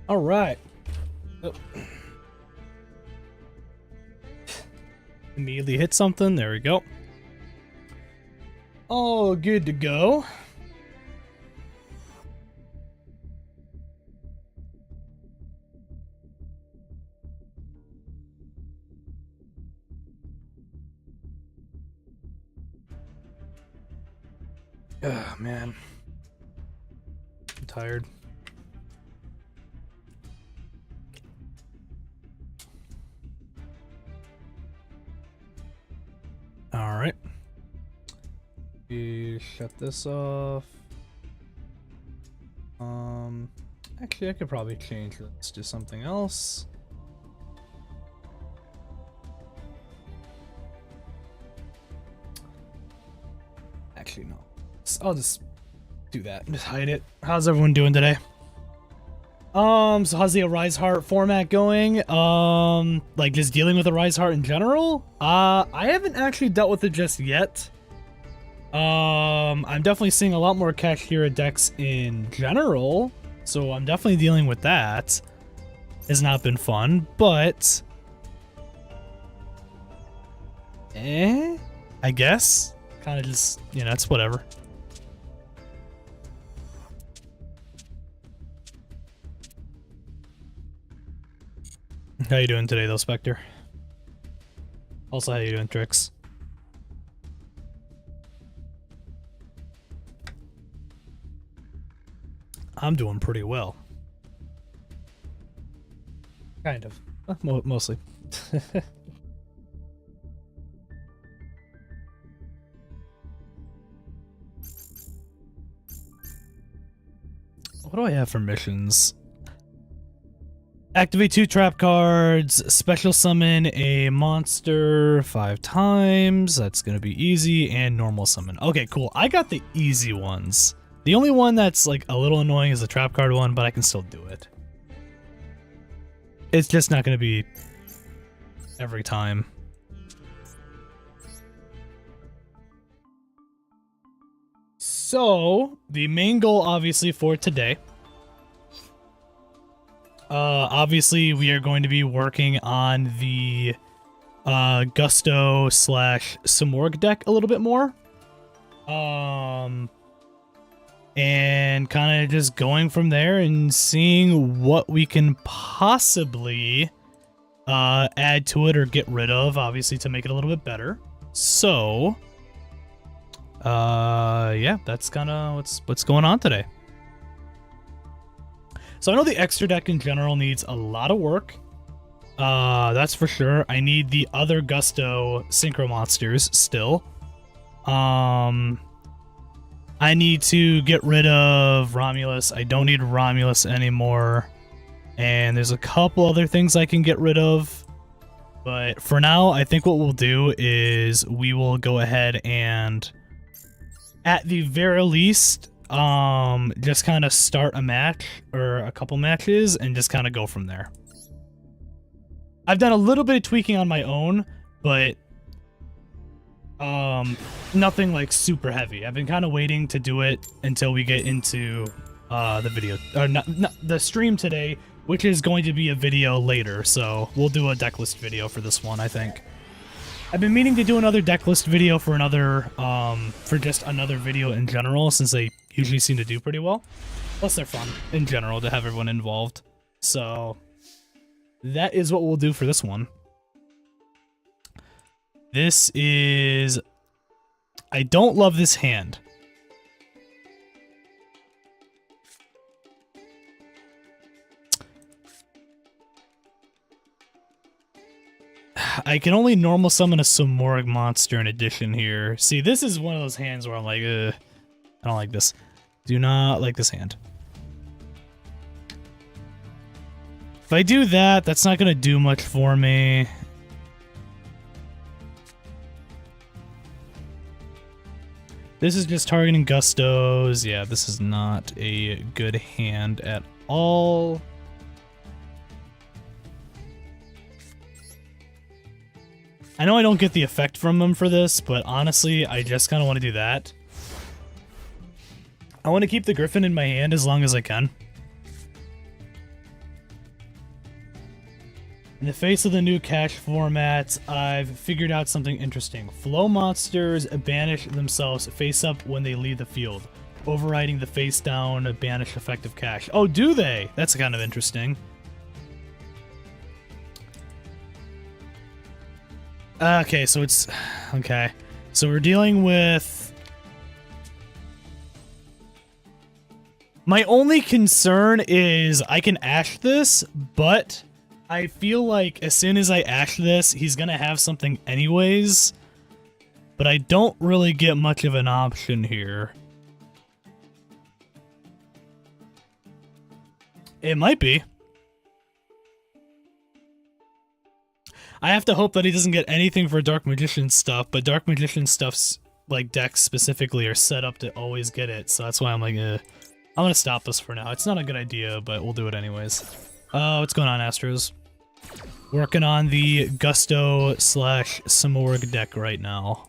All right. Oh. Immediately hit something. There we go. All good to go. Oh, man. I'm tired. All right. We shut this off. Actually, I could probably change this to something else. Actually, no. I'll just do that and just hide it. How's everyone doing today? So how's the Arise Heart format going? Like just dealing with Arise Heart in general? I haven't actually dealt with it just yet. I'm definitely seeing a lot more Kashira decks in general, so I'm definitely dealing with that. It's not been fun, but I guess kind of just, you know, it's whatever. How you doing today, though, Spectre? Also, how you doing, Trix? I'm doing pretty well. Kind of. Mostly. What do I have for missions? Activate 2 trap cards, special summon a monster 5 times. That's going to be easy, and normal summon. Okay, cool. I got the easy ones. The only one that's like a little annoying is the trap card one, but I can still do it. It's just not going to be every time. So, the main goal obviously for today, obviously we are going to be working on the Gusto / Simorgh deck a little bit more. And kind of just going from there and seeing what we can possibly add to it or get rid of, obviously, to make it a little bit better. So, yeah, that's kind of what's going on today. So I know the extra deck in general needs a lot of work. That's for sure. I need the other Gusto Synchro monsters still. I need to get rid of Romulus. I don't need Romulus anymore. And there's a couple other things I can get rid of. But for now, I think what we'll do is we will go ahead and, at the very least, just kind of start a match or a couple matches and just kind of go from there. I've done a little bit of tweaking on my own, but nothing like super heavy. I've been kind of waiting to do it until we get into the video, or not the stream today, which is going to be a video later. So we'll do a deck list video for this one, I think. I've been meaning to do another deck list video for another, for just another video in general, since they usually seem to do pretty well. Plus they're fun in general to have everyone involved. So that is what we'll do for this one. This is... I don't love this hand. I can only normal summon a Simorgh monster in addition here. See, this is one of those hands where I'm like, I don't like this. Do not like this hand. If I do that, that's not going to do much for me. This is just targeting Gustos. Yeah, this is not a good hand at all. I know I don't get the effect from them for this, but honestly, I just kind of want to do that. I want to keep the Griffin in my hand as long as I can. In the face of the new cache format, I've figured out something interesting. Flow monsters banish themselves face up when they leave the field, overriding the face down banish effective cache. Oh, do they? That's kind of interesting. Okay, so it's... Okay. So we're dealing with... My only concern is I can ash this, but I feel like as soon as I ash this, he's gonna have something anyways. But I don't really get much of an option here. It might be. I have to hope that he doesn't get anything for Dark Magician stuff, but Dark Magician stuff's, like, decks specifically are set up to always get it, so that's why I'm like, I'm gonna stop this for now. It's not a good idea, but we'll do it anyways. What's going on, Astros? Working on the Gusto / Simorgh deck right now.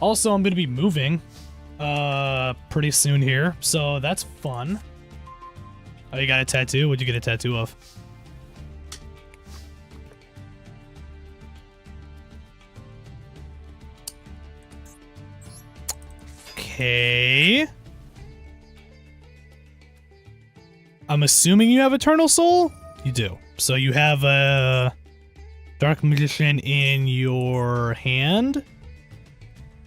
Also, I'm gonna be moving pretty soon here, so that's fun. Oh, you got a tattoo? What'd you get a tattoo of? Okay. I'm assuming you have Eternal Soul? You do. So you have a Dark Magician in your hand?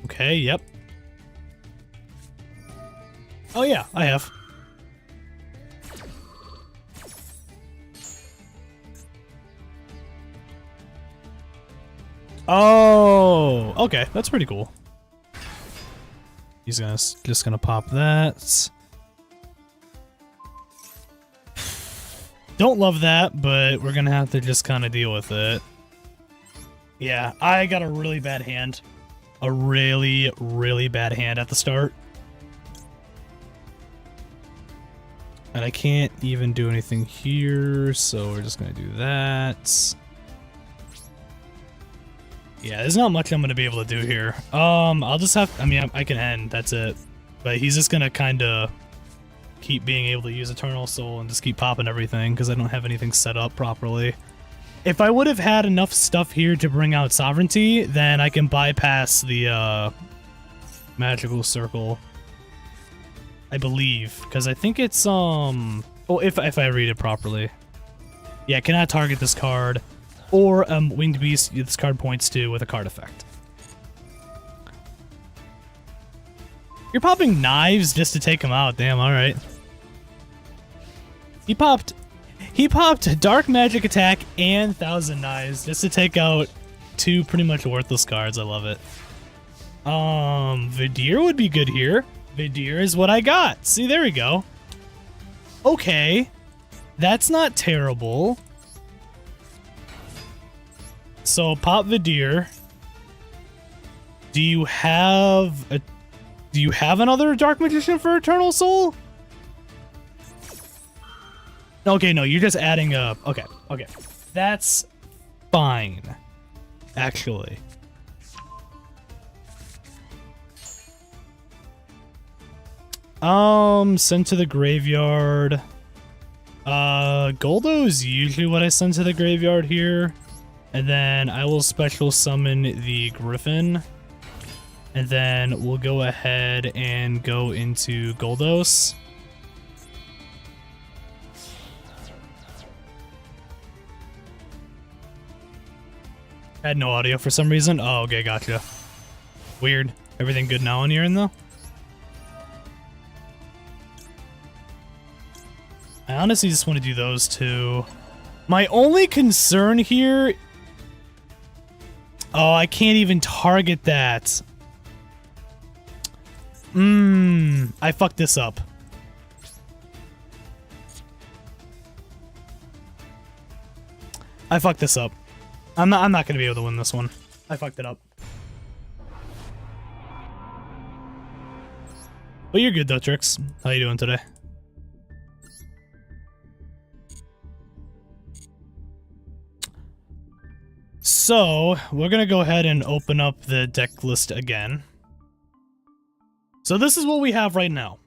Okay, yep. Oh yeah, I have. Oh, okay, that's pretty cool. He's just gonna pop that. Don't love that, but we're gonna have to just kind of deal with it. Yeah, I got a really bad hand. A really, really bad hand at the start. And I can't even do anything here, so we're just gonna do that. Yeah, there's not much I'm gonna be able to do here. I'll just have, I mean, I can end, that's it. But he's just gonna kinda keep being able to use Eternal Soul and just keep popping everything, because I don't have anything set up properly. If I would have had enough stuff here to bring out Sovereignty, then I can bypass the, Magical Circle. I believe, because I think it's, oh, if I read it properly. Yeah, cannot target this card. Or Winged Beast, this card points to with a card effect. You're popping knives just to take him out. Damn, alright. He popped Dark Magic Attack and Thousand Knives just to take out two pretty much worthless cards. I love it. Vidir would be good here. Vidir is what I got. See, there we go. Okay. That's not terrible. So pop Vidir. Do you have another Dark Magician for Eternal Soul? Okay, no, you're just adding a... Okay. That's fine, actually. Send to the graveyard. Goldo is usually what I send to the graveyard here. And then I will special summon the Griffin. And then we'll go ahead and go into Goldos. I had no audio for some reason. Oh, okay, gotcha. Weird. Everything good now on your end, though? I honestly just want to do those two. My only concern here... Oh, I can't even target that. I fucked this up. I fucked this up. I'm not gonna be able to win this one. I fucked it up. But you're good though, Trix. How you doing today? So, we're gonna go ahead and open up the deck list again. So this is what we have right now.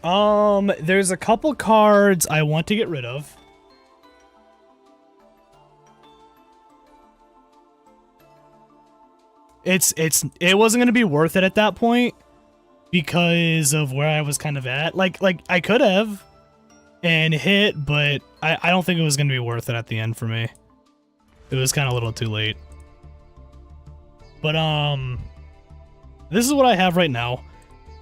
There's a couple cards I want to get rid of. It wasn't gonna be worth it at that point because of where I was kind of at. Like I could have and hit, but I don't think it was gonna be worth it at the end for me. It was kind of a little too late. But this is what I have right now.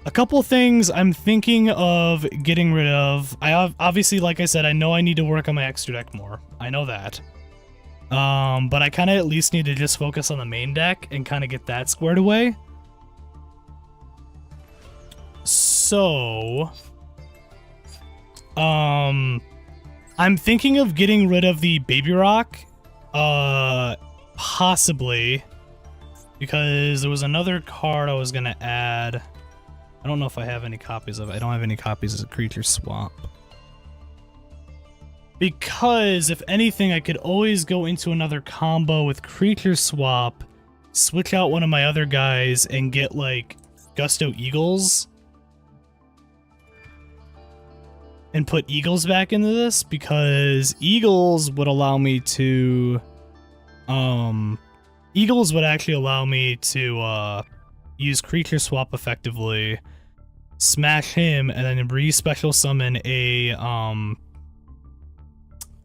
A couple things I'm thinking of getting rid of. I have, obviously, like I said, I know I need to work on my extra deck more. I know that. But I kind of at least need to just focus on the main deck and kind of get that squared away. So, I'm thinking of getting rid of the Baby Rock, possibly, because there was another card I was gonna add. I don't know if I have any copies of it. I don't have any copies of Creature Swap. Because, if anything, I could always go into another combo with Creature Swap, switch out one of my other guys, and get, like, Gusto Eagles. And put Eagles back into this, because Eagles would allow me to... Eagles would actually allow me to, use Creature Swap effectively, smash him, and then re-special summon a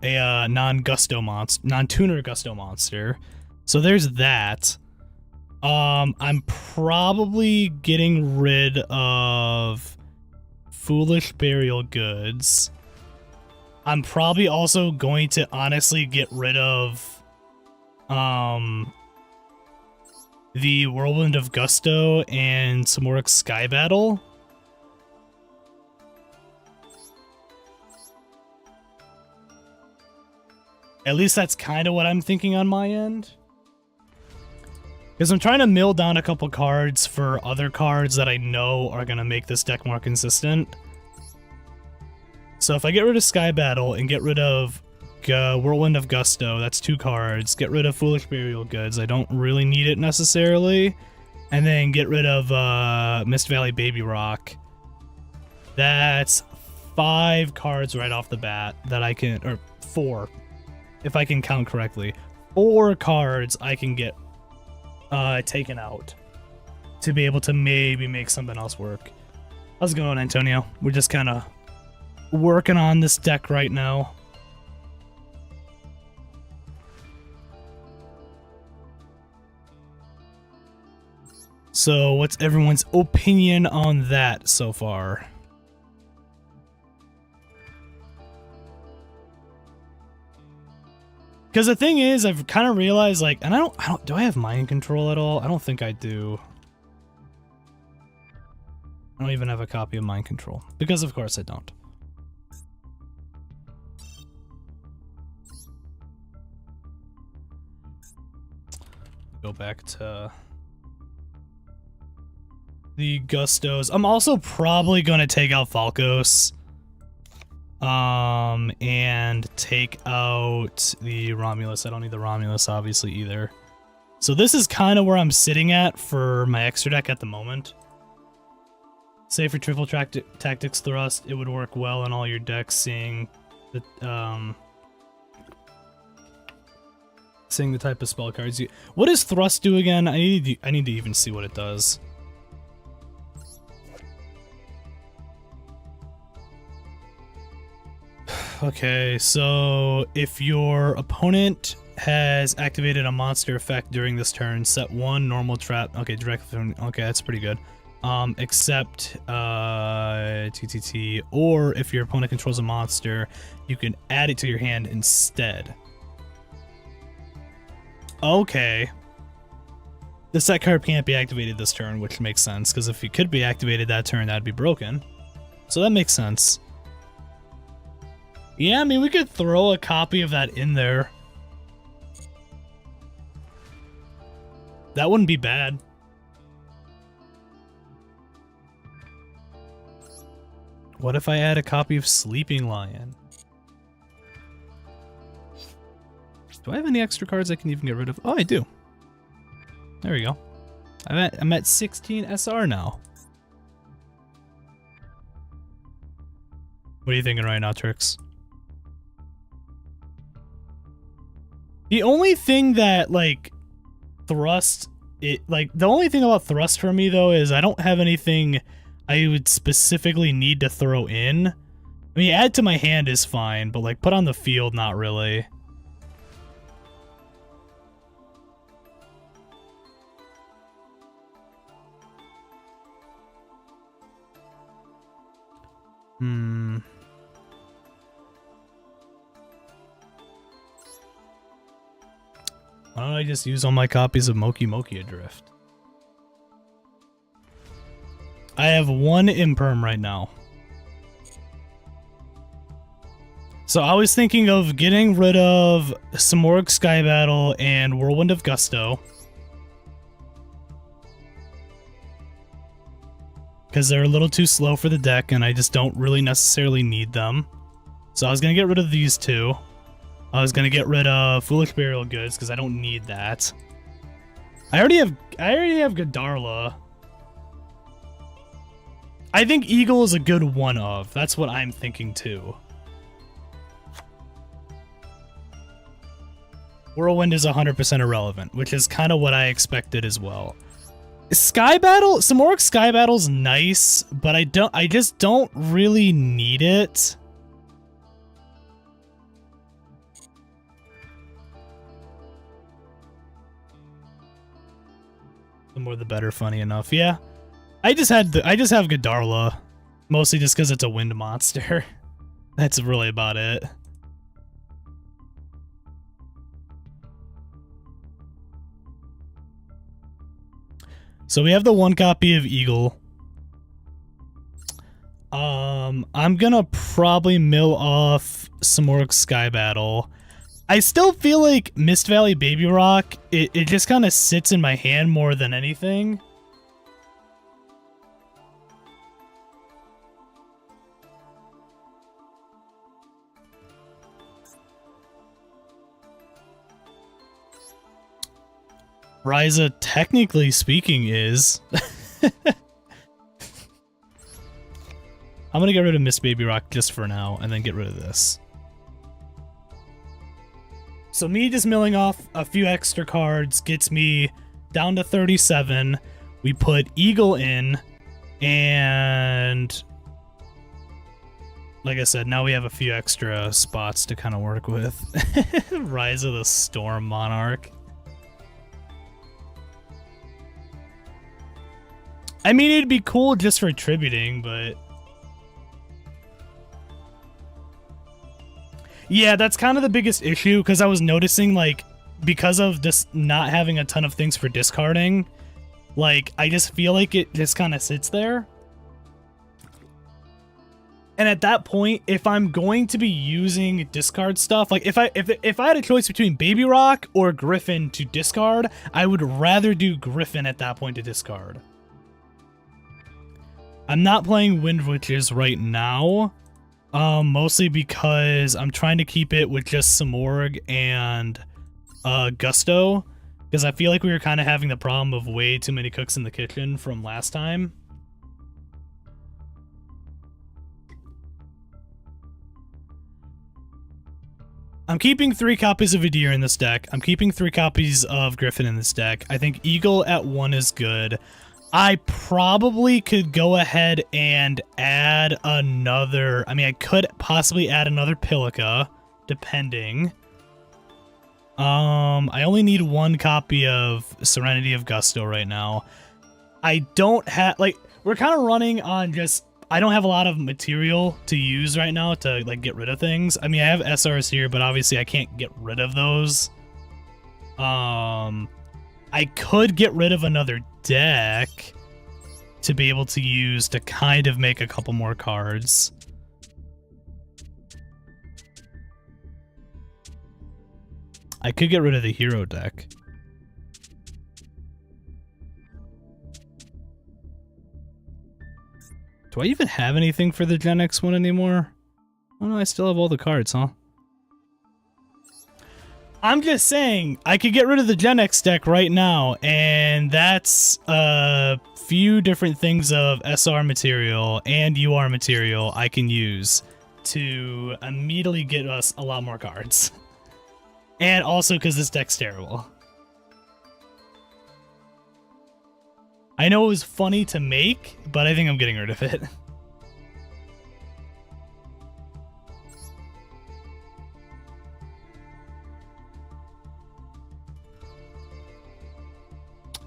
non-tuner Gusto monster. So there's that. I'm probably getting rid of Foolish Burial Goods. I'm probably also going to honestly get rid of the Whirlwind of Gusto and Simorgh Sky Battle. At least that's kind of what I'm thinking on my end. Because I'm trying to mill down a couple cards for other cards that I know are going to make this deck more consistent. So if I get rid of Sky Battle and get rid of Whirlwind of Gusto, that's 2 cards. Get rid of Foolish Burial Goods, I don't really need it necessarily. And then get rid of Mist Valley Baby Rock. That's 5 cards right off the bat that I can, or 4, if I can count correctly. 4 cards I can get taken out to be able to maybe make something else work. How's it going, Antonio? We're just kind of working on this deck right now. So, what's everyone's opinion on that so far? Because the thing is, I've kind of realized, like, and I don't, do I have mind control at all? I don't think I do. I don't even have a copy of mind control. Because, of course, I don't. Go back to the Gustos. I'm also probably going to take out Falcos. And take out the Romulus. I don't need the Romulus, obviously, either. So this is kind of where I'm sitting at for my extra deck at the moment. Say for Triple Tactics Thrust, it would work well in all your decks, seeing the type of spell cards you... What does Thrust do again? I need to even see what it does. Okay, so if your opponent has activated a monster effect during this turn, set 1 normal trap. Okay, direct. Okay, that's pretty good. Except TTT, or if your opponent controls a monster, you can add it to your hand instead. Okay. The set card can't be activated this turn, which makes sense, because if it could be activated that turn, that'd be broken. So that makes sense. Yeah, I mean, we could throw a copy of that in there. That wouldn't be bad. What if I add a copy of Sleeping Lion? Do I have any extra cards I can even get rid of? Oh, I do. There we go. I'm at 16 SR now. What are you thinking right now, Trix? The only thing that, like, thrust... the only thing about thrust for me, though, is I don't have anything I would specifically need to throw in. I mean, add to my hand is fine, but, like, put on the field, not really. Why don't I just use all my copies of Moki Moki Adrift? I have 1 Imperm right now. So I was thinking of getting rid of Simorgh Sky Battle and Whirlwind of Gusto. Because they're a little too slow for the deck and I just don't really necessarily need them. So I was going to get rid of these 2. I was going to get rid of Foolish Burial Goods because I don't need that. I already have Godarla. I think Eagle is a good one of. That's what I'm thinking too. Whirlwind is 100% irrelevant, which is kind of what I expected as well. Sky Battle, Simorgh Sky Battle's nice, but I just don't really need it. The more the better, funny enough. Yeah. I just have Godarla. Mostly just because it's a wind monster. That's really about it. So we have the 1 copy of Eagle. I'm gonna probably mill off Simorgh Sky Battle. I still feel like Mist Valley Baby Rock, it just kind of sits in my hand more than anything. Ryza, technically speaking, is. I'm gonna get rid of Mist Baby Rock just for now, and then get rid of this. So me just milling off a few extra cards gets me down to 37. We put Eagle in, and like I said, now we have a few extra spots to kind of work with. Rise of the Storm Monarch. I mean, it'd be cool just for tributing, but... Yeah, that's kind of the biggest issue, because I was noticing, like, because of just not having a ton of things for discarding, like, I just feel like it just kind of sits there. And at that point, if I'm going to be using discard stuff, like, if I had a choice between Baby Rock or Griffin to discard, I would rather do Griffin at that point to discard. I'm not playing Wind Witches right now, mostly because I'm trying to keep it with just Simorgh and Gusto, because I feel like we were kind of having the problem of way too many cooks in the kitchen from last time. I'm keeping 3 copies of Adir in this deck. I'm keeping 3 copies of Griffin in this deck. I think Eagle at 1 is good. I probably could go ahead and add another... I mean, I could possibly add another Pilica, depending. I only need 1 copy of Serenity of Gusto right now. I don't have... Like, we're kind of running on just... I don't have a lot of material to use right now to, like, get rid of things. I mean, I have SRs here, but obviously I can't get rid of those. I could get rid of another deck to be able to use to kind of make a couple more cards. I could get rid of the hero deck. Do I even have anything for the Gen X one anymore? Oh no, I still have all the cards, huh? I'm just saying, I could get rid of the Gen X deck right now, and that's a few different things of SR material and UR material I can use to immediately get us a lot more cards. And also because this deck's terrible. I know it was funny to make, but I think I'm getting rid of it.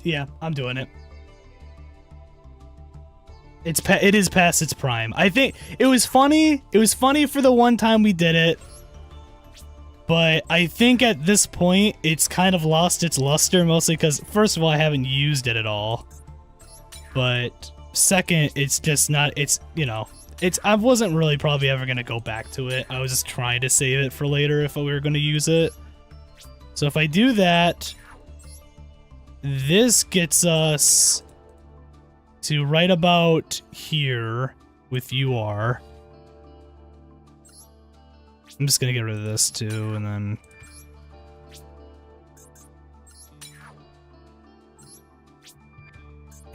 Yeah, I'm doing it. It is past its prime. I think it was funny. It was funny for the one time we did it. But I think at this point, it's kind of lost its luster, mostly because, first of all, I haven't used it at all. But second, it's just not, it's, you know, I wasn't really probably ever going to go back to it. I was just trying to save it for later if we were going to use it. So if I do that, this gets us to right about here with UR. I'm just gonna get rid of this too, and then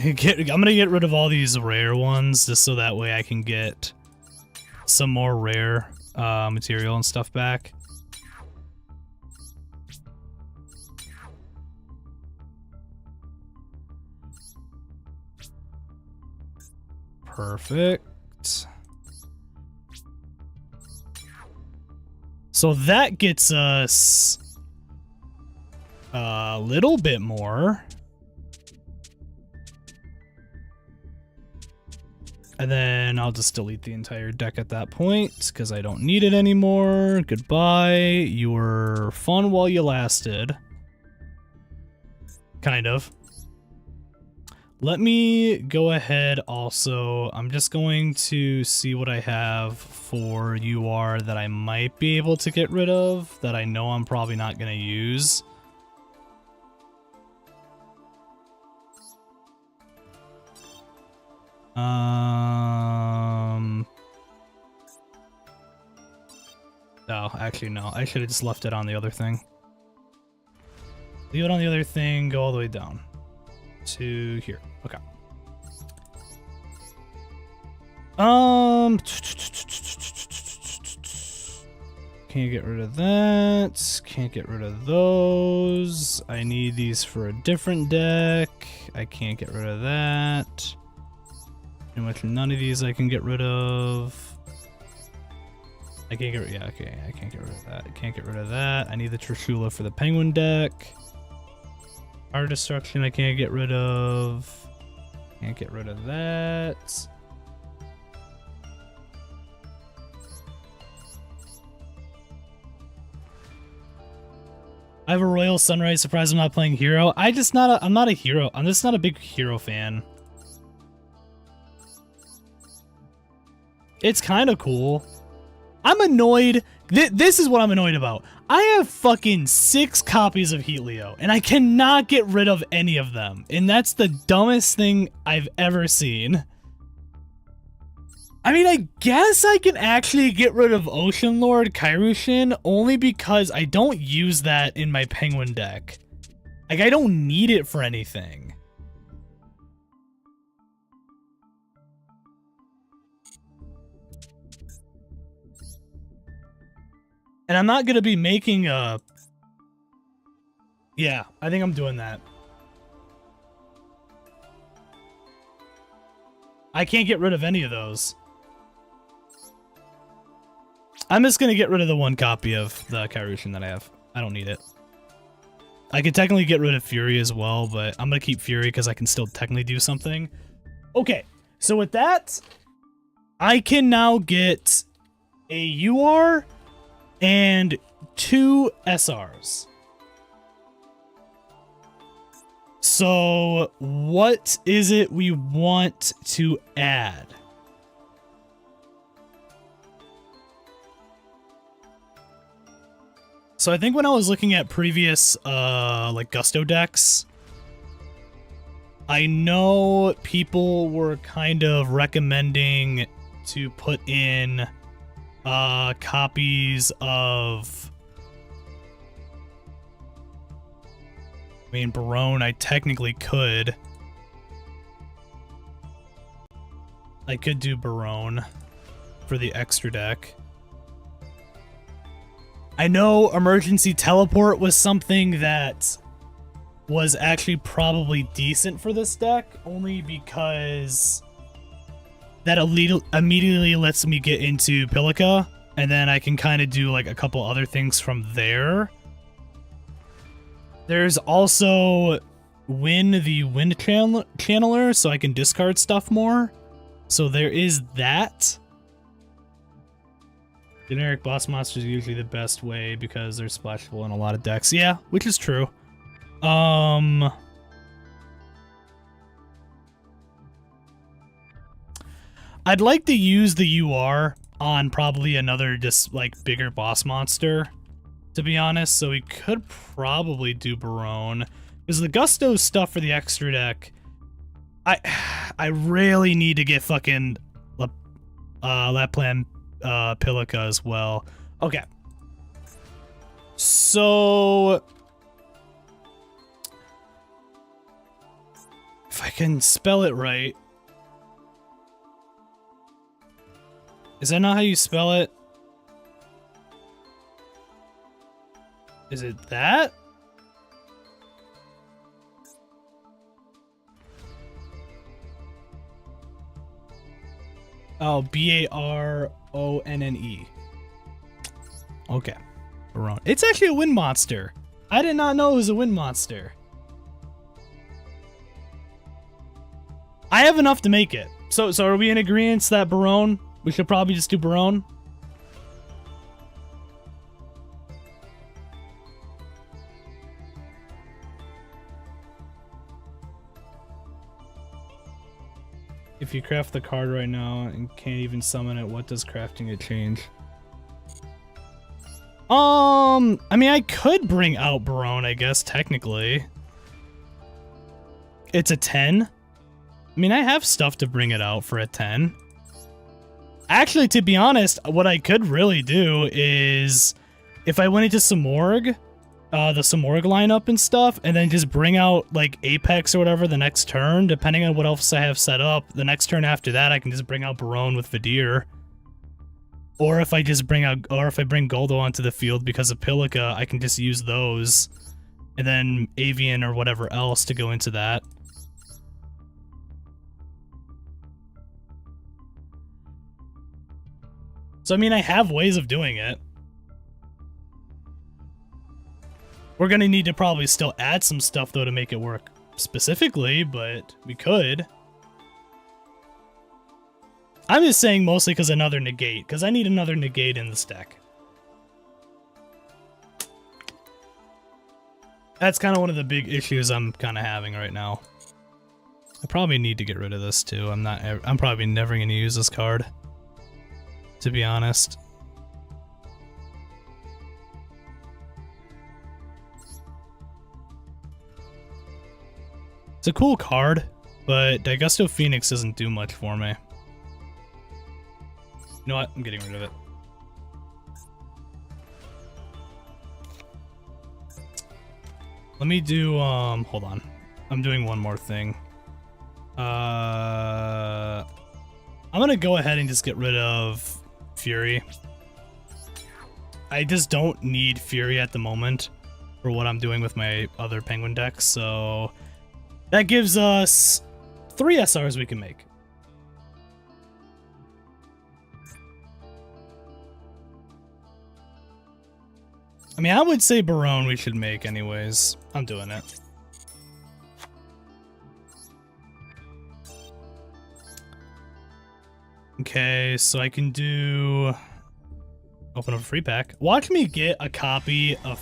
I'm gonna get rid of all these rare ones just so that way I can get some more rare material and stuff back. Perfect. So that gets us a little bit more. And then I'll just delete the entire deck at that point because I don't need it anymore. Goodbye. You were fun while you lasted. Kind of. Let me go ahead also. I'm just going to see what I have for UR that I might be able to get rid of that I know I'm probably not going to use. Oh, actually no. I should have just left it on the other thing. Leave it on the other thing, go all the way down to here. Okay. Can't get rid of that. Can't get rid of those. I need these for a different deck. I can't get rid of that. Pretty much none of these I can get rid of. I can't get rid, yeah, okay, I can't get rid of that. I can't get rid of that. I need the Trishula for the Penguin deck. Power Destruction I can't get rid of. Can't get rid of that. I have a Royal Sunrise. Surprised I'm not playing Hero. I'm not a hero. I'm just not a big Hero fan. It's kind of cool. I'm annoyed. This is what I'm annoyed about. I have fucking 6 copies of Helio, and I cannot get rid of any of them. And that's the dumbest thing I've ever seen. I mean, I guess I can actually get rid of Ocean Lord Kairushin only because I don't use that in my Penguin deck. Like, I don't need it for anything. And I'm not going to be making a... Yeah, I think I'm doing that. I can't get rid of any of those. I'm just going to get rid of the 1 copy of the Kairushin that I have. I don't need it. I could technically get rid of Fury as well, but I'm going to keep Fury because I can still technically do something. Okay, so with that, I can now get a UR and 2 SRs. So what is it we want to add? So I think when I was looking at previous like Gusto decks, I know people were kind of recommending to put in copies of, I mean, Barone, I technically could. I could do Barone for the extra deck. I know emergency teleport was something that was actually probably decent for this deck, only because that immediately lets me get into Pilica, and then I can kind of do like a couple other things from there. There's also the Wind Channeler, so I can discard stuff more. So there is that. Generic boss monsters are usually the best way because they're splashable in a lot of decks. Yeah, which is true. I'd like to use the UR on probably another just like bigger boss monster, to be honest. So we could probably do Barone, because the Gusto stuff for the extra deck, I really need to get fucking Lapland Pilica as well. Okay. So if I can spell it right. Is that not how you spell it? Is it that? Oh, Baronne. Okay. Barone. It's actually a wind monster. I did not know it was a wind monster. I have enough to make it. So are we in agreement that Barone? We should probably just do Barone. If you craft the card right now and can't even summon it, what does crafting it change? I mean, I could bring out Barone, I guess, technically. It's a 10. I mean, I have stuff to bring it out for a 10. Actually, to be honest, what I could really do is if I went into Simorgh, the Simorgh lineup and stuff, and then just bring out like Apex or whatever the next turn, depending on what else I have set up. The next turn after that, I can just bring out Barone with Vidir. Or if I just bring out, or if I bring Goldo onto the field because of Pilica, I can just use those, and then Avian or whatever else to go into that. So I mean, I have ways of doing it. We're gonna need to probably still add some stuff though to make it work specifically, but we could. I'm just saying mostly because another negate, because I need another negate in this deck. That's kind of one of the big issues I'm kind of having right now. I probably need to get rid of this too. I'm probably never going to use this card, to be honest. It's a cool card, but Daigusto Phoenix doesn't do much for me. You know what? I'm getting rid of it. Let me do, hold on. I'm doing one more thing. I'm gonna go ahead and just get rid of Fury. I just don't need Fury at the moment for what I'm doing with my other Penguin decks, so that gives us 3 SRs we can make. I mean, I would say Barone we should make anyways. I'm doing it. Okay, so I can do... Open up a free pack. Watch me get a copy of...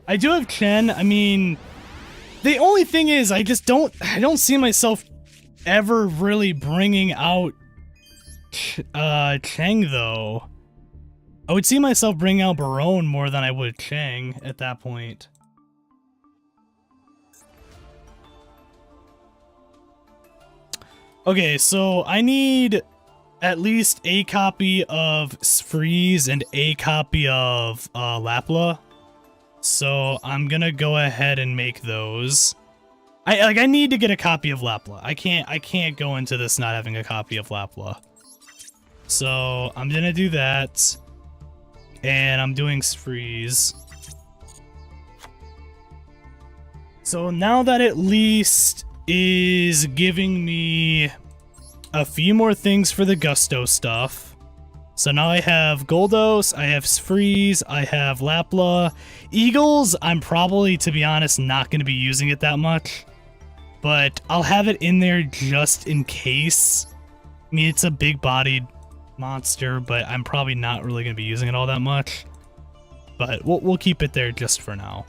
I do have Chen. I mean, the only thing is I don't see myself ever really bringing out Cheng though. I would see myself bring out Barone more than I would Cheng at that point. Okay, so I need at least a copy of Freeze and a copy of Lapla. So I'm gonna go ahead and make those. I need to get a copy of Lapla. I can't go into this not having a copy of Lapla. So I'm gonna do that. and I'm doing freeze. So now that at least is giving me a few more things for the Gusto stuff. So now I have Goldos, I have Freeze, I have Lapla. Eagles, I'm probably, to be honest, not going to be using it that much. But I'll have it in there just in case. I mean, it's a big-bodied monster, but I'm probably not really going to be using it all that much. But we'll keep it there just for now.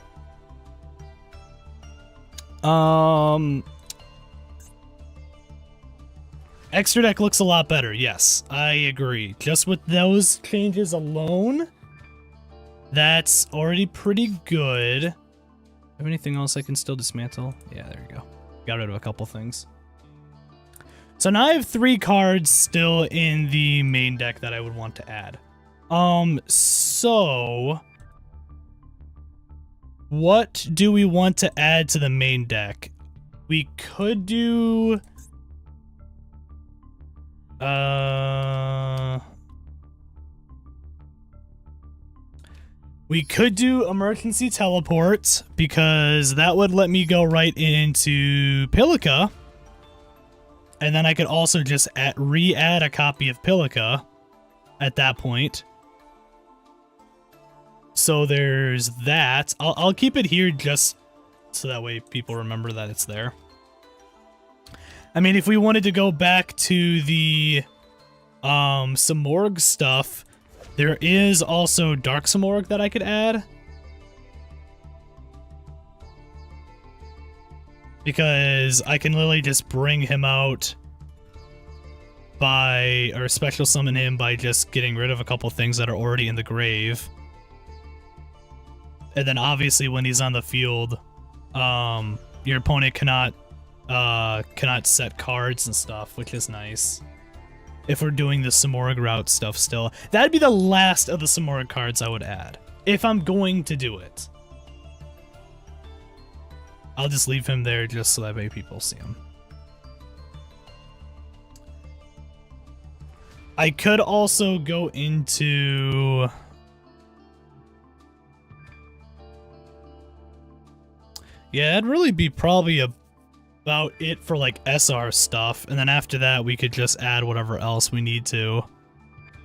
Extra deck looks a lot better, yes, I agree. Just with those changes alone, that's already pretty good. Have anything else I can still dismantle? Yeah, there you go. Got rid of a couple things. So now I have 3 cards still in the main deck that I would want to add. So what do we want to add to the main deck? We could do emergency teleport, because that would let me go right into Pilica. And then I could also just re-add a copy of Pilica at that point. So there's that. I'll keep it here just so that way people remember that it's there. I mean, if we wanted to go back to the Simorgh stuff, there is also Dark Simorgh that I could add. Because I can literally just bring him out by, or special summon him by just getting rid of a couple things that are already in the grave. And then obviously when he's on the field, your opponent cannot set cards and stuff, which is nice. If we're doing the Simorgh route stuff still. That'd be the last of the Simorgh cards I would add, if I'm going to do it. I'll just leave him there just so that way people see him. I could also go into... Yeah, that'd really be probably about it for like SR stuff, and then after that we could just add whatever else we need to,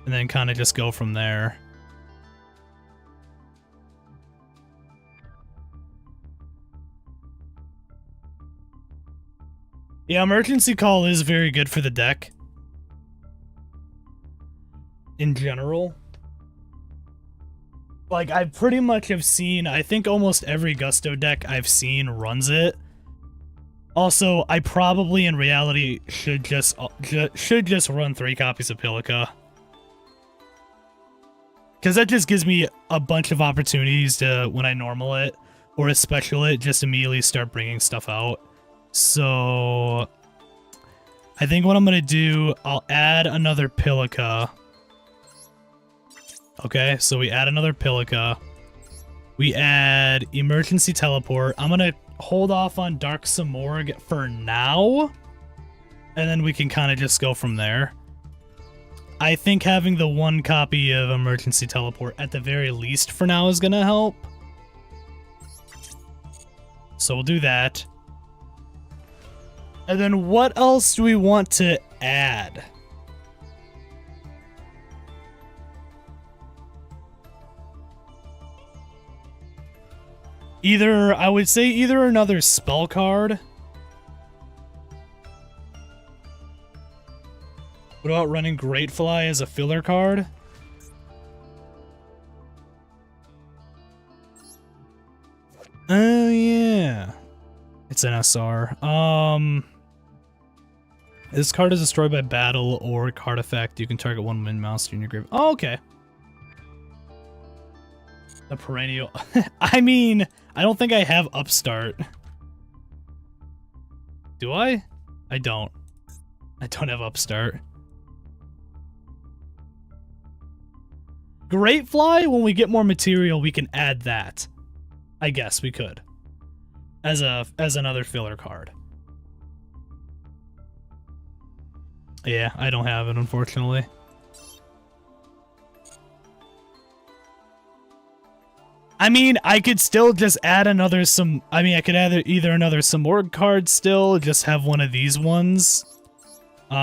and then kind of just go from there. Yeah, Emergency Call is very good for the deck. In general. Like, I pretty much have seen, I think almost every Gusto deck I've seen runs it. Also, I probably in reality should just run 3 copies of Pilica. Because that just gives me a bunch of opportunities to, when I normal it, or a special it, just immediately start bringing stuff out. So, I think what I'm going to do, I'll add another Pilica. Okay, so we add another Pilica. We add Emergency Teleport. I'm going to hold off on Dark Simorgh for now, and then we can kind of just go from there. I think having the 1 copy of Emergency Teleport at the very least for now is going to help. So we'll do that. And then what else do we want to add? I would say either another spell card. What about running Greatfly as a filler card? Oh, yeah. It's an SR. This card is destroyed by battle or card effect. You can target 1 min monster in your grave. Oh, okay. The perennial. I mean, I don't think I have Upstart. Do I? I don't. I don't have Upstart. Greatfly, when we get more material, we can add that. I guess we could. As another filler card. Yeah, I don't have it, unfortunately. I mean, I could still just add another I could add either another Simorgh card still, just have one of these ones. Or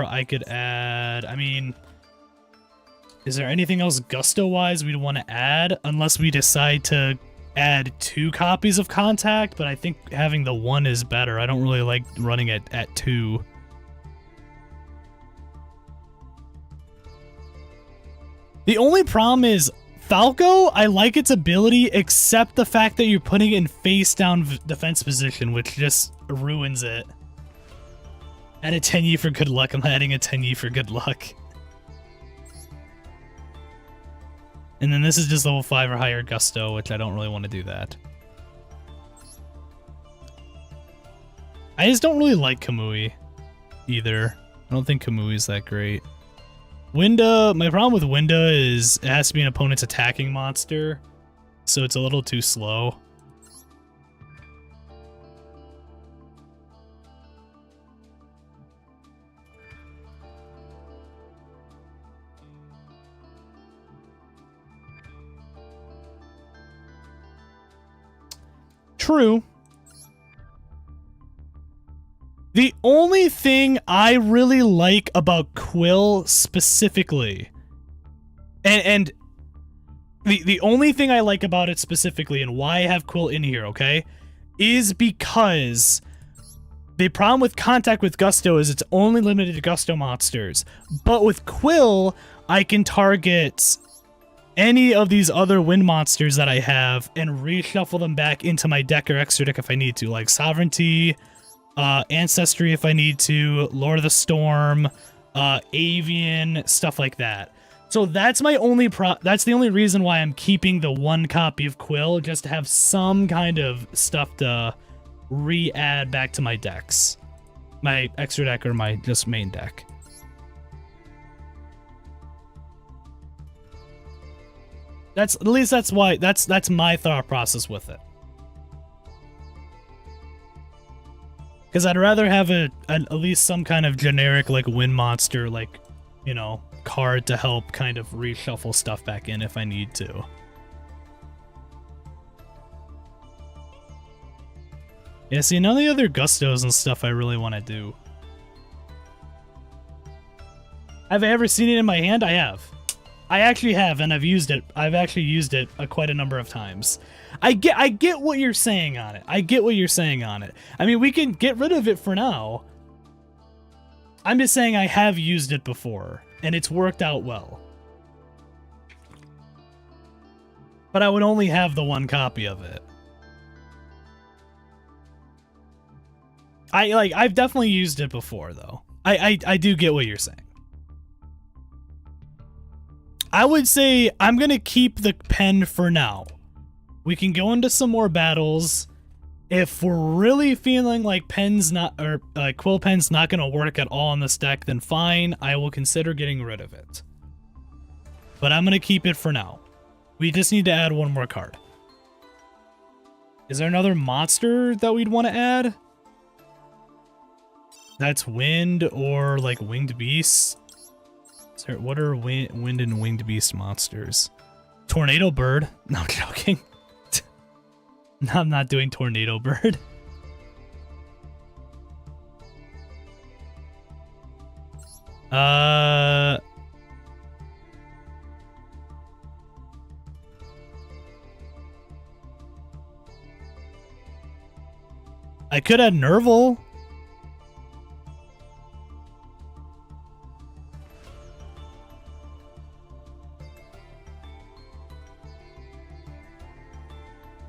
I could add, I mean, is there anything else Gusto-wise we'd want to add? Unless we decide to add 2 copies of Contact, but I think having the 1 is better. I don't really like running it at 2. The only problem is Falco, I like its ability, except the fact that you're putting it in face-down defense position, which just ruins it. Add a 10-yi for good luck. I'm adding a 10-yi for good luck. And then this is just level 5 or higher Gusto, which I don't really want to do that. I just don't really like Kamui either. I don't think Kamui's that great. Winda, my problem with Winda is it has to be an opponent's attacking monster, so it's a little too slow. True. The only thing I really like about Quill specifically, and the only thing I like about it specifically and why I have Quill in here, okay, is because the problem with Contact with Gusto is it's only limited to Gusto monsters. But with Quill, I can target any of these other wind monsters that I have and reshuffle them back into my deck or extra deck if I need to, like Sovereignty, Ancestry if I need to, Lord of the Storm, Avian, stuff like that. So that's my only that's the only reason why I'm keeping the 1 copy of Quill, just to have some kind of stuff to re-add back to my decks. My extra deck or my just main deck. At least that's why that's my thought process with it. Because I'd rather have at least some kind of generic, like, wind monster, like, you know, card to help kind of reshuffle stuff back in if I need to. Yeah, see, none of the other Gustos and stuff I really want to do. Have I ever seen it in my hand? I have. I actually have, and I've used it. I've actually used it quite a number of times. I get what you're saying on it. I get what you're saying on it. I mean, we can get rid of it for now. I'm just saying I have used it before, and it's worked out well. But I would only have the 1 copy of it. I've definitely used it before, though. I do get what you're saying. I would say I'm going to keep the pen for now. We can go into some more battles. If we're really feeling like Quill Pen's not going to work at all in this deck, then fine, I will consider getting rid of it. But I'm going to keep it for now. We just need to add 1 more card. Is there another monster that we'd want to add? That's wind or like winged beasts. What are wind and winged beast monsters? Tornado bird? No, I'm joking. No, I'm not doing tornado bird. I could add Nerval.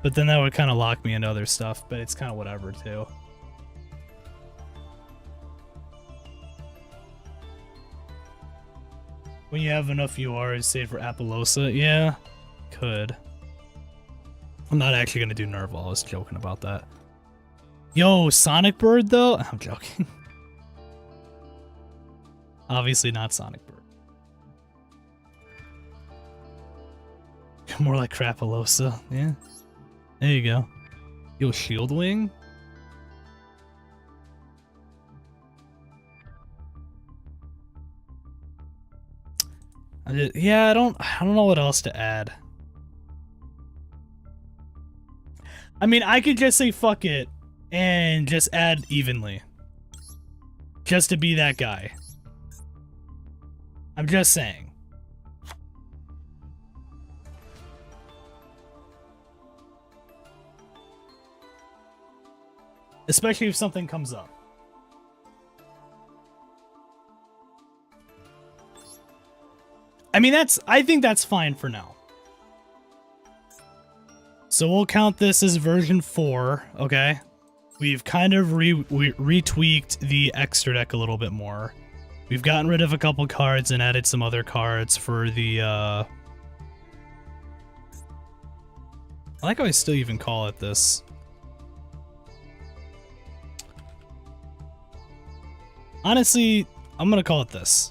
But then that would kind of lock me into other stuff, but it's kind of whatever, too. When you have enough URs, save for Apollosa. Yeah, could. I'm not actually going to do Nerval. I was joking about that. Yo, Sonic Bird, though? I'm joking. Obviously not Sonic Bird. More like Crapalosa, yeah. There you go. Yo, Shield Wing? Yeah, I don't know what else to add. I mean, I could just say fuck it and just add evenly. Just to be that guy. I'm just saying. Especially if something comes up. I mean, I think that's fine for now. So we'll count this as version 4, okay? We've kind of retweaked the extra deck a little bit more. We've gotten rid of a couple cards and added some other cards for the, I like how I still even call it this. Honestly, I'm gonna call it this.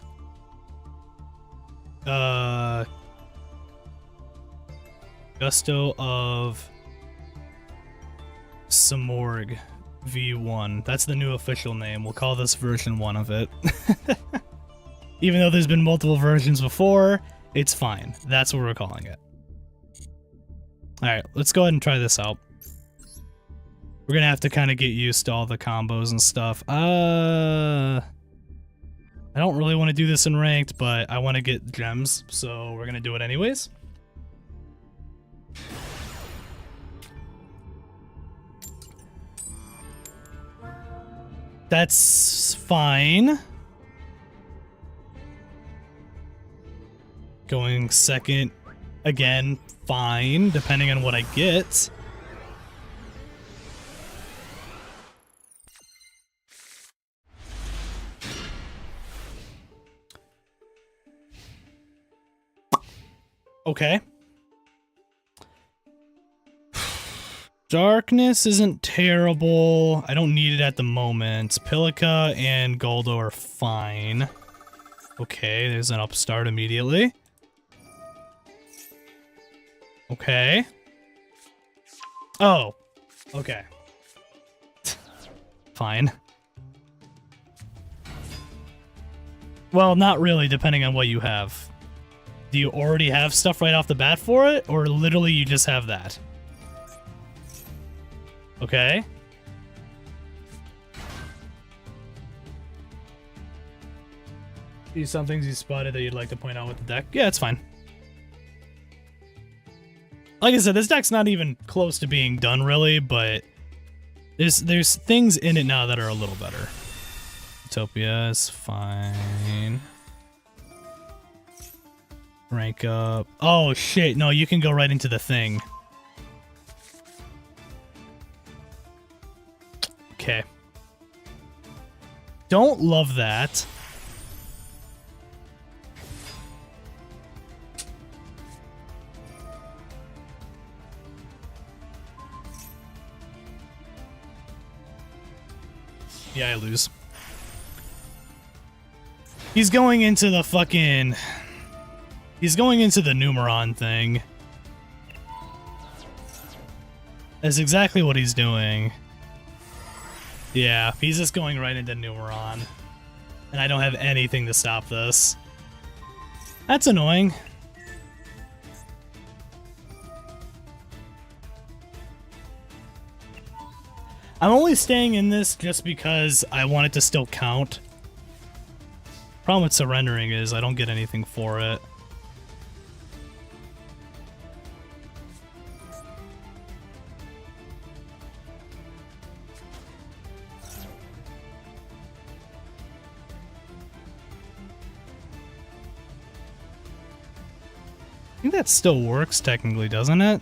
Gusto of Simorgh V1. That's the new official name. We'll call this version 1 of it. Even though there's been multiple versions before, it's fine. That's what we're calling it. Alright, let's go ahead and try this out. We're gonna have to kind of get used to all the combos and stuff. I don't really want to do this in ranked, but I want to get gems, so we're gonna do it anyways. That's fine. Going second again, fine, depending on what I get. Okay. Darkness isn't terrible. I don't need it at the moment. Pilica and Goldo are fine. Okay, there's an upstart immediately. Okay. Oh. Okay. Fine. Well, not really, depending on what you have. Do you already have stuff right off the bat for it? Or literally you just have that? Okay. Some things you spotted that you'd like to point out with the deck? Yeah, it's fine. Like I said, this deck's not even close to being done, really, but there's things in it now that are a little better. Utopia is fine. Rank up. Oh, shit. No, you can go right into the thing. Okay. Don't love that. Yeah, I lose. He's going into the fucking... He's going into the Numeron thing. That's exactly what he's doing. Yeah, he's just going right into Numeron. And I don't have anything to stop this. That's annoying. I'm only staying in this just because I want it to still count. Problem with surrendering is I don't get anything for it. I think that still works technically, doesn't it?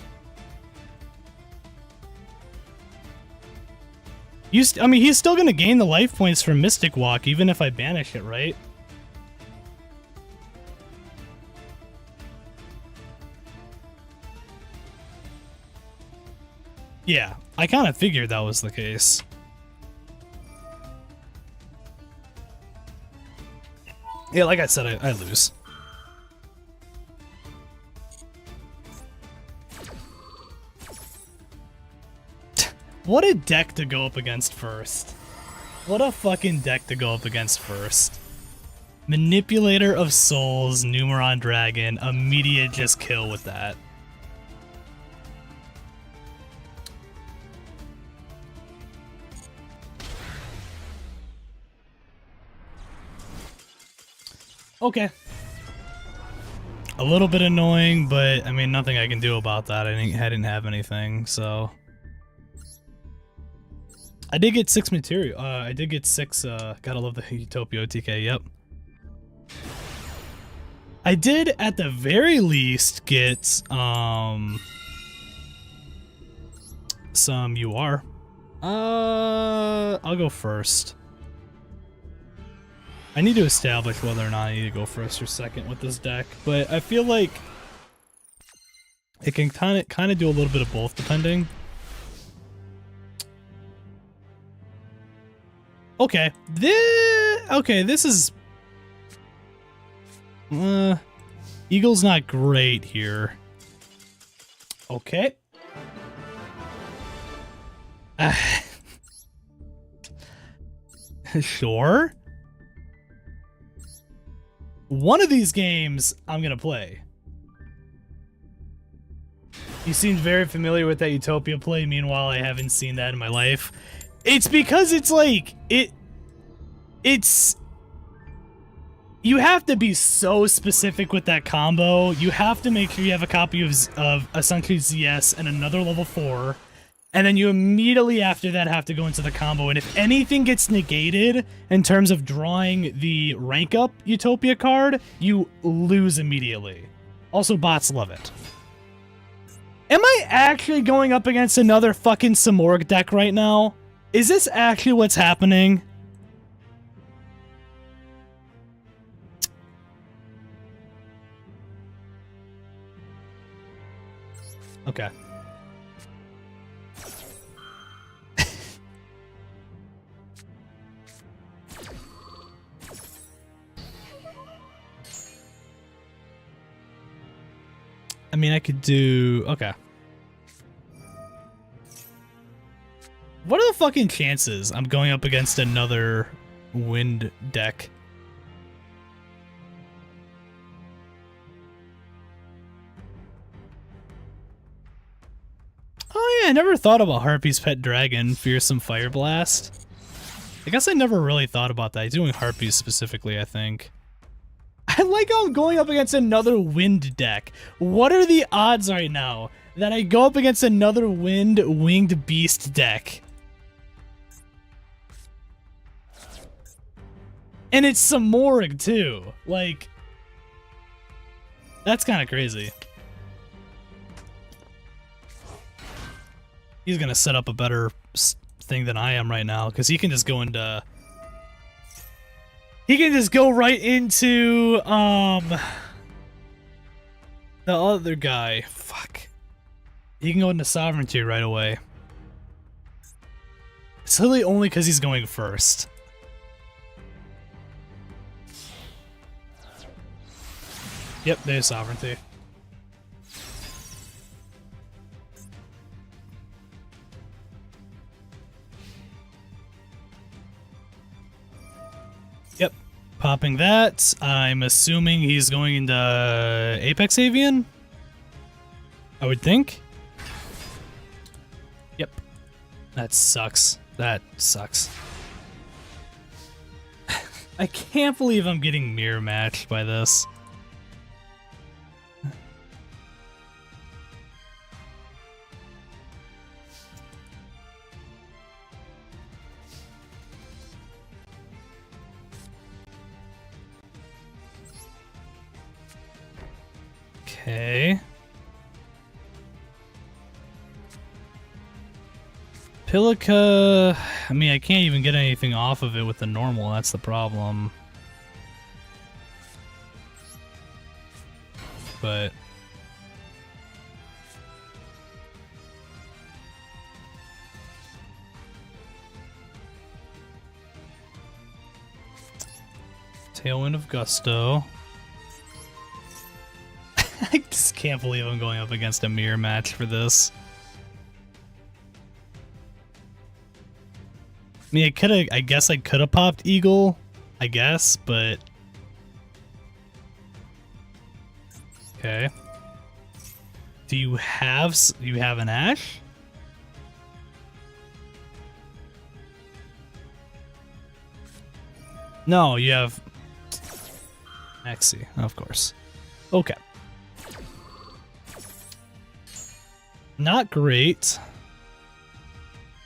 I mean, he's still gonna gain the life points from Mystic Walk, even if I banish it, right? Yeah, I kind of figured that was the case. Yeah, like I said, I lose. What a deck to go up against first. What a fucking deck to go up against first. Manipulator of Souls, Numeron Dragon, immediate just kill with that. Okay. A little bit annoying, but I mean, nothing I can do about that. I didn't have anything, so. I did get 6 material. I did get 6. Gotta love the Utopia OTK. Yep. I did, at the very least, get some UR. I'll go first. I need to establish whether or not I need to go first or second with this deck, but I feel like it can kind of do a little bit of both, depending. Okay, this is Eagle's not great here. Okay. Sure. One of these games I'm gonna play. You seem very familiar with that Utopia play, meanwhile I haven't seen that in my life. It's because it's like, it's... You have to be so specific with that combo. You have to make sure you have a copy of essentially ZS and another level 4. And then you immediately after that have to go into the combo. And if anything gets negated in terms of drawing the rank up Utopia card, you lose immediately. Also, bots love it. Am I actually going up against another fucking Simorgh deck right now? Is this actually what's happening? Okay. I mean, I could do... Okay. What are the fucking chances I'm going up against another wind deck? Oh yeah, I never thought about Harpy's Pet Dragon, Fearsome Fire Blast. I guess I never really thought about that. He's doing Harpies specifically, I think. I like how I'm going up against another wind deck. What are the odds right now that I go up against another wind winged beast deck? And it's Simorgh too. Like, that's kind of crazy. He's gonna set up a better thing than I am right now, because he can just go into... He can just go right into, the other guy. Fuck. He can go into Sovereignty right away. It's really only because he's going first. Yep, there's Sovereignty. Yep, popping that. I'm assuming he's going into Apex Avian? I would think. Yep. That sucks. That sucks. I can't believe I'm getting mirror matched by this. Okay. Pilica, I mean, I can't even get anything off of it with the normal, that's the problem. But... Tailwind of Gusto. I just can't believe I'm going up against a mirror match for this. I mean, I guess I could have popped Eagle, I guess, but... Okay. Do you have an Ash? No, you have... Maxi, of course. Okay. Not great.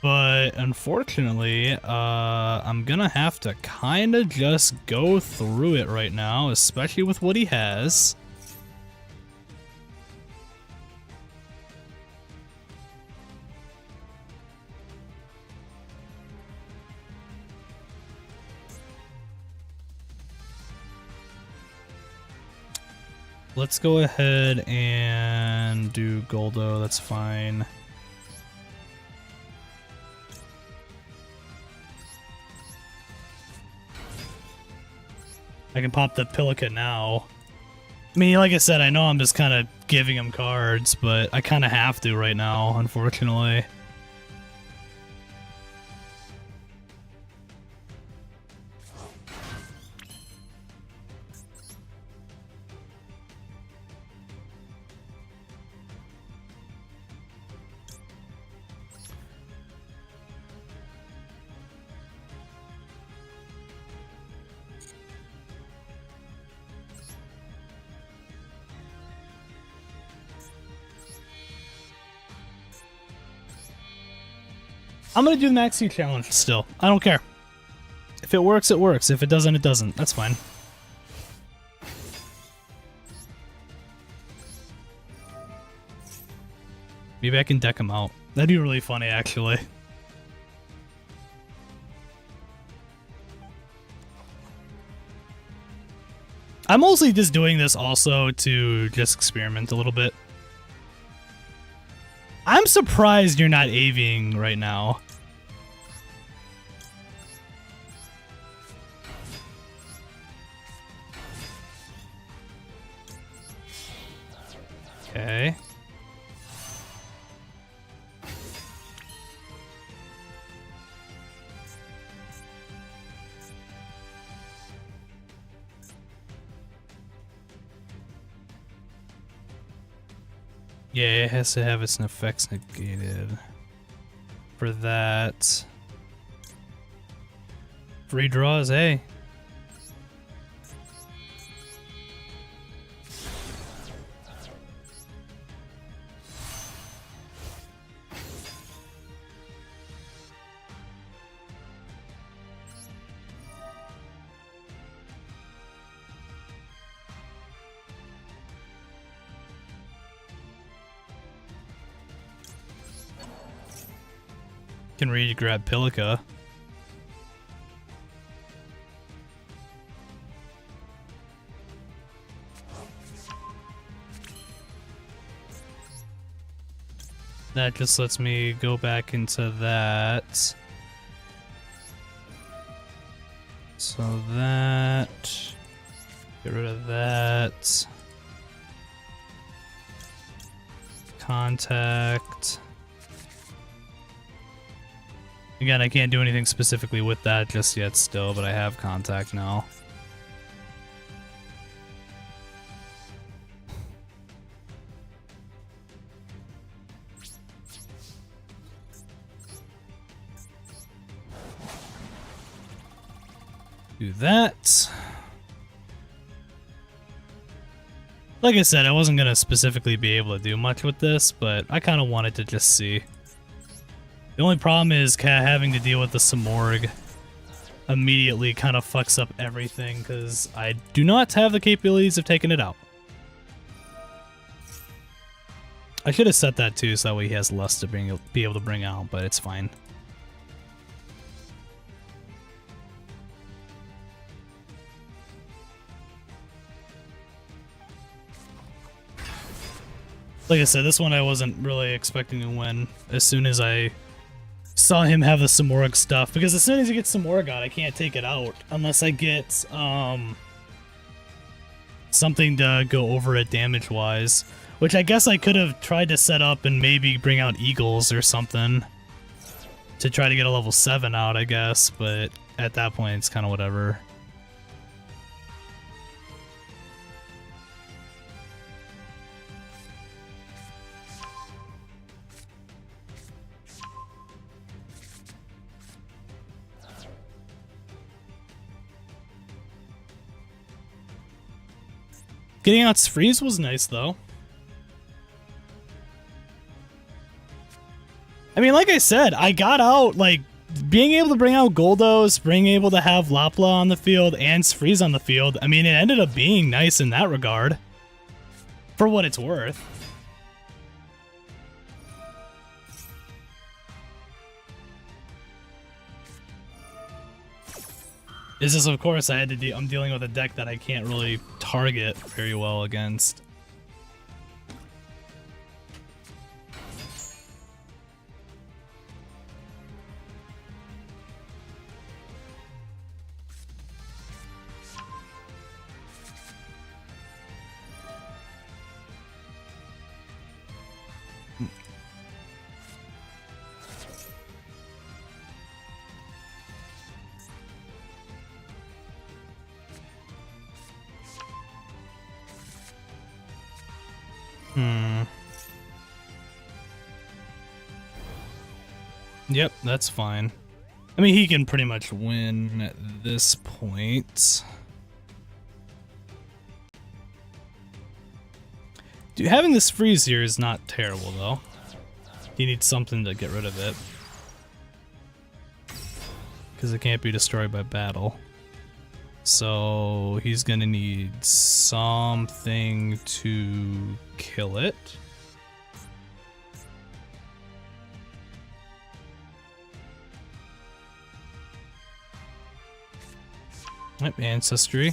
But unfortunately, I'm gonna have to kind of just go through it right now, especially with what he has. Let's go ahead and do Goldo, that's fine. I can pop the Pilica now. I mean, like I said, I know I'm just kind of giving him cards, but I kind of have to right now, unfortunately. I'm gonna do the Maxi challenge still. I don't care. If it works, it works. If it doesn't, it doesn't. That's fine. Maybe I can deck him out. That'd be really funny, actually. I'm mostly just doing this also to just experiment a little bit. I'm surprised you're not AVing right now. Okay. Yeah, it has to have its effects negated. For that. Free draws, hey. Can read grab Pilica. That just lets me go back into that. So that, get rid of that. Contact. Again, I can't do anything specifically with that just yet still, but I have contact now. Do that. Like I said, I wasn't going to specifically be able to do much with this, but I kind of wanted to just see. The only problem is having to deal with the Simorgh immediately kind of fucks up everything, because I do not have the capabilities of taking it out. I should have set that too, so that way he has less to be able to bring out, but it's fine. Like I said, this one I wasn't really expecting to win as soon as I saw him have the Simorgh stuff, because as soon as you get Simorgh out, I can't take it out unless I get something to go over it damage-wise, which I guess I could have tried to set up and maybe bring out Eagles or something to try to get a level 7 out, I guess, but at that point it's kind of whatever. Getting out Freeze was nice, though. I mean, like I said, I got out, like, being able to bring out Goldos, being able to have Lapla on the field and Freeze on the field, I mean, it ended up being nice in that regard. For what it's worth. It's just, of course, I'm dealing with a deck that I can't really target very well against. Yep, that's fine. I mean, he can pretty much win at this point. Dude, having this freeze here is not terrible, though. He needs something to get rid of it. Because it can't be destroyed by battle. So he's gonna need something to kill it. Yep, Ancestry.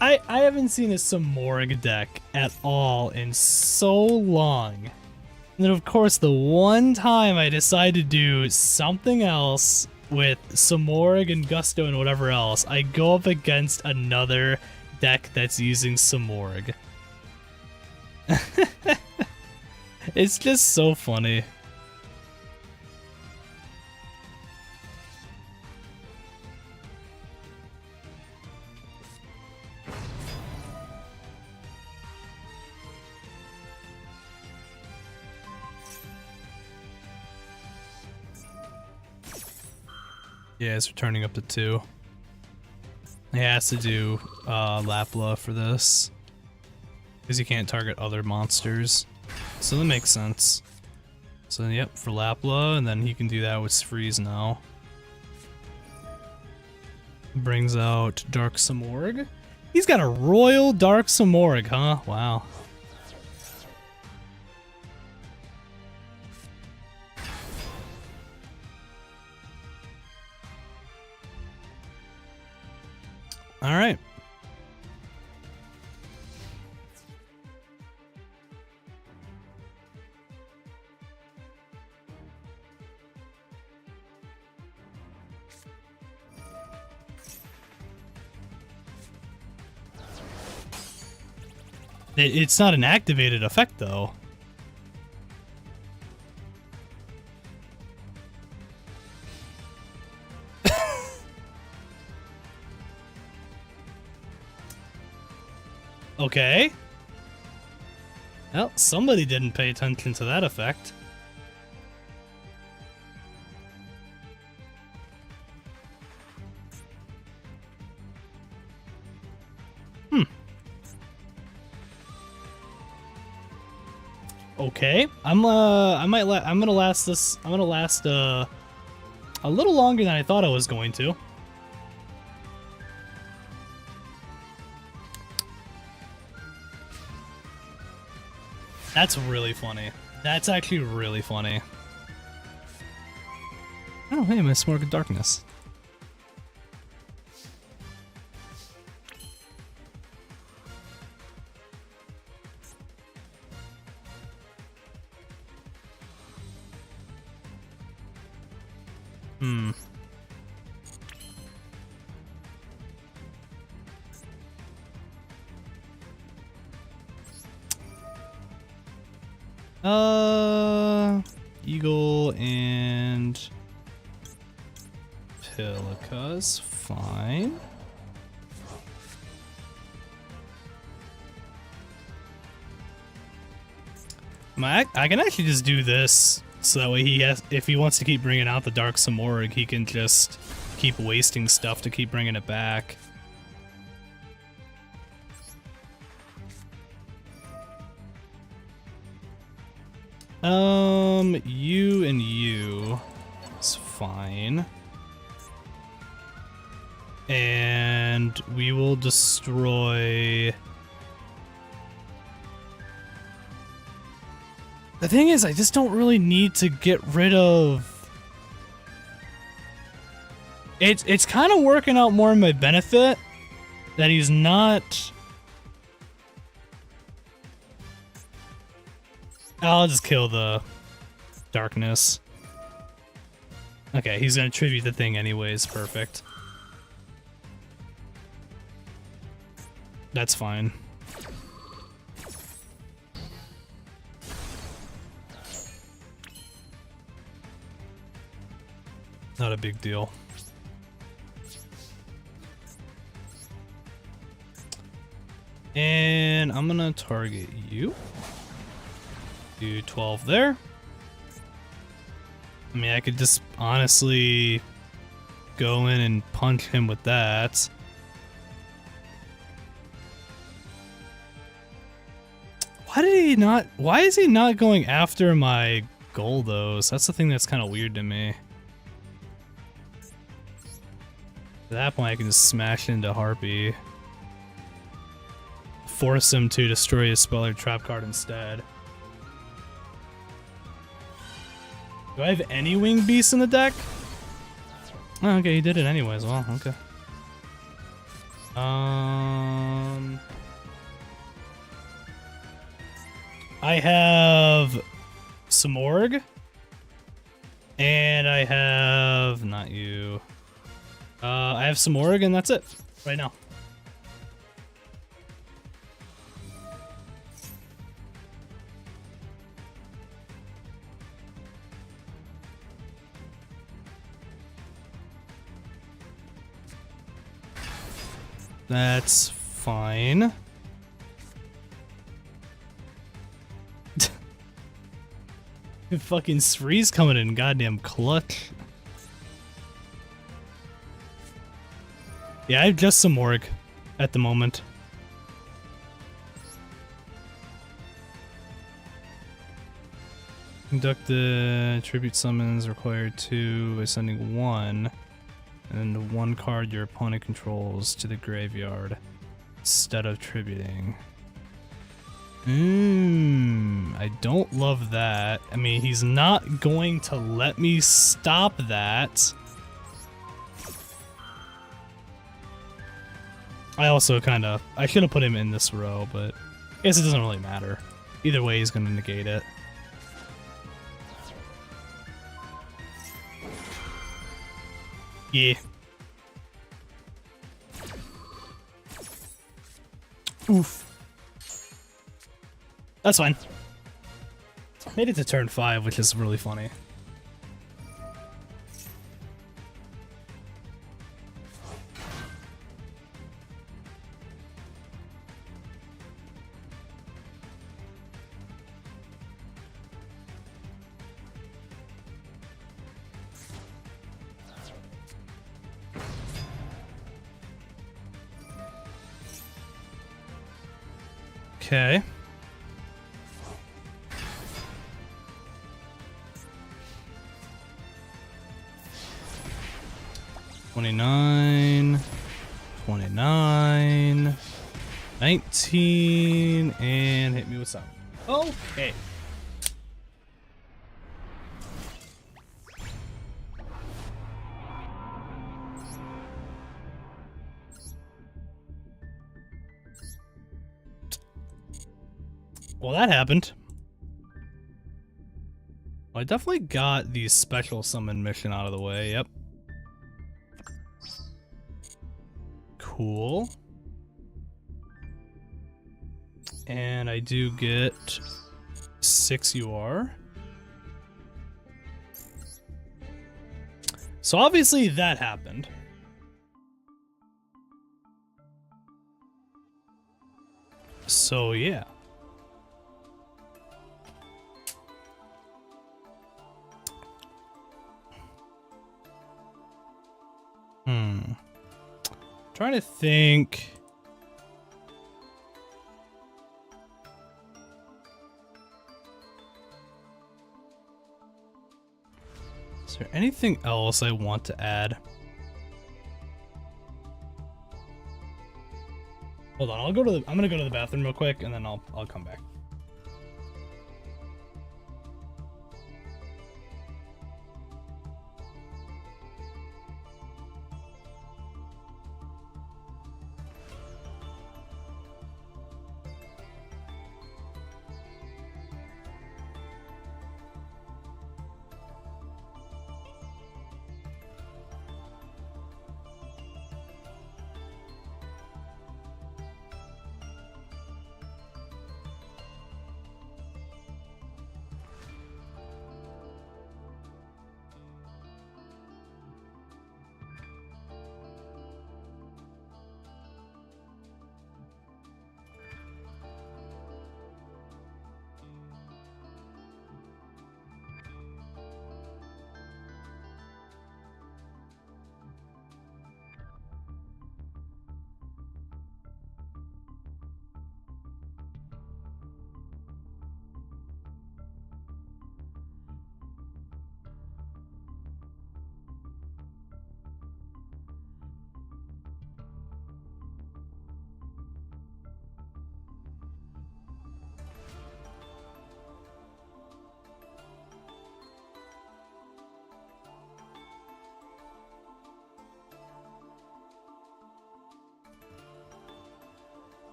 I haven't seen a Simorgh deck at all in so long. And then of course the one time I decided to do something else with Simorgh and Gusto and whatever else, I go up against another deck that's using Simorgh. It's just so funny. Yeah, it's returning up to 2. He has to do Lapla for this. Because you can't target other monsters. So that makes sense. So yep, for Lapla, and then he can do that with Freeze now. Brings out Dark Simorgh. He's got a Royal Dark Simorgh, huh? Wow. All right. It's not an activated effect, though. Okay. Well, somebody didn't pay attention to that effect. Okay. I'm gonna last this. I'm gonna last a little longer than I thought I was going to. That's really funny. That's actually really funny. Oh, hey, my Simorgh of Darkness. Eagle and Pilica's fine. I can actually just do this, so that way he has, if he wants to keep bringing out the Dark Simorgh, he can just keep wasting stuff to keep bringing it back. You and you is fine. And we will destroy... The thing is, I just don't really need to get rid of... It's kind of working out more in my benefit that he's not... I'll just kill the darkness. Okay, he's gonna tribute the thing anyways, perfect. That's fine. Not a big deal. And I'm gonna target you. Do 12 there. I mean, I could just honestly go in and punch him with that. Why is he not going after my Goldos? That's the thing that's kind of weird to me. At that point, I can just smash into Harpy. Force him to destroy his spell or trap card instead. Do I have any winged beasts in the deck? Oh, okay, he did it anyways. Well, okay. I have Simorgh, and I have not you. I have Simorgh, and that's it right now. That's fine. Fucking Sree's coming in goddamn clutch. Yeah, I have just Simorgh at the moment. Conduct the tribute summons required 2 by sending 1. And then 1 card your opponent controls to the graveyard instead of tributing. I don't love that. I mean, he's not going to let me stop that. I also I should have put him in this row, but I guess it doesn't really matter. Either way, he's going to negate it. Yeah. Oof. That's fine. Made it to turn 5, which is really funny. Okay. $29, $29, $19, and hit me with something. Okay. Well, that happened. Well, I definitely got the special summon mission out of the way, yep. Cool. And I do get 6 UR. So obviously that happened. So yeah. Trying to think. Is there anything else I want to add? Hold on, I'm gonna go to the bathroom real quick and then I'll come back.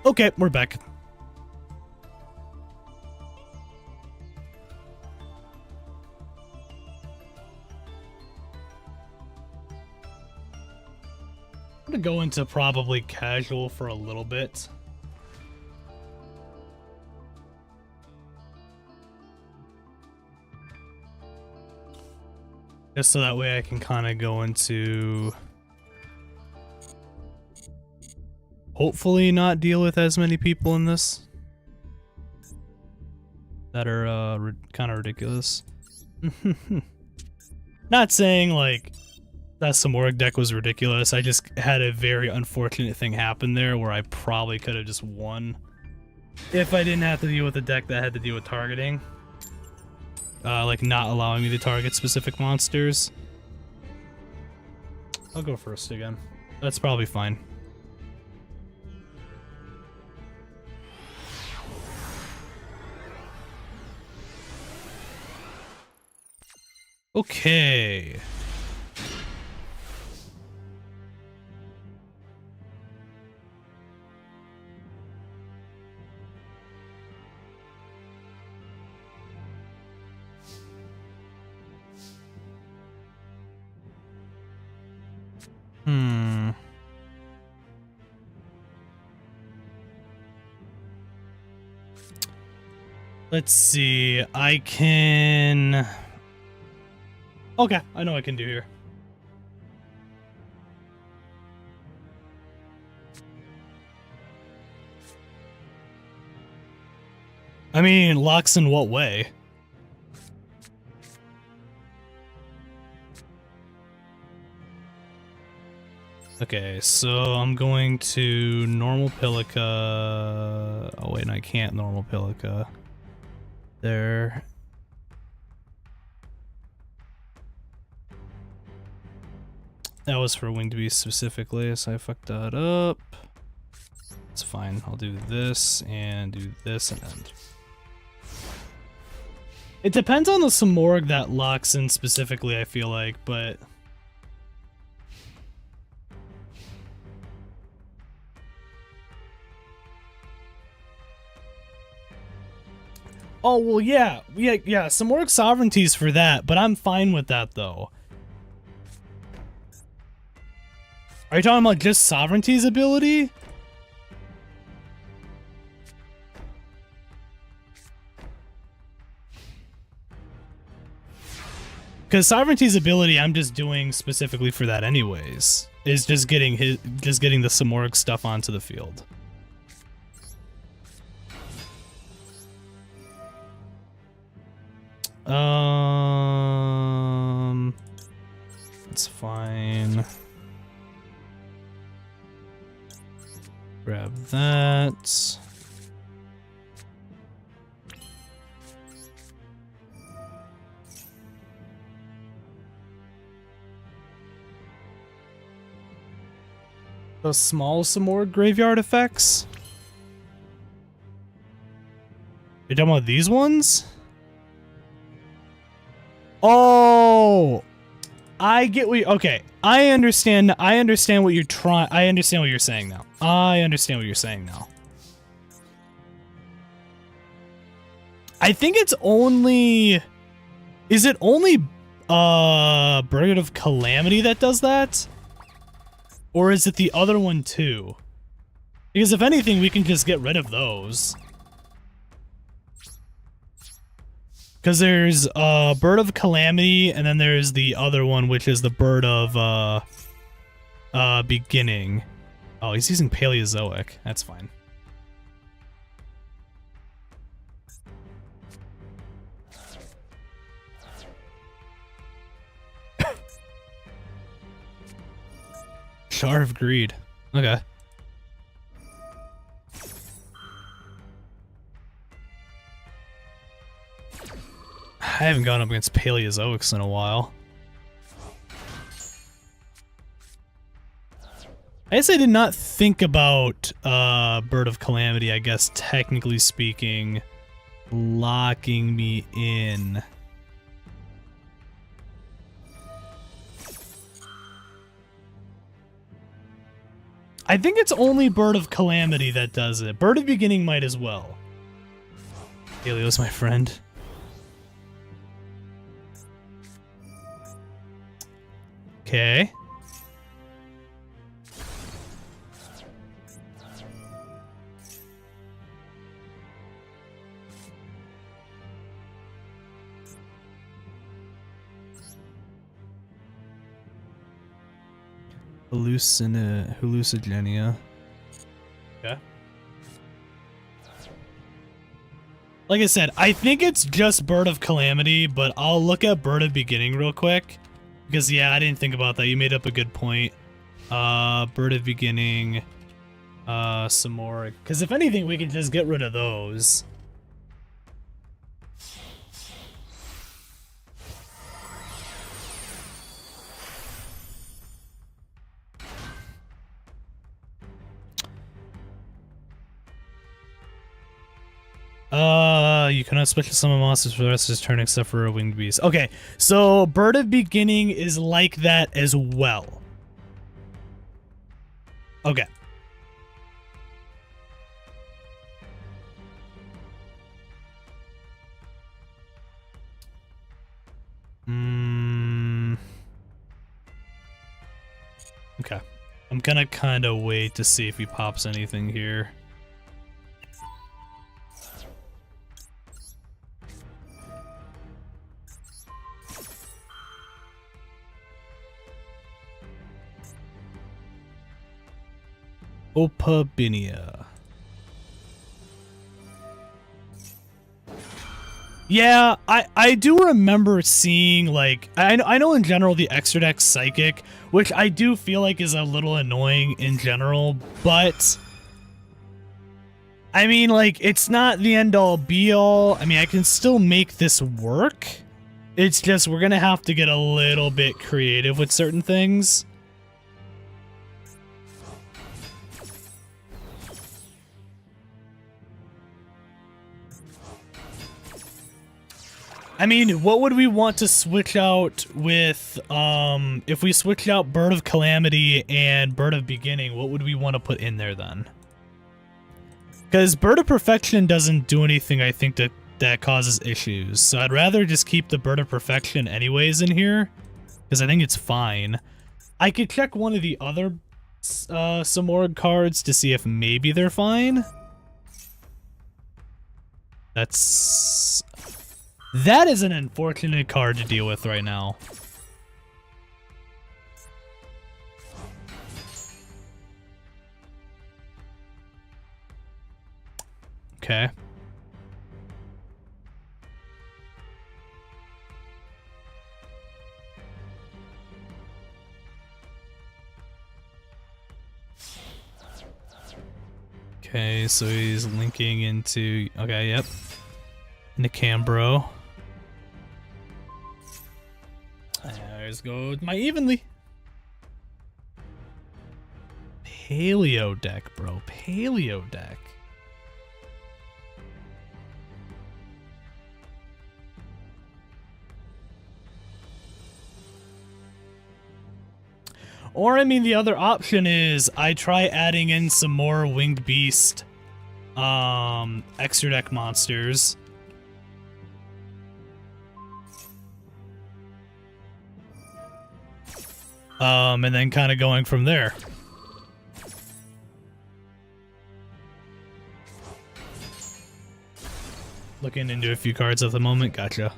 Okay, we're back. I'm gonna go into probably casual for a little bit. Just so that way I can kind of go into... hopefully not deal with as many people in this that are kind of ridiculous. Not saying like that Simorgh deck was ridiculous. I just had a very unfortunate thing happen there where I probably could have just won if I didn't have to deal with a deck that had to deal with targeting. Like not allowing me to target specific monsters. I'll go first again. That's probably fine. Okay. Let's see. I can... okay, I know what I can do here. I mean, locks in what way? Okay, so I'm going to normal Pilica. Oh wait, no, I can't normal Pilica. There. That was for Winged Beast specifically, so I fucked that up. It's fine. I'll do this and do this and end. It depends on the Simorgh that locks in specifically, I feel like, but... Oh, well, yeah. Simorgh Sovereignty's for that, but I'm fine with that, though. Are you talking about just Sovereignty's ability? Because Sovereignty's ability, I'm just doing specifically for that anyways. Is just getting the Simorgh stuff onto the field. That's fine. Grab that. The small Simorgh graveyard effects? You're talking about these ones? Oh, I get what you, okay. I understand what you're trying. I understand what you're saying now. I think it's only, is it only Bird of Calamity that does that? Or is it the other one too? Because if anything, we can just get rid of those. Because there's Bird of Calamity, and then there's the other one, which is the Bird of Beginning. Oh, he's using Paleozoic. That's fine. Jar of Greed. Okay. I haven't gone up against Paleozoics in a while. I guess I did not think about Bird of Calamity, I guess, technically speaking, locking me in. I think it's only Bird of Calamity that does it. Bird of Beginning might as well. Helios, my friend. Okay. Hallucinogenia. Okay. Like I said, I think it's just Bird of Calamity, but I'll look at Bird of Beginning real quick. Because, yeah, I didn't think about that. You made up a good point. Bird of Beginning. Simorgh. Because if anything, we can just get rid of those. You cannot special summon monsters for the rest of his turn except for a winged beast. Okay, so Bird of Beginning is like that as well. Okay. Okay. I'm gonna kind of wait to see if he pops anything here. Opabinia. Yeah, I do remember seeing, like, I know in general the extra deck Psychic, which I do feel like is a little annoying in general, but I mean, like, it's not the end all be all. I mean, I can still make this work. It's just we're gonna have to get a little bit creative with certain things. I mean, what would we want to switch out with, if we switch out Bird of Calamity and Bird of Beginning, what would we want to put in there then? Because Bird of Perfection doesn't do anything, I think, to that causes issues. So I'd rather just keep the Bird of Perfection anyways in here, because I think it's fine. I could check one of the other Simorgh cards to see if maybe they're fine. That is an unfortunate card to deal with right now. Okay. Okay, so he's linking into... Okay, yep. Into Cambro. There's goes my Evenly. Paleo deck, bro. Paleo deck. Or, I mean, the other option is I try adding in some more Winged Beast extra deck monsters. And then kind of going from there. Looking into a few cards at the moment, gotcha.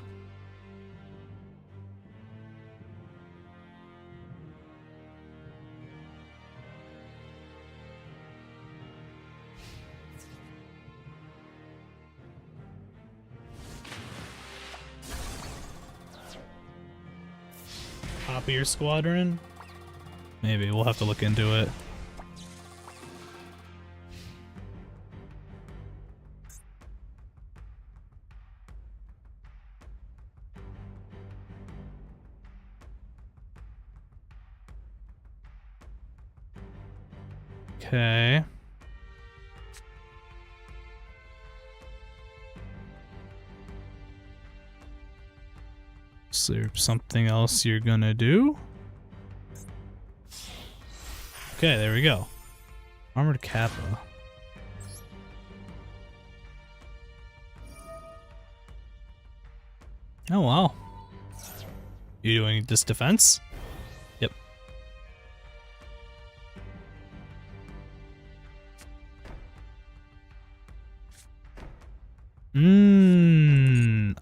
Top of your squadron? Maybe, we'll have to look into it. Okay. Is there something else you're gonna do? Okay, there we go. Armored Kappa. Oh, wow. You doing this defense? Yep.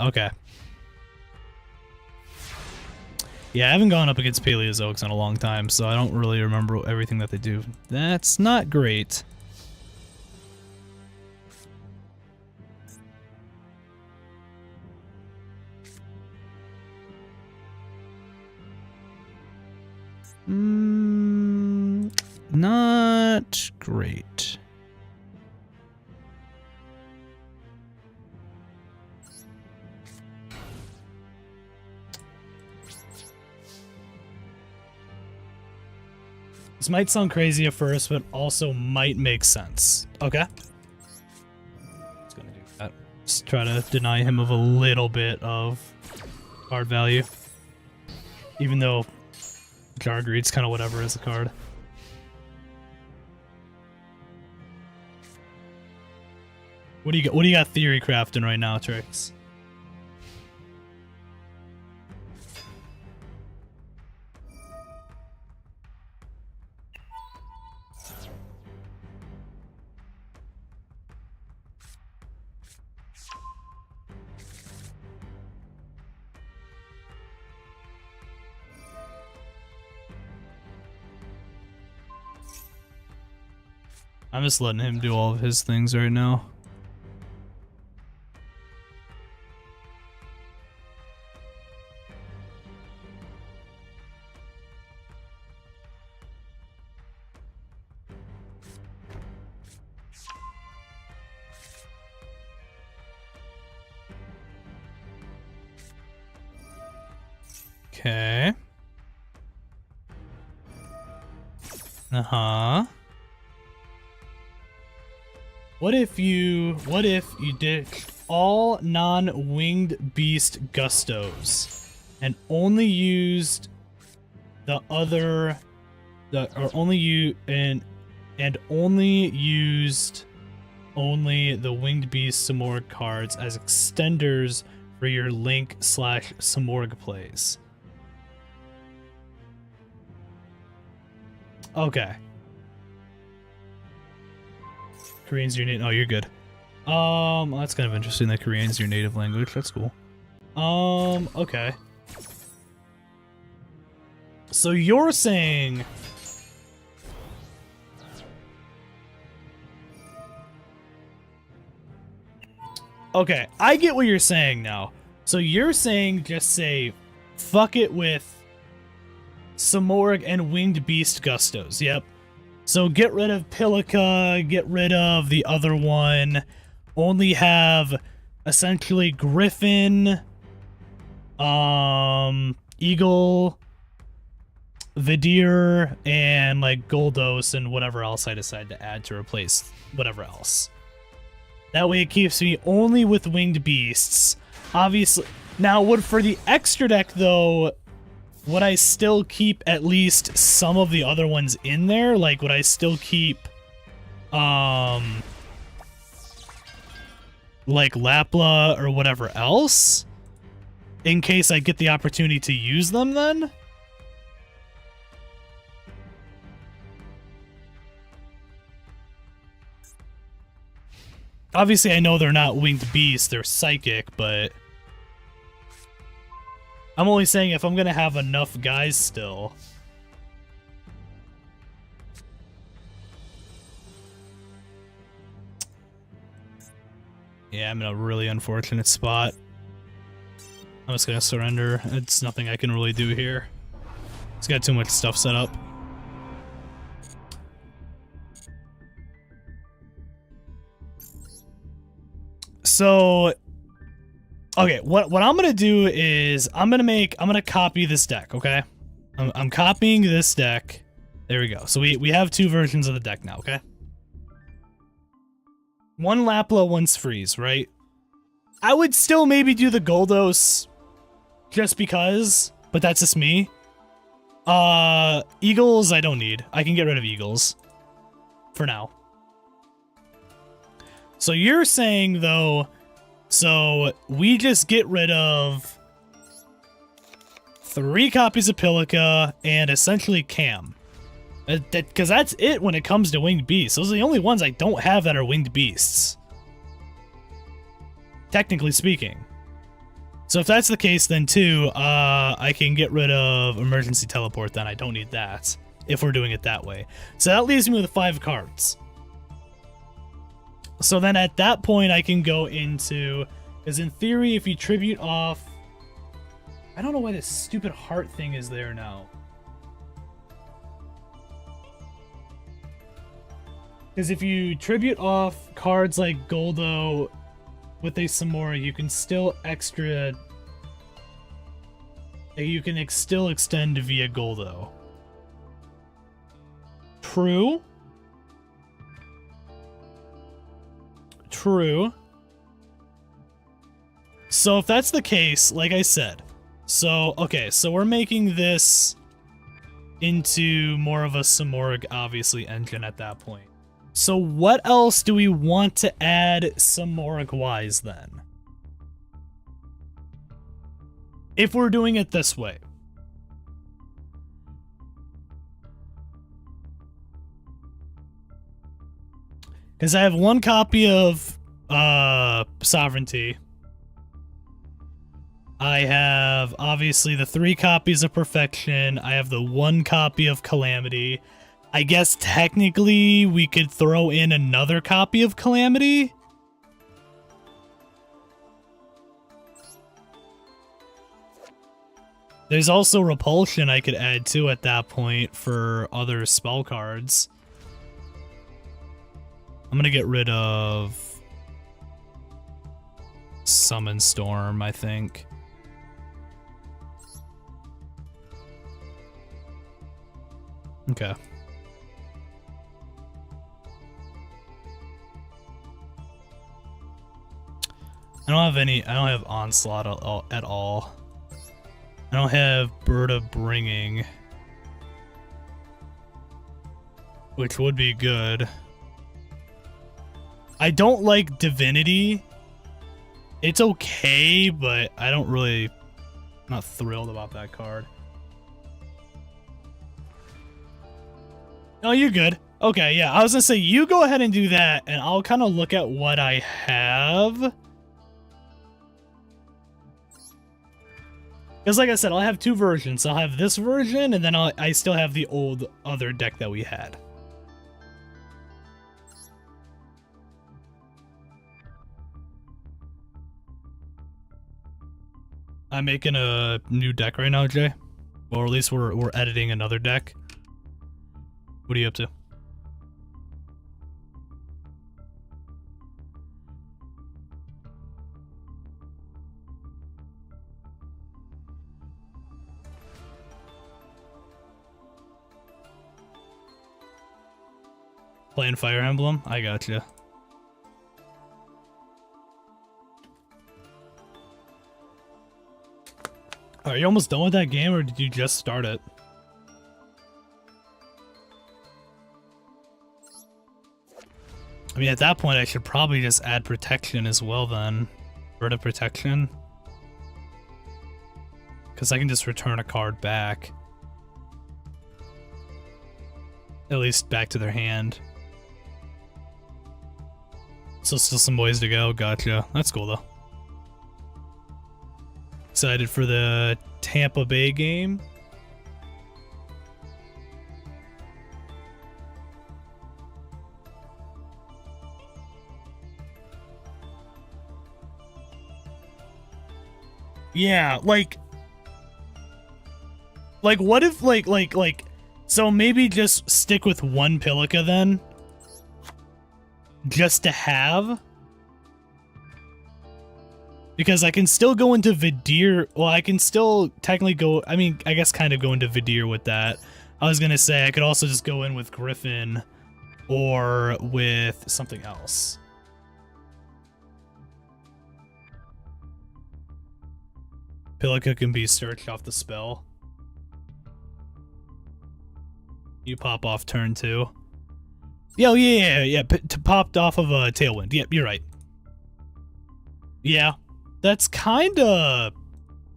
Okay. Yeah, I haven't gone up against Paleozoics in a long time, so I don't really remember everything that they do. That's not great. Not great. This might sound crazy at first, but also might make sense. Okay. Just gonna do that. Just try to deny him of a little bit of card value. Even though Jargreed's kind of whatever as a card. What do you got theory crafting right now, Trix? I'm just letting him do all of his things right now. Okay. Uh-huh. What if you did all non-winged beast gustos and only used the other only used only the Winged Beast Simorgh cards as extenders for your Link/Simorgh plays. Okay. Korean's your native. Oh, you're good. That's kind of interesting that Korean's your native language. That's cool. Okay. So you're saying... Okay, I get what you're saying now. So you're saying just say, fuck it with Simorgh and Winged Beast Gustos. Yep. So get rid of Pilica, get rid of the other one. Only have essentially Griffin, Eagle, Vidir, and like Goldos and whatever else I decide to add to replace whatever else. That way it keeps me only with Winged Beasts. Obviously, now would for the extra deck though, would I still keep at least some of the other ones in there? Like, would I still keep, like Lapla or whatever else? In case I get the opportunity to use them then? Obviously, I know they're not Winged Beasts, they're Psychic, but... I'm only saying if I'm gonna have enough guys still. Yeah, I'm in a really unfortunate spot. I'm just gonna surrender. It's nothing I can really do here. It's got too much stuff set up. So... Okay, what I'm gonna do is I'm gonna copy this deck, okay? I'm copying this deck. There we go. So we have two versions of the deck now, okay? One Lapla, one's Freeze, right? I would still maybe do the Goldos just because, but that's just me. Eagles I don't need. I can get rid of Eagles for now. So you're saying though, so we just get rid of 3 copies of Pilica and essentially Cam. Because that's it when it comes to Winged Beasts. Those are the only ones I don't have that are Winged Beasts. Technically speaking. So if that's the case then too, I can get rid of Emergency Teleport then. I don't need that if we're doing it that way. So that leaves me with 5 cards. So then at that point I can go into, because in theory if you tribute off, I don't know why this stupid heart thing is there now. Because if you tribute off cards like Goldo with a Simorgh, you can still still extend via Goldo. True. True. So if that's the case, like I said, so okay, so we're making this into more of a Simorgh, obviously, engine at that point. So what else do we want to add Simorgh-wise then? If we're doing it this way. Because I have 1 copy of Sovereignty. I have, obviously, the 3 copies of Perfection. I have the 1 copy of Calamity. I guess technically we could throw in another copy of Calamity. There's also Repulsion I could add too at that point for other spell cards. I'm gonna get rid of Summon Storm, I think. Okay. I don't have Onslaught at all. I don't have Bird of Bringing, which would be good. I don't like Divinity. It's okay, but I don't really... not thrilled about that card. No, you're good. Okay, yeah, I was gonna say, you go ahead and do that, and I'll kind of look at what I have. Because like I said, I'll have two versions. I'll have this version, and then I still have the old other deck that we had. I'm making a new deck right now, Jay. Or at least we're editing another deck. What are you up to? Playing Fire Emblem? I gotcha. Are you almost done with that game, or did you just start it? I mean, at that point, I should probably just add protection as well then. Rid of protection. Because I can just return a card back. At least back to their hand. So still some ways to go, gotcha. That's cool though. Excited for the Tampa Bay game. Yeah, like what if like so maybe just stick with one Pilica then? Just to have? Because I can still go into Vidir. Well, I can still technically go, I mean, I guess kind of go into Vidir with that. I was gonna say I could also just go in with Griffin or with something else. Pilica can be searched off the spell. You pop off turn 2. Oh, yeah. Popped off of a Tailwind. Yep, you're right. Yeah, that's kind of...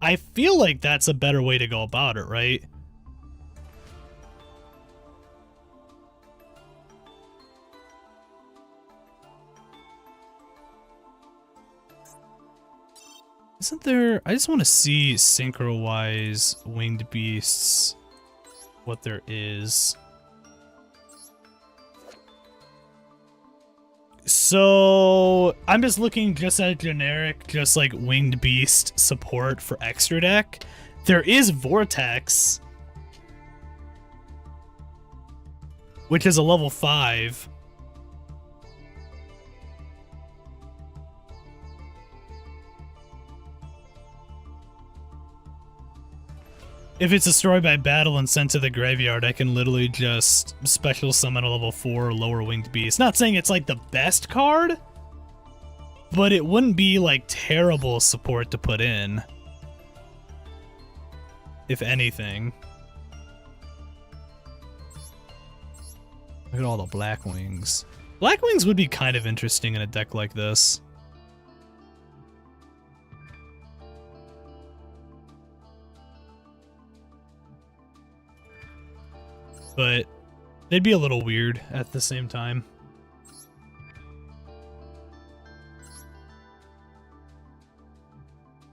I feel like that's a better way to go about it, right? Isn't there... I just want to see Synchro-wise Winged Beasts, what there is. So, I'm just looking just at generic, just like Winged Beast support for extra deck. There is Vortex, which is a level 5. If it's destroyed by battle and sent to the graveyard, I can literally just special summon a level 4 lower winged beast. Not saying it's like the best card, but it wouldn't be like terrible support to put in. If anything. Look at all the black wings. Black wings would be kind of interesting in a deck like this. But they'd be a little weird at the same time.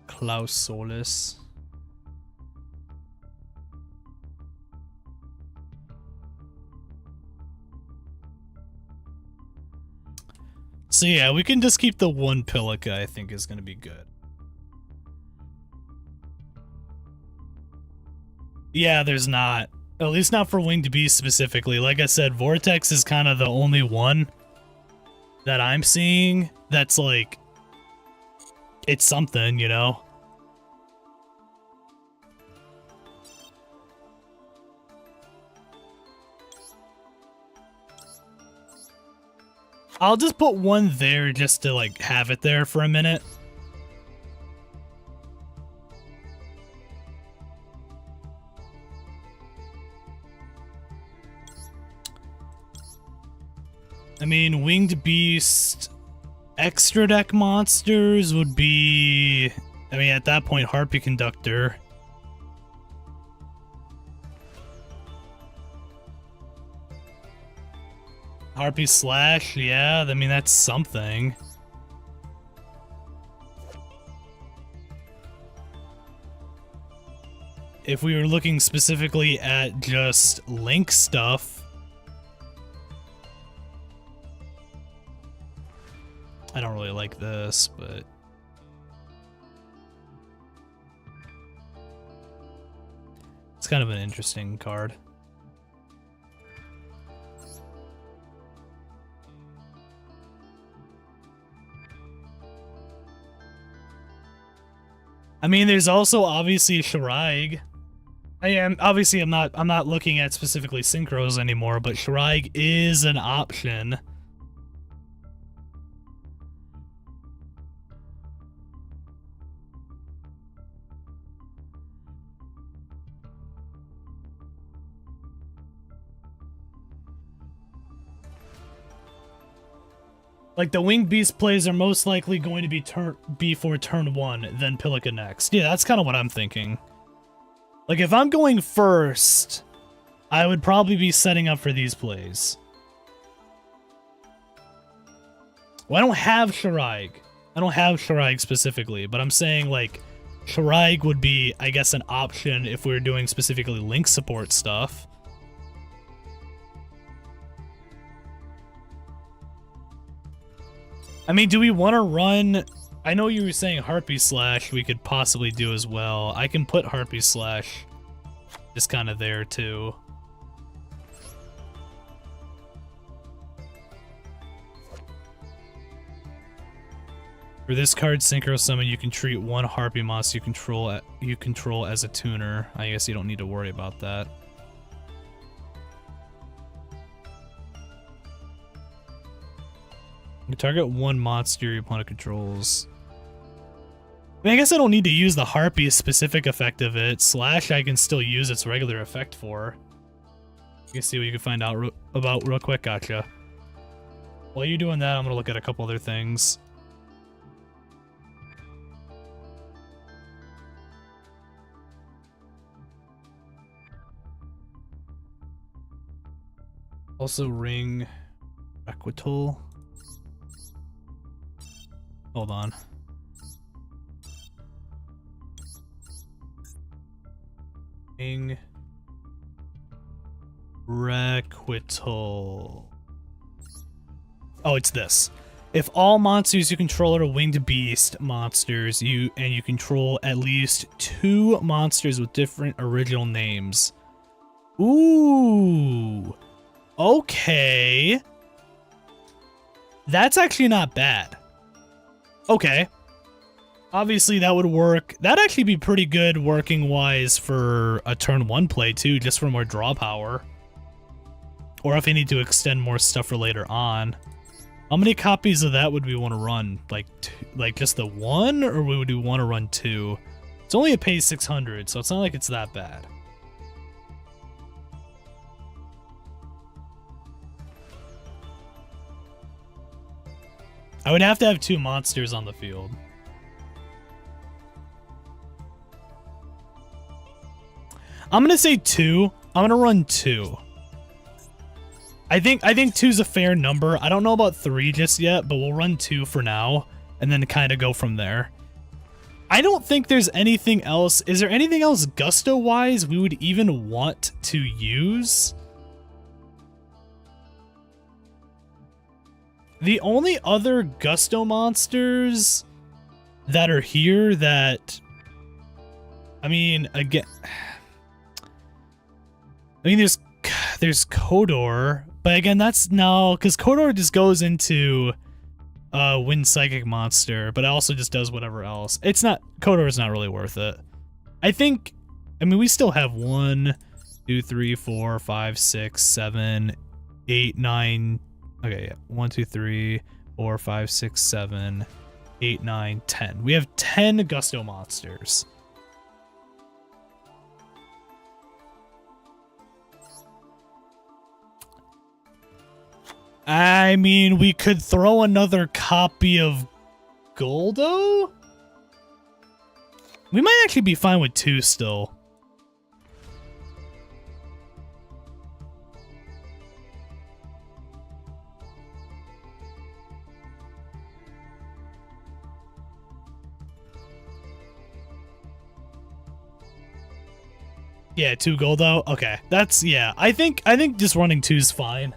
Klaus Solus. So yeah, we can just keep the one Pilica, I think is going to be good. Yeah, there's not. At least not for Winged Beast specifically. Like I said, Vortex is kind of the only one that I'm seeing that's like, it's something, you know? I'll just put one there just to like have it there for a minute. I mean, Winged Beast Extra deck monsters would be, I mean, at that point, Harpy Conductor. Harpy Slash, yeah, I mean, that's something. If we were looking specifically at just Link stuff, I don't really like this, but it's kind of an interesting card. I mean, there's also obviously Shiraig. I'm not looking at specifically synchros anymore, but Shiraig is an option. Like, the Winged Beast plays are most likely going to be for turn 1, then Pilica next. Yeah, that's kind of what I'm thinking. Like, if I'm going first, I would probably be setting up for these plays. Well, I don't have Shiraig. I don't have Shiraig specifically, but I'm saying, like, Shiraig would be, I guess, an option if we were doing specifically Link support stuff. I mean, do we want to run... I know you were saying Harpy Slash we could possibly do as well. I can put Harpy Slash just kind of there, too. For this card, Synchro Summon, you can treat one Harpy monster you control as a tuner. I guess you don't need to worry about that. You target one monster your opponent controls. I mean, I guess I don't need to use the Harpy specific effect of it. Slash I can still use its regular effect for. You can see what you can find out about real quick. Gotcha. While you're doing that, I'm going to look at a couple other things. Also ring Equital. Hold on. Ring Requital. Oh, it's this. If all monsters you control are winged beast monsters, you control at least 2 monsters with different original names. Ooh. Okay. That's actually not bad. Okay. Obviously, that would work. That'd actually be pretty good working-wise for a turn 1 play, too, just for more draw power. Or if you need to extend more stuff for later on. How many copies of that would we want to run? Like just the 1, or would we want to run 2? It's only a pay 600, so it's not like it's that bad. I would have to have 2 monsters on the field. I'm gonna say 2. I'm gonna run 2. I think 2's a fair number. I don't know about 3 just yet, but we'll run 2 for now, and then kind of go from there. I don't think there's anything else. Is there anything else Gusto-wise we would even want to use? The only other Gusto monsters that are here that... I mean, again... I mean, there's Kodor, but again, that's no, because Kodor just goes into Wind Psychic monster, but it also just does whatever else. It's not, Kodor is not really worth it. I think, I mean, we still have 1, 2, 3, 4, 5, 6, 7, 8, 9, okay, yeah, 1, 2, 3, 4, 5, 6, 7, 8, 9, 10. We have 10 Gusto monsters. I mean, we could throw another copy of Goldo? We might actually be fine with 2 still. Yeah, 2 Goldo. Okay, that's, yeah. I think just running 2 is fine.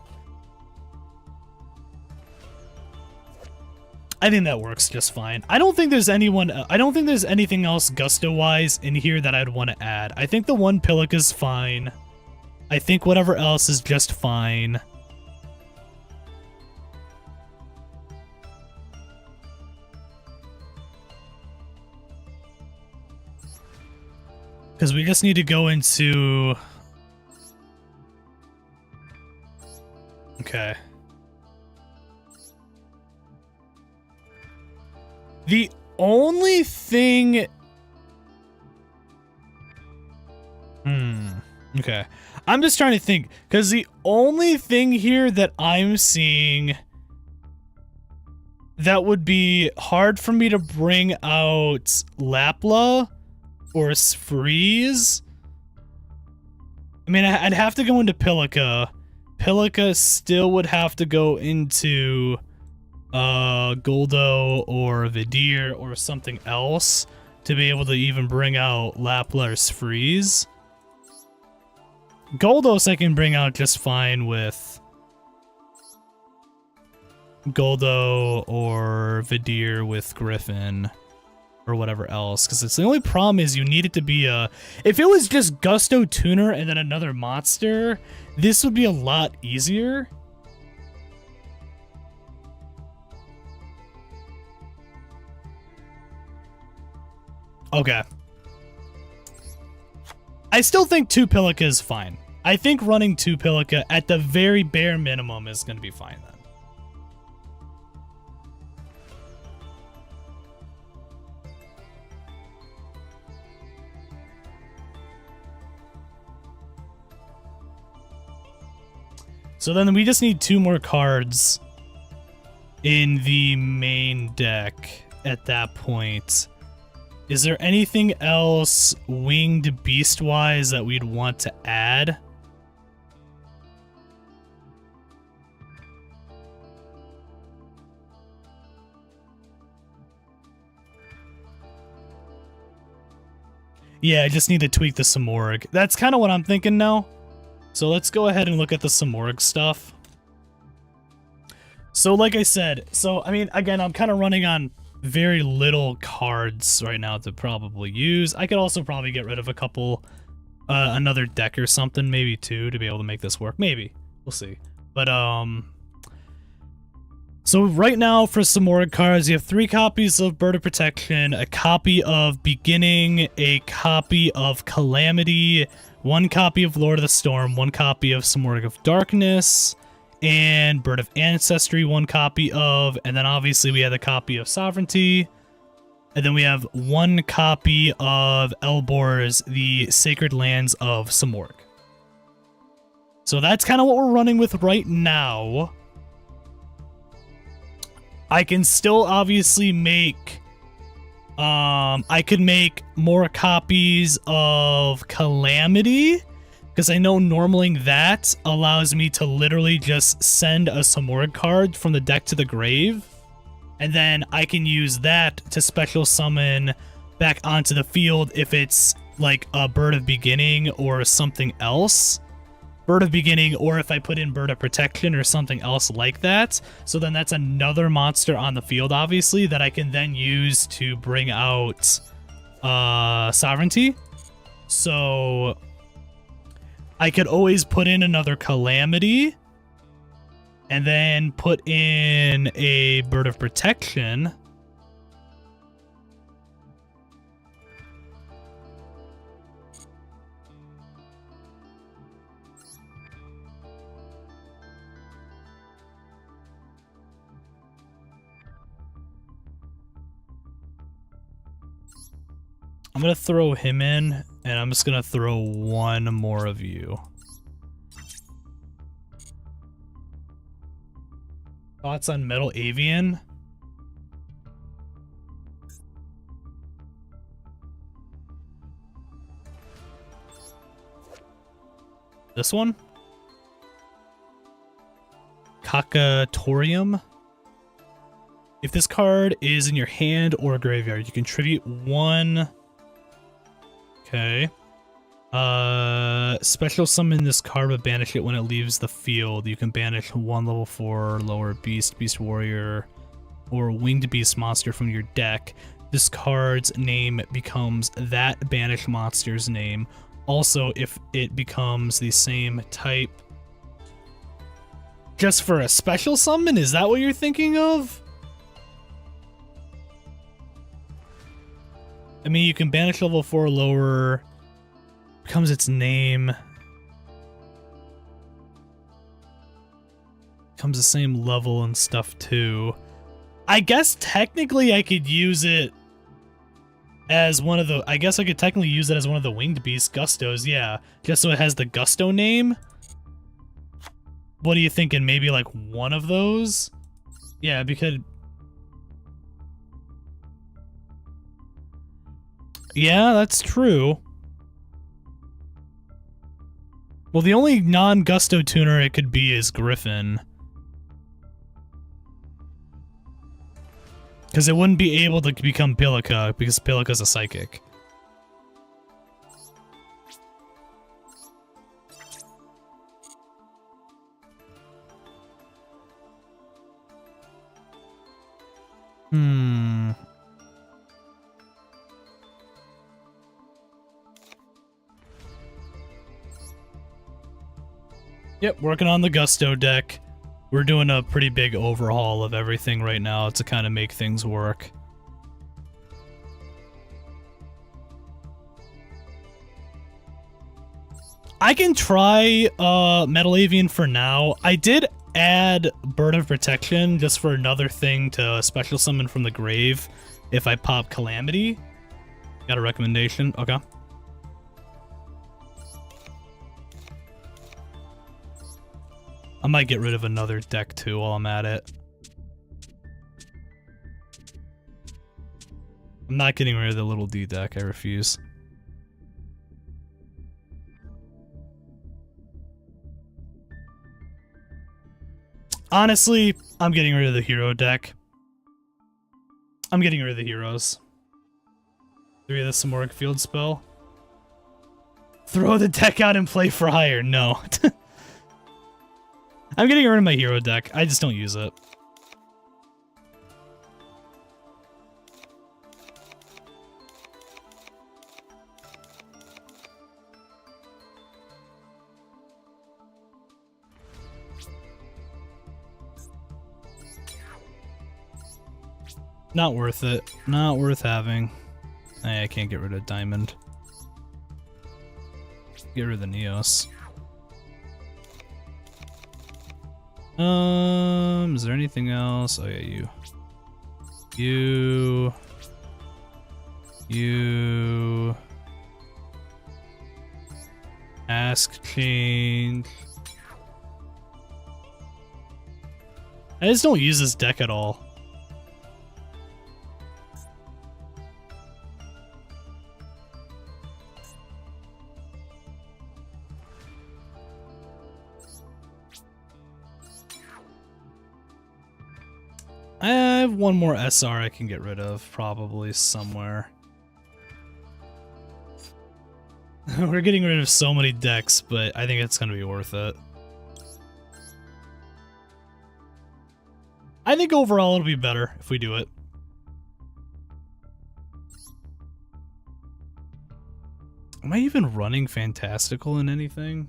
I think that works just fine. I don't think there's anything else Gusto-wise in here that I'd want to add. I think the 1 Pilica's fine. I think whatever else is just fine. Because we just need to go into... Okay. The only thing... Okay. I'm just trying to think, because the only thing here that I'm seeing that would be hard for me to bring out Lapla or Sfreeze. I mean, I'd have to go into Pilica. Pilica still would have to go into Goldo or Vidir or something else to be able to even bring out Lapla or Sfreeze. Goldos I can bring out just fine with Goldo or Vidir with Griffin or whatever else, because it's the only problem is you need it to be a... If it was just Gusto Tuner and then another monster, this would be a lot easier. Okay. I still think 2 Pilica is fine. I think running 2 Pilica at the very bare minimum is going to be fine then. So then we just need 2 more cards in the main deck at that point. Is there anything else winged beast-wise that we'd want to add? Yeah, I just need to tweak the Simorgh. That's kind of what I'm thinking now. So let's go ahead and look at the Simorgh stuff. So like I said, I mean, again, I'm kind of running on very little cards right now to probably use. I could also probably get rid of a couple, another deck or something, maybe 2, to be able to make this work. Maybe. We'll see. But, so right now for Simorgh cards, you have 3 copies of Bird of Protection, a copy of Beginning, a copy of Calamity, 1 copy of Lord of the Storm, 1 copy of Simorgh of Darkness, and Bird of Ancestry, 1 copy of, and then obviously we had a copy of Sovereignty, and then we have 1 copy of Elbor's The Sacred Lands of Simorgh. So that's kind of what we're running with right now. I can still obviously make... I could make more copies of Calamity, because I know normaling that allows me to literally just send a Simorgh card from the deck to the grave, and then I can use that to special summon back onto the field if it's like a Bird of Beginning or something else. Bird of Beginning, or if I put in Bird of Protection or something else like that. So then that's another monster on the field, obviously, that I can then use to bring out Sovereignty. So I could always put in another Calamity and then put in a Bird of Protection. I'm going to throw him in, and I'm just going to throw 1 more of you. Thoughts on Metal Avian? This one? Kakatorium? If this card is in your hand or graveyard, you contribute 1. Okay. Special summon this card but banish it when it leaves the field. You can banish 1 level 4 lower beast, beast warrior, or winged beast monster from your deck. This card's name becomes that banished monster's name. Also, if it becomes the same type just for a special summon, is that what you're thinking of? I mean, you can banish level 4 lower, becomes its name, becomes the same level and stuff too. I guess technically I could use it as one of the, I guess I could technically use it as one of the winged beast Gustos, yeah. Just so it has the Gusto name. What are you thinking? Maybe like one of those? Yeah, because... Yeah, that's true. Well, the only non-Gusto tuner it could be is Griffin. Because it wouldn't be able to become Pilica, because Pilica's a psychic. Yep, working on the Gusto deck. We're doing a pretty big overhaul of everything right now to kind of make things work. I can try Metal Avian for now. I did add Bird of Protection just for another thing to special summon from the grave if I pop Calamity. Got a recommendation? Okay. I might get rid of another deck too while I'm at it. I'm not getting rid of the little D deck, I refuse. Honestly, I'm getting rid of the hero deck. I'm getting rid of the heroes. 3 of the Simorgh field spell. Throw the deck out and play for hire. No. I'm getting rid of my hero deck. I just don't use it. Not worth it. Not worth having. I can't get rid of Diamond. Get rid of the Neos. Is there anything else? Oh yeah, you. Ask change. I just don't use this deck at all. I have one more SR I can get rid of, probably somewhere. We're getting rid of so many decks, but I think it's going to be worth it. I think overall it'll be better if we do it. Am I even running Fantastical in anything?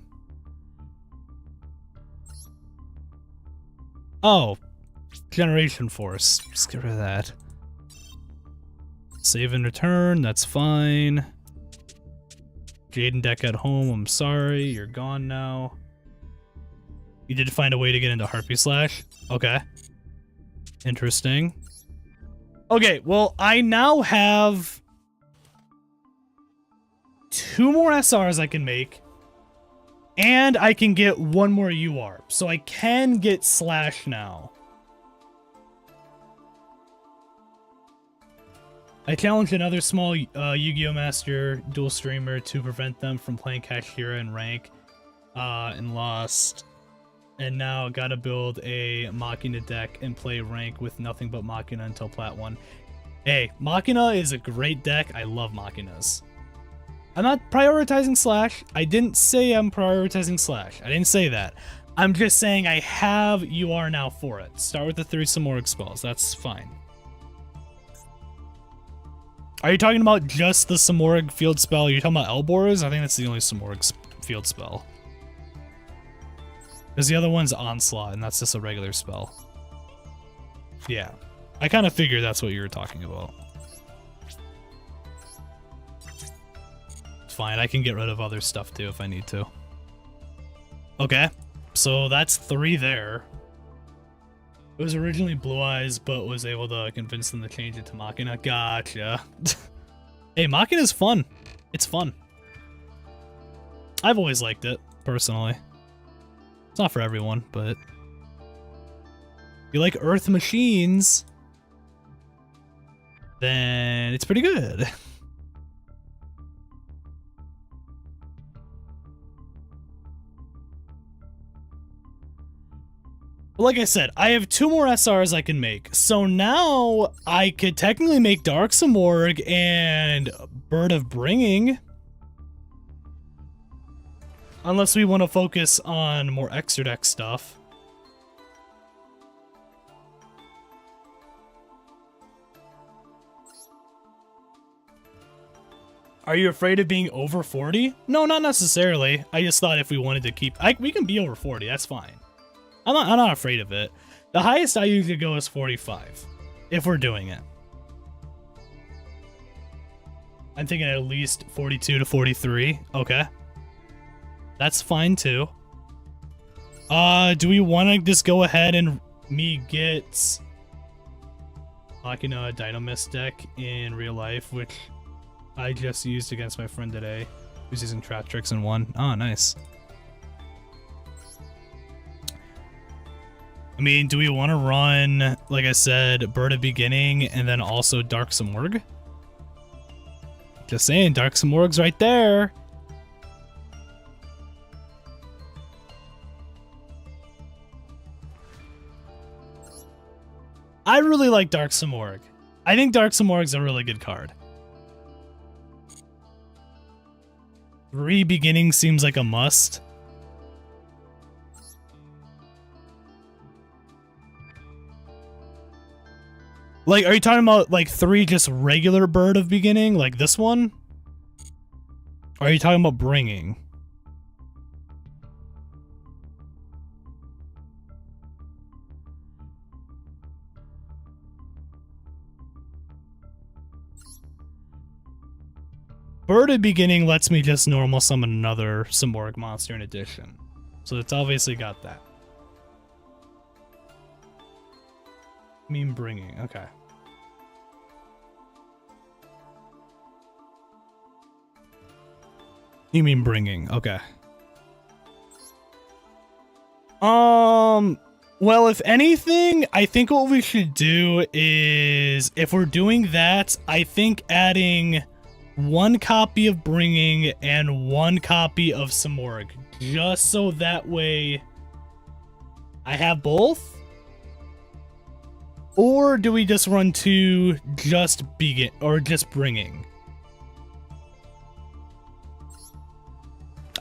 Oh. Generation Force. Just get rid of that. Save and return, that's fine. Jaden deck at home, I'm sorry, you're gone now. You did find a way to get into Harpy Slash? Okay. Interesting. Okay, well, I now have 2 more SRs I can make, and I can get 1 more UR, so I can get Slash now. I challenged another small Yu-Gi-Oh! Master dual streamer to prevent them from playing Kashira in rank, and lost. And now gotta build a Machina deck and play rank with nothing but Machina until Plat 1. Hey, Machina is a great deck. I love Machinas. I'm not prioritizing Slash. I didn't say I'm prioritizing Slash. I didn't say that. I'm just saying I have UR now for it. Start with the 3 Simorgh spells. That's fine. Are you talking about just the Simorgh field spell? Are you talking about Elborz? I think that's the only Simorgh field spell. Because the other one's Onslaught, and that's just a regular spell. Yeah. I kind of figured that's what you were talking about. It's fine, I can get rid of other stuff too if I need to. Okay, so that's 3 there. It was originally Blue Eyes, but was able to convince them to change it to Machina. Gotcha. Hey, Machina's fun. It's fun. I've always liked it, personally. It's not for everyone, but if you like Earth machines, then it's pretty good. But like I said, I have 2 more SRs I can make. So now I could technically make Dark Simorgh and Bird of Bringing. Unless we want to focus on more extra deck stuff. Are you afraid of being over 40? No, not necessarily. I just thought if we wanted to keep... we can be over 40, that's fine. I'm not afraid of it. The highest I usually go is 45. If we're doing it. I'm thinking at least 42 to 43. Okay. That's fine too. Do we want to just go ahead and me get Machina Dynamist deck in real life, which I just used against my friend today, who's using Trap Tricks in 1. Oh, nice. I mean, do we want to run, like I said, Bird of Beginning and then also Dark Simorgh? Just saying, Dark Simorgh's right there. I really like Dark Simorgh. I think Dark Simorgh's a really good card. 3 Beginning seems like a must. Like, are you talking about, like, 3 just regular Bird of Beginning, like this one? Or are you talking about Bringing? Bird of Beginning lets me just normal summon another Simorgh monster in addition. So it's obviously got that. I mean Bringing, okay. You mean Bringing, okay. Well, if anything, I think what we should do is, if we're doing that, I think adding 1 copy of Bringing and 1 copy of Simorgh, just so that way I have both. Or do we just run 2 just Begin or just Bringing?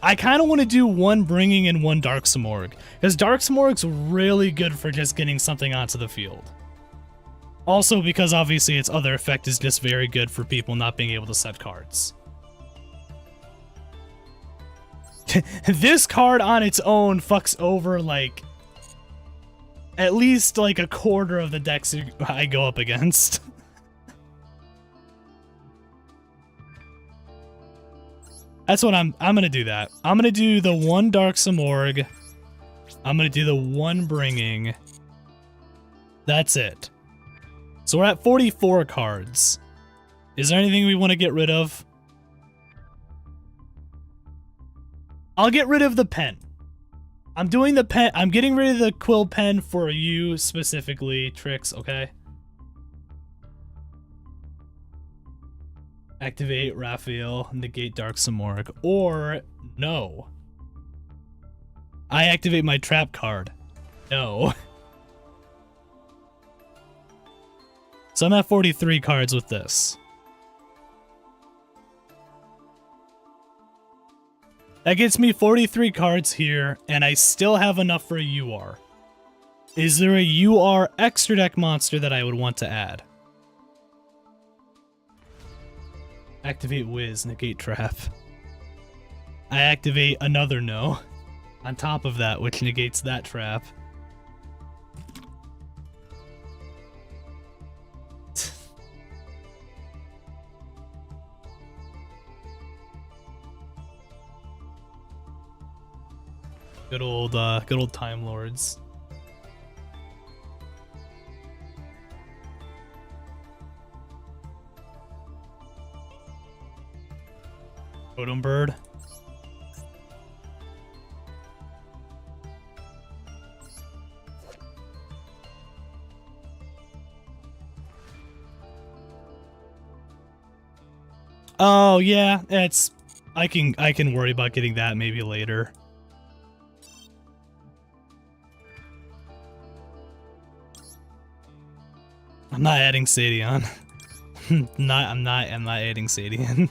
I kind of want to do 1 Bringing and 1 Dark Simorgh, because Dark Simorgh's really good for just getting something onto the field. Also because obviously its other effect is just very good for people not being able to set cards. This card on its own fucks over like at least like a quarter of the decks I go up against. That's what I'm gonna do that. I'm gonna do the 1 Dark Simorgh. I'm gonna do the 1 Bringing. That's it. So we're at 44 cards. Is there anything we want to get rid of? I'll get rid of the pen. I'm doing the pen. I'm getting rid of the quill pen for you specifically, Tricks, okay? Activate Raphael, negate Dark Simorgh. Or, no. I activate my trap card. No. So I'm at 43 cards with this. That gets me 43 cards here, and I still have enough for a UR. Is there a UR extra deck monster that I would want to add? Activate Wiz, negate Trap. I activate another no on top of that, which negates that trap. Good old Time Lords. Totem Bird. Oh yeah, it's I can worry about getting that maybe later. I'm not adding Sadion. I'm not adding Sadion.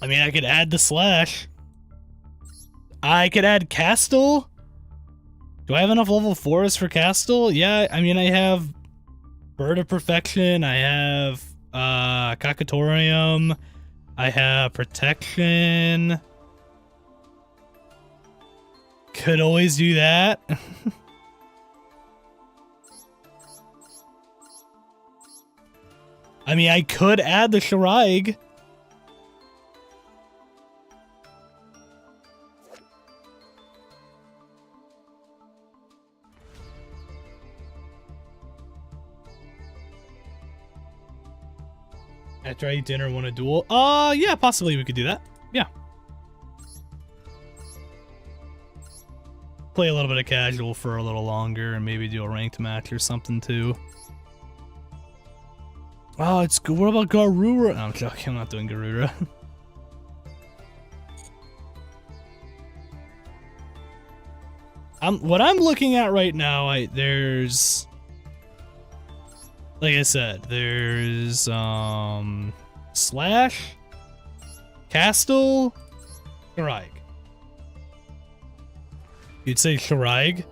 I mean, I could add the Slash. I could add Castle. Do I have enough level 4s for Castle? Yeah, I mean, I have Bird of Perfection. I have Cockatourium. I have Protection. Could always do that. I mean, I could add the Shiraig. After I eat dinner, want a duel? Yeah, possibly we could do that. Yeah. Play a little bit of casual for a little longer and maybe do a ranked match or something too. Oh, it's good. What about Garura? No, I'm joking. I'm not doing Garura. What I'm looking at right now, there's, like I said, there's Slash, Castle, Shiraig. You'd say Shiraig?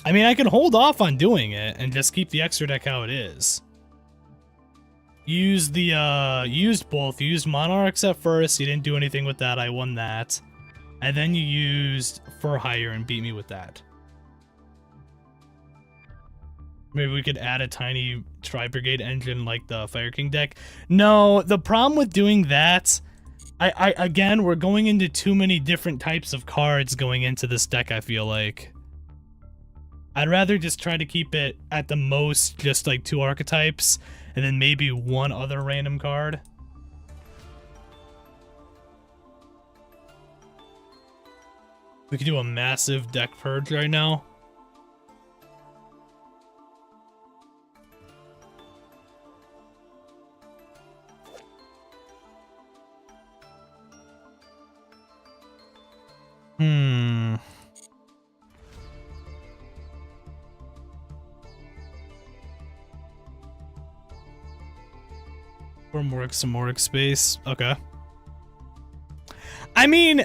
I mean, I can hold off on doing it and just keep the extra deck how it is. Used both. You used Monarchs at first, you didn't do anything with that, I won that. And then you used For Hire and beat me with that. Maybe we could add a tiny Tri-Brigade engine like the Fire King deck. No, the problem with doing that, again, we're going into too many different types of cards going into this deck, I feel like. I'd rather just try to keep it at the most just like 2 archetypes and then maybe 1 other random card. We could do a massive deck purge right now. Or some more space. Okay. I mean,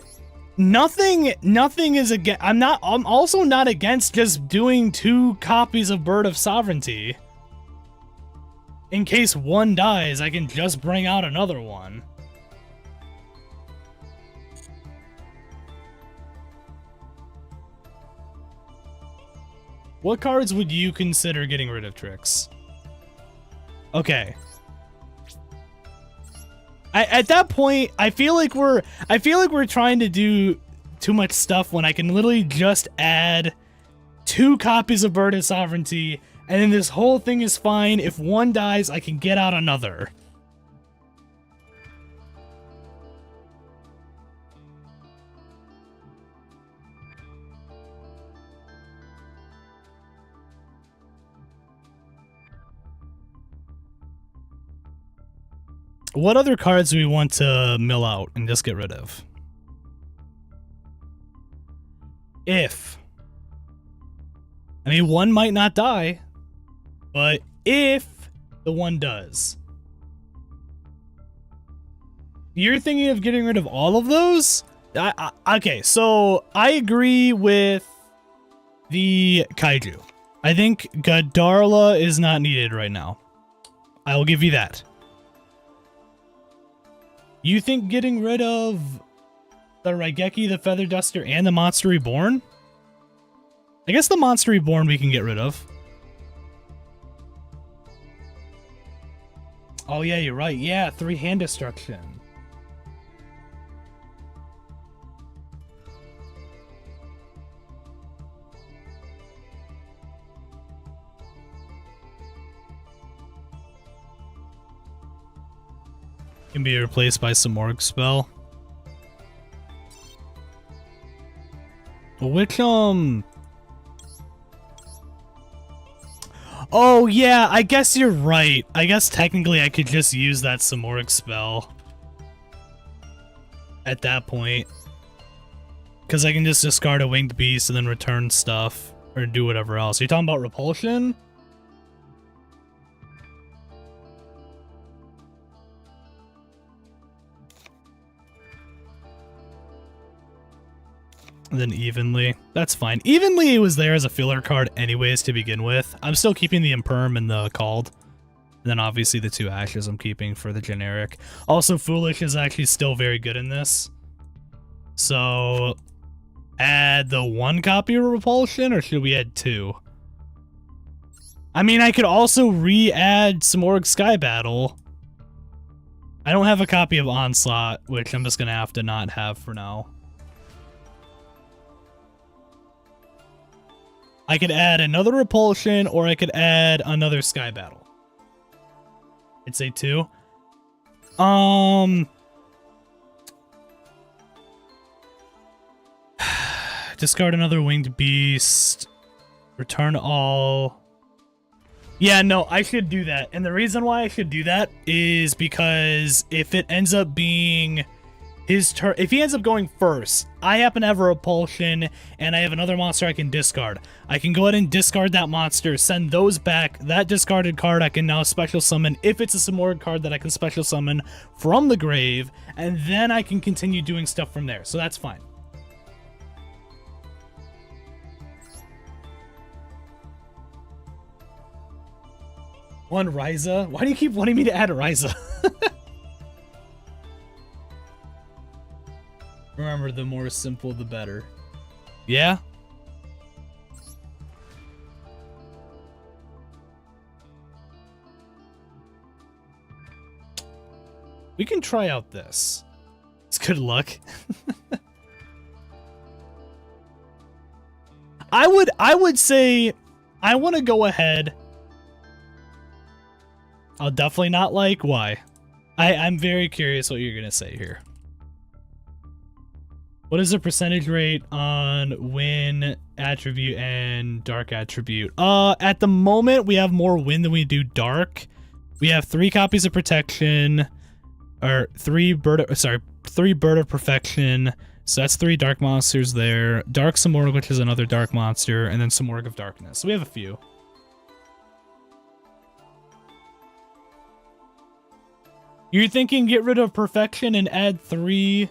nothing is against. I'm also not against just doing 2 copies of Bird of Sovereignty. In case one dies, I can just bring out another one. What cards would you consider getting rid of, Trix? Okay. At that point, I feel like we're trying to do too much stuff when I can literally just add 2 copies of Bird of Sovereignty, and then this whole thing is fine. If one dies, I can get out another. What other cards do we want to mill out and just get rid of? If. I mean, one might not die, but if the one does. You're thinking of getting rid of all of those? Okay, so I agree with the Kaiju. I think Gadarla is not needed right now. I will give you that. You think getting rid of the Raigeki, the Feather Duster, and the Monster Reborn? I guess the Monster Reborn we can get rid of. Oh yeah, you're right. Yeah, 3-hand destruction. Can be replaced by Simorgh spell. Which, oh, yeah, I guess you're right. I guess technically I could just use that Simorgh spell at that point. Because I can just discard a Winged Beast and then return stuff or do whatever else. Are you talking about Repulsion? And then Evenly. That's fine. Evenly was there as a filler card anyways to begin with. I'm still keeping the Imperm and the Called. And then obviously the 2 Ashes I'm keeping for the generic. Also, Foolish is actually still very good in this. So, add the 1 copy of Repulsion, or should we add 2? I mean, I could also re-add Simorgh Sky Battle. I don't have a copy of Onslaught, which I'm just going to have to not have for now. I could add another Repulsion, or I could add another Sky Battle. I'd say 2. Discard another Winged Beast. Return all. Yeah, no, I should do that. And the reason why I should do that is because if it ends up being his turn, if he ends up going first, I happen to have a Repulsion, and I have another monster I can discard. I can go ahead and discard that monster, send those back. That discarded card I can now special summon, if it's a Simorgh card that I can special summon from the grave, and then I can continue doing stuff from there. So that's fine. One Ryza? Why do you keep wanting me to add a Ryza? Remember, the more simple, the better. Yeah? We can try out this. It's good luck. I would say I want to go ahead. I'll definitely not like why. I'm very curious what you're gonna say here. What is the percentage rate on Wind attribute and Dark attribute? At the moment we have more Wind than we do Dark. We have 3 copies of Protection, or 3 Bird of Perfection. So that's 3 Dark monsters there. Dark Simorgh, which is another Dark monster, and then Simorgh of Darkness. So we have a few. You're thinking get rid of Perfection and add 3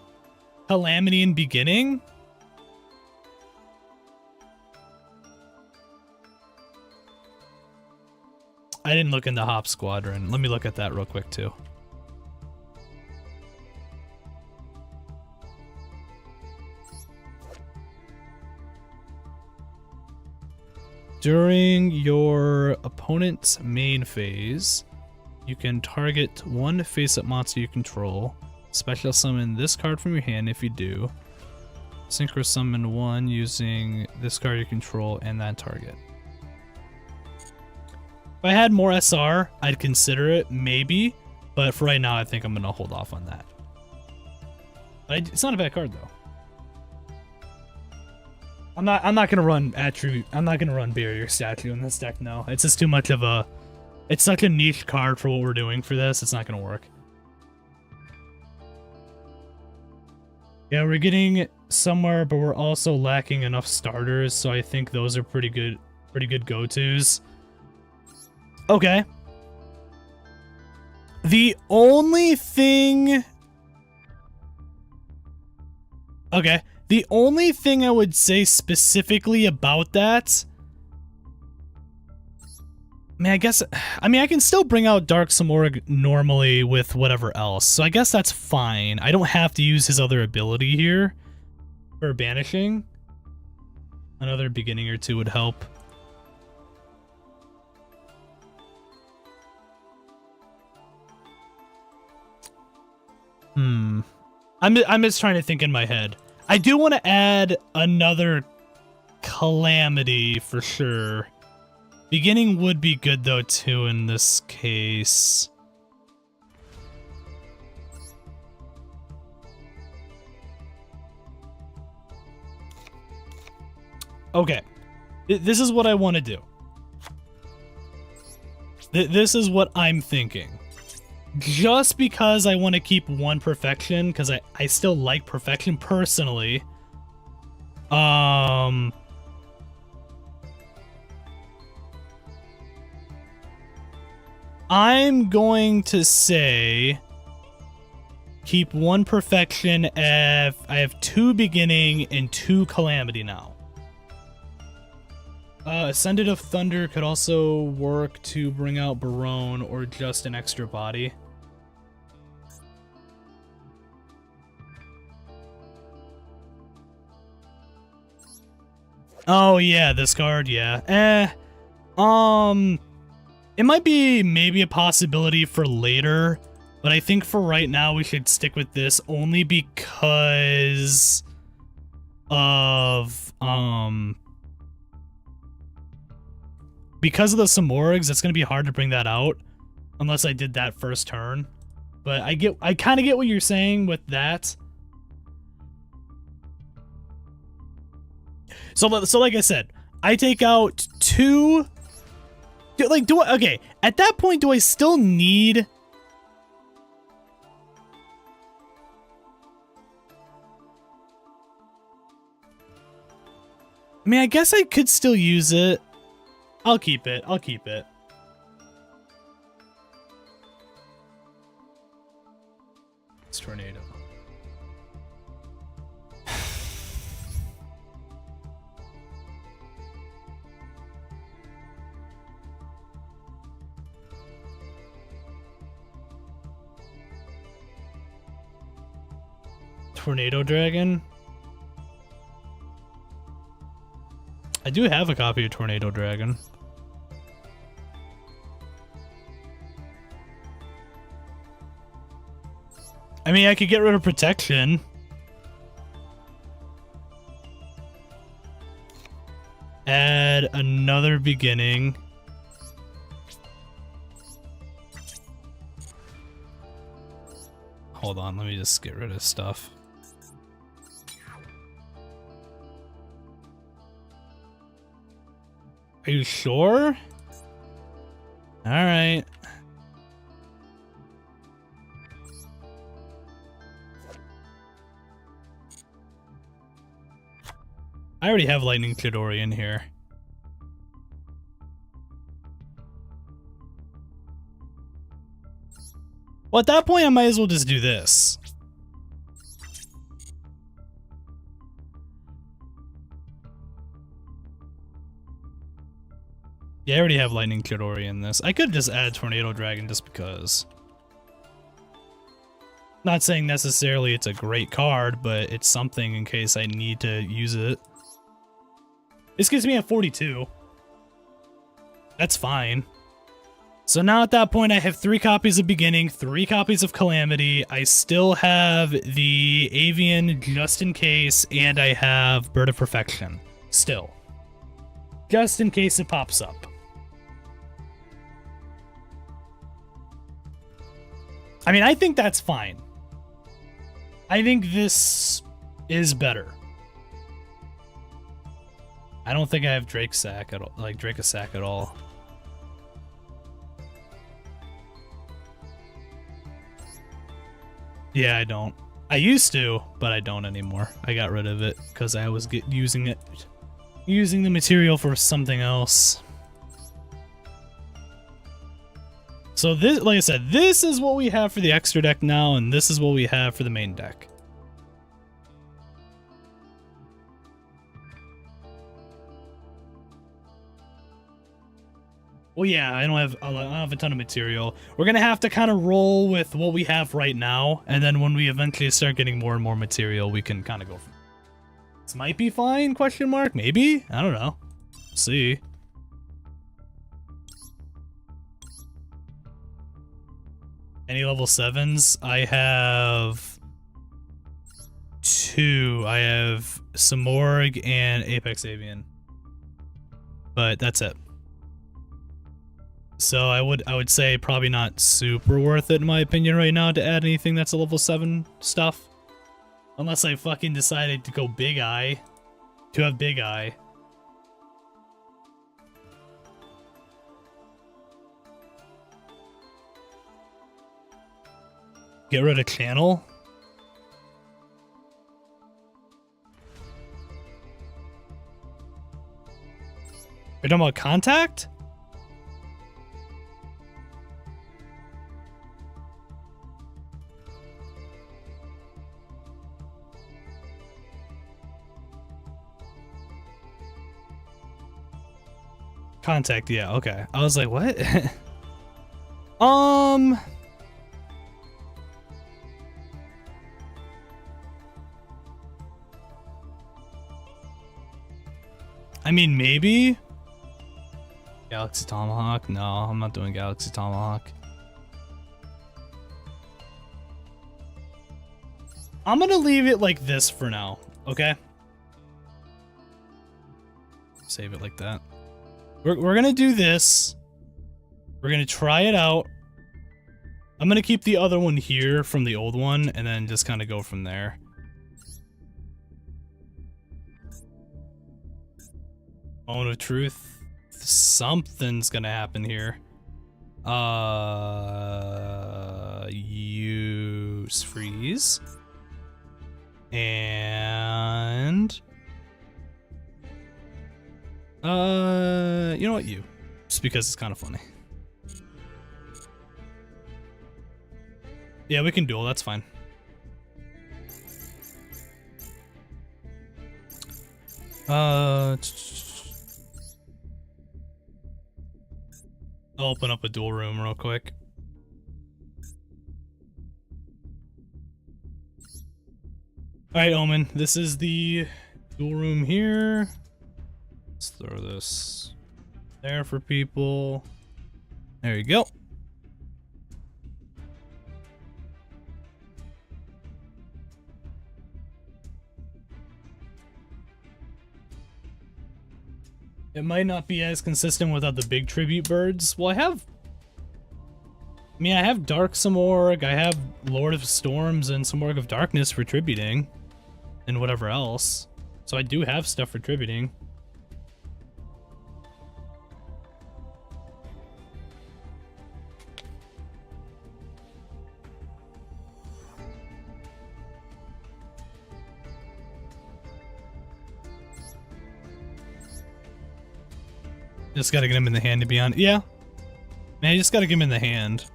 Calamity in Beginning? I didn't look into Hop Squadron. Let me look at that real quick too. During your opponent's main phase, you can target 1 face-up monster you control. Special summon this card from your hand if you do. Synchro summon 1 using this card you control and that target. If I had more SR, I'd consider it, maybe. But for right now, I think I'm going to hold off on that. But it's not a bad card, though. I'm not going to run attribute. I'm not going to run Barrier Statue in this deck, no. It's just too much of a... It's such a niche card for what we're doing for this. It's not going to work. Yeah, we're getting somewhere, but we're also lacking enough starters, so I think those are pretty good go-tos. Okay. The only thing... Okay. The only thing I would say specifically about that... I mean, I can still bring out Dark Simorgh normally with whatever else, so I guess that's fine. I don't have to use his other ability here for banishing. Another beginning or two would help. I'm just trying to think in my head. I do want to add another Calamity for sure. Beginning would be good though too in this case. Okay. This is what I want to do. This is what I'm thinking. Just because I want to keep one perfection, because I still like perfection personally. I'm going to say keep one perfection if I have 2 beginning and 2 calamity now. Ascended of Thunder could also work to bring out Barone or just an extra body. Oh yeah, this card, yeah. It might be maybe a possibility for later, but I think for right now we should stick with this only because of because of the Simorghs. It's gonna be hard to bring that out unless I did that first turn. But I kind of get what you're saying with that. So like I said, I take out 2. Okay, at that point, do I still need... I mean, I guess I could still use it. I'll keep it. It's Tornado. Tornado Dragon? I do have a copy of Tornado Dragon. I mean, I could get rid of Protection. Add another beginning. Hold on, let me just get rid of stuff. Are you sure? Alright. I already have Lightning Chidori in here. Well, at that point, I might as well just do this. Yeah, I already have Lightning Chidori in this. I could just add Tornado Dragon just because. Not saying necessarily it's a great card, but it's something in case I need to use it. This gives me a 42. That's fine. So now at that point I have 3 copies of Beginning, 3 copies of Calamity, I still have the Avian just in case, and I have Bird of Perfection. Still. Just in case it pops up. I mean, I think that's fine. I think this is better. I don't think I have Drake Sack at all, like Drake-a-Sack at all. Yeah, I don't. I used to, but I don't anymore. I got rid of it because I was using the material for something else. So this, like I said, this is what we have for the extra deck now, and this is what we have for the main deck. Well, yeah, I don't have a ton of material. We're gonna have to kind of roll with what we have right now, and then when we eventually start getting more and more material, we can kind of go from. This might be fine? Question mark? Maybe? I don't know. See. Any level 7s? I have 2. I have Simorgh and Apex Avian. But that's it. So I would say probably not super worth it in my opinion right now to add anything that's a level 7 stuff. Unless I fucking decided to go Big Eye. To have Big Eye. Get rid of Channel. You're talking about Contact? Contact, yeah, okay. I was like, what? I mean, maybe? Galaxy Tomahawk? No, I'm not doing Galaxy Tomahawk. I'm gonna leave it like this for now, okay? Save it like that. We're gonna do this. We're gonna try it out. I'm gonna keep the other one here from the old one, and then just kind of go from there. Moment of truth. Something's gonna happen here. Use freeze. And... you know what, you. Just because it's kind of funny. Yeah, we can duel, that's fine. I'll open up a duel room real quick. Alright, Omen, this is the duel room here. Let's throw this there for people. There you go. It might not be as consistent without the big tribute birds. Well, I have Dark Simorgh, I have Lord of Storms and Simorgh of Darkness for tributing. And whatever else. So I do have stuff for tributing. Just gotta get him in the hand to be on. Yeah. Man, you just gotta get him in the hand.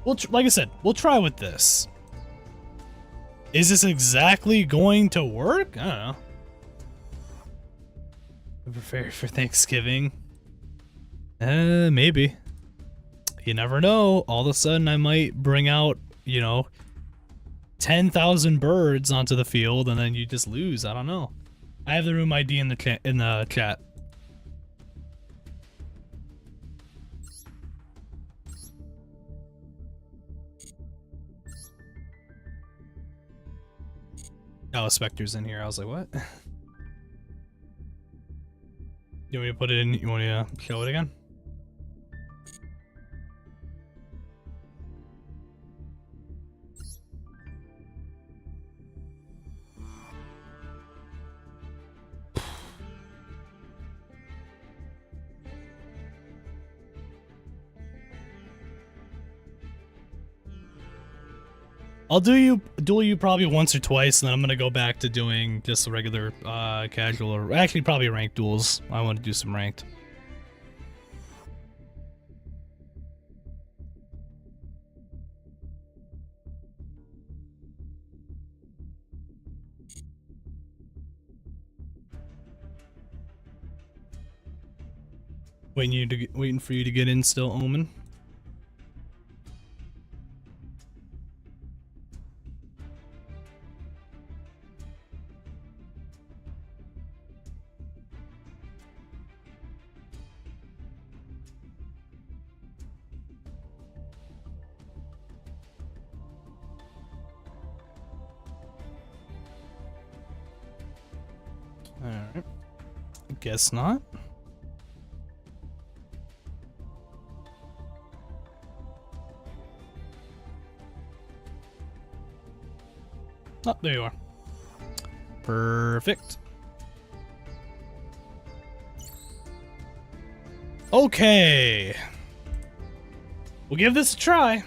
Like I said, we'll try with this. Is this exactly going to work? I don't know. Prepare for Thanksgiving. Maybe. You never know. All of a sudden I might bring out, you know, 10,000 birds onto the field and then you just lose. I don't know. I have the room ID in the chat. Oh, Spectre's in here. I was like, what? You want me to put it in? You want me to show it again? I'll duel you probably once or twice, and then I'm gonna go back to doing just regular casual, or actually probably ranked duels. I want to do some ranked. Waiting for you to get in still, Omen. Alright. Guess not. Oh, there you are. Perfect. Okay. We'll give this a try.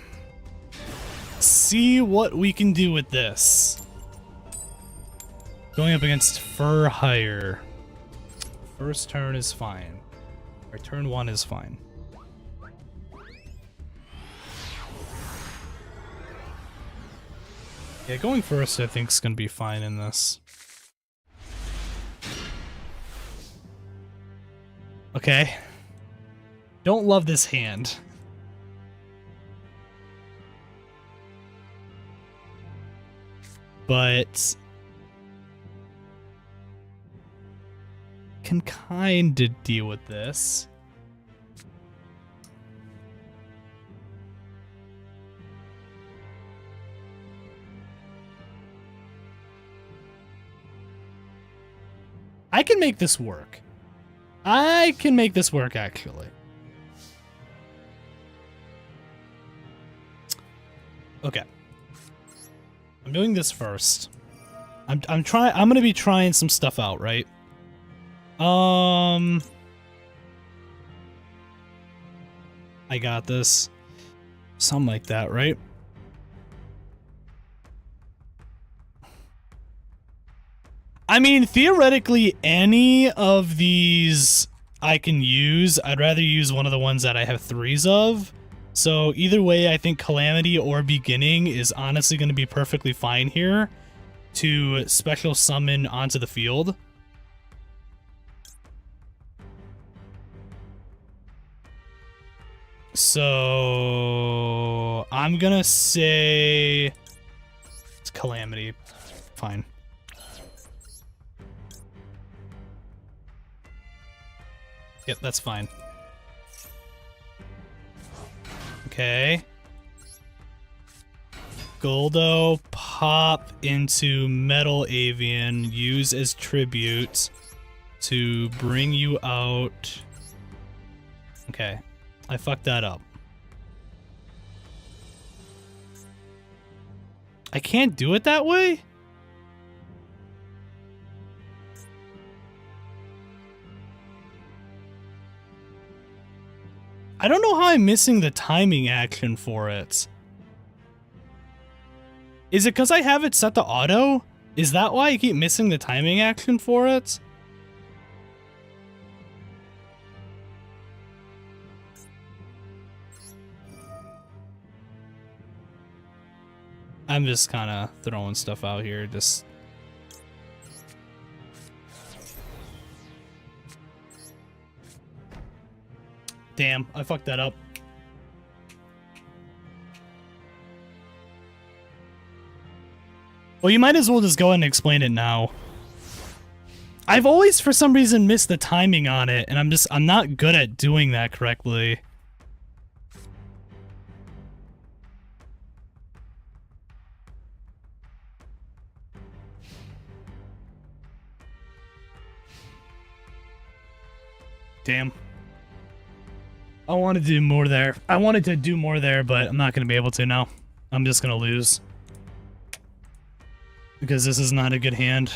See what we can do with this. Going up against Fur Hire. First turn is fine. Or turn 1 is fine. Yeah, going first I think is going to be fine in this. Okay. Don't love this hand. But can kinda deal with this. I can make this work. I can make this work, actually. Okay. I'm doing this first. I'm gonna be trying some stuff out, right? I got this. Something like that, right? I mean, theoretically, any of these I can use. I'd rather use one of the ones that I have 3s of. So either way, I think Calamity or Beginning is honestly going to be perfectly fine here to special summon onto the field. So I'm going to say it's Calamity. Fine. Yep, that's fine. Okay. Goldo, pop into Metal Avian, use as tribute to bring you out. Okay, I fucked that up. I can't do it that way? I don't know how I'm missing the timing action for it. Is it because I have it set to auto? Is that why I keep missing the timing action for it? I'm just kind of throwing stuff out here, just... Damn, I fucked that up. Well, you might as well just go ahead and explain it now. I've always, for some reason, missed the timing on it, and I'm not good at doing that correctly. Damn. I wanted to do more there. I wanted to do more there, but I'm not going to be able to now. I'm just going to lose. Because this is not a good hand.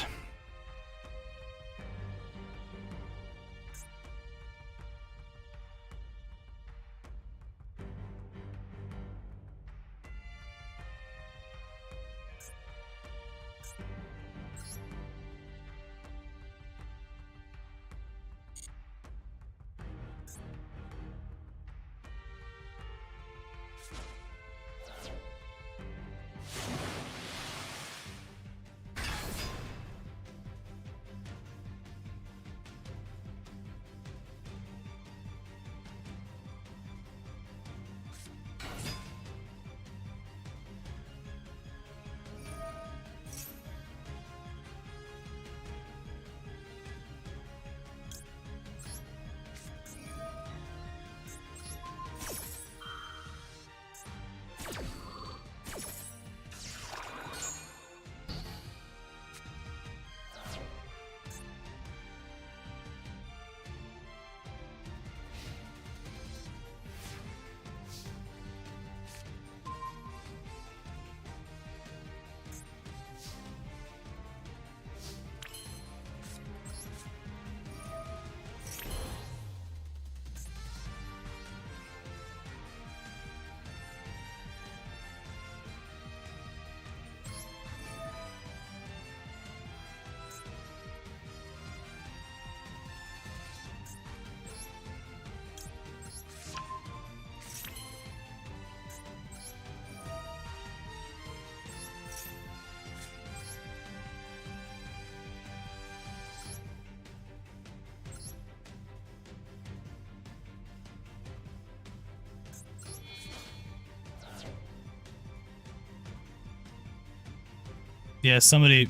Yeah, somebody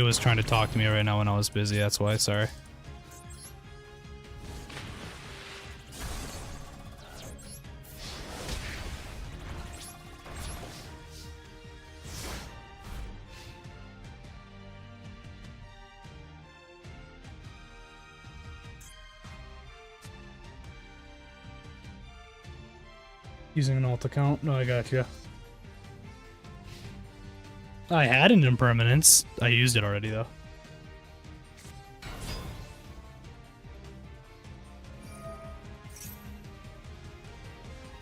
was trying to talk to me right now when I was busy, that's why, sorry. Using an alt account? No, I got you. I had an impermanence. I used it already, though.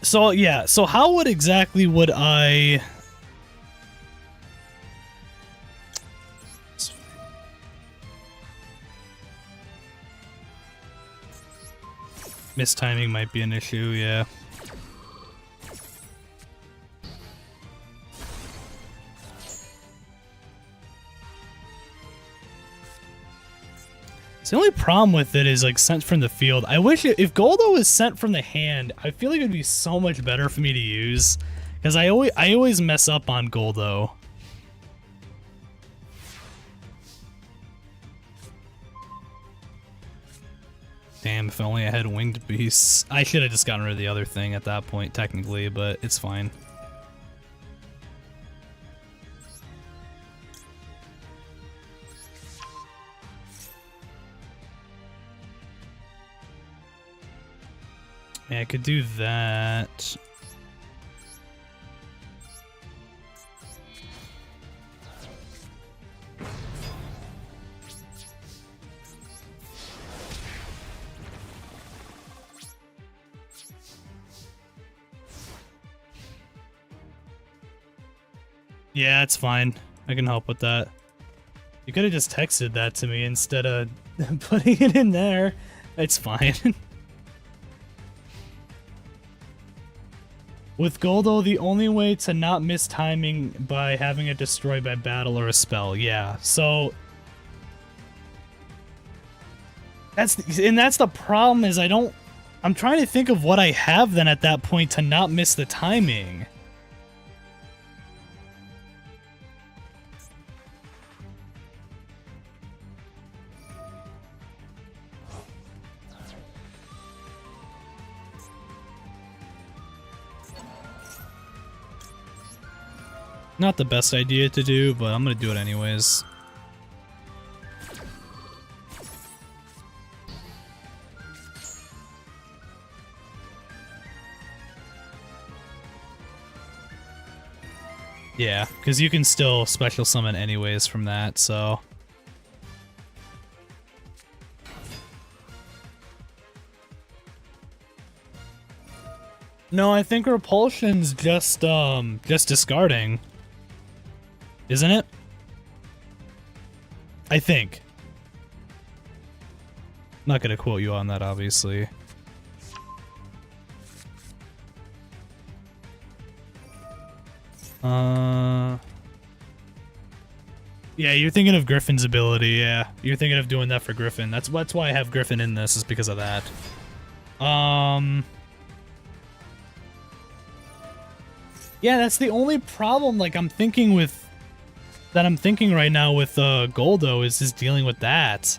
So, yeah. So how exactly would I... Mistiming might be an issue, yeah. The only problem with it is like sent from the field. I wish if Goldo was sent from the hand, I feel like it would be so much better for me to use, because I always mess up on Goldo. Damn, if only I had winged beasts. I should have just gotten rid of the other thing at that point, technically, but it's fine. Yeah, I could do that. Yeah, it's fine. I can help with that. You could have just texted that to me instead of putting it in there. It's fine. With Goldo, the only way to not miss timing by having it destroyed by battle or a spell. Yeah, so that's the problem is I'm trying to think of what I have then at that point to not miss the timing. Not the best idea to do, but I'm gonna do it anyways. Yeah, because you can still special summon anyways from that, so... No, I think Repulsion's just discarding. Isn't it? I think. Not gonna quote you on that, obviously. Yeah, you're thinking of Griffin's ability, yeah. You're thinking of doing that for Griffin. That's why I have Griffin in this, is because of that. Yeah, that's the only problem, like, I'm thinking right now with Goldo is just dealing with that.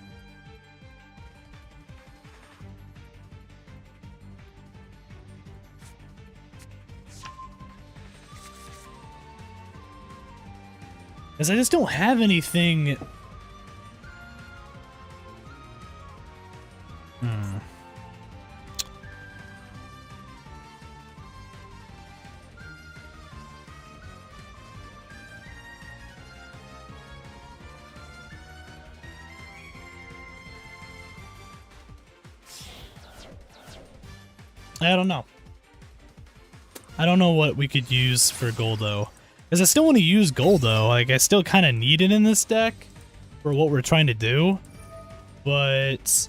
Because I just don't have anything. I don't know. I don't know what we could use for Goldo. Because I still want to use Goldo. Like, I still kind of need it in this deck for what we're trying to do. But...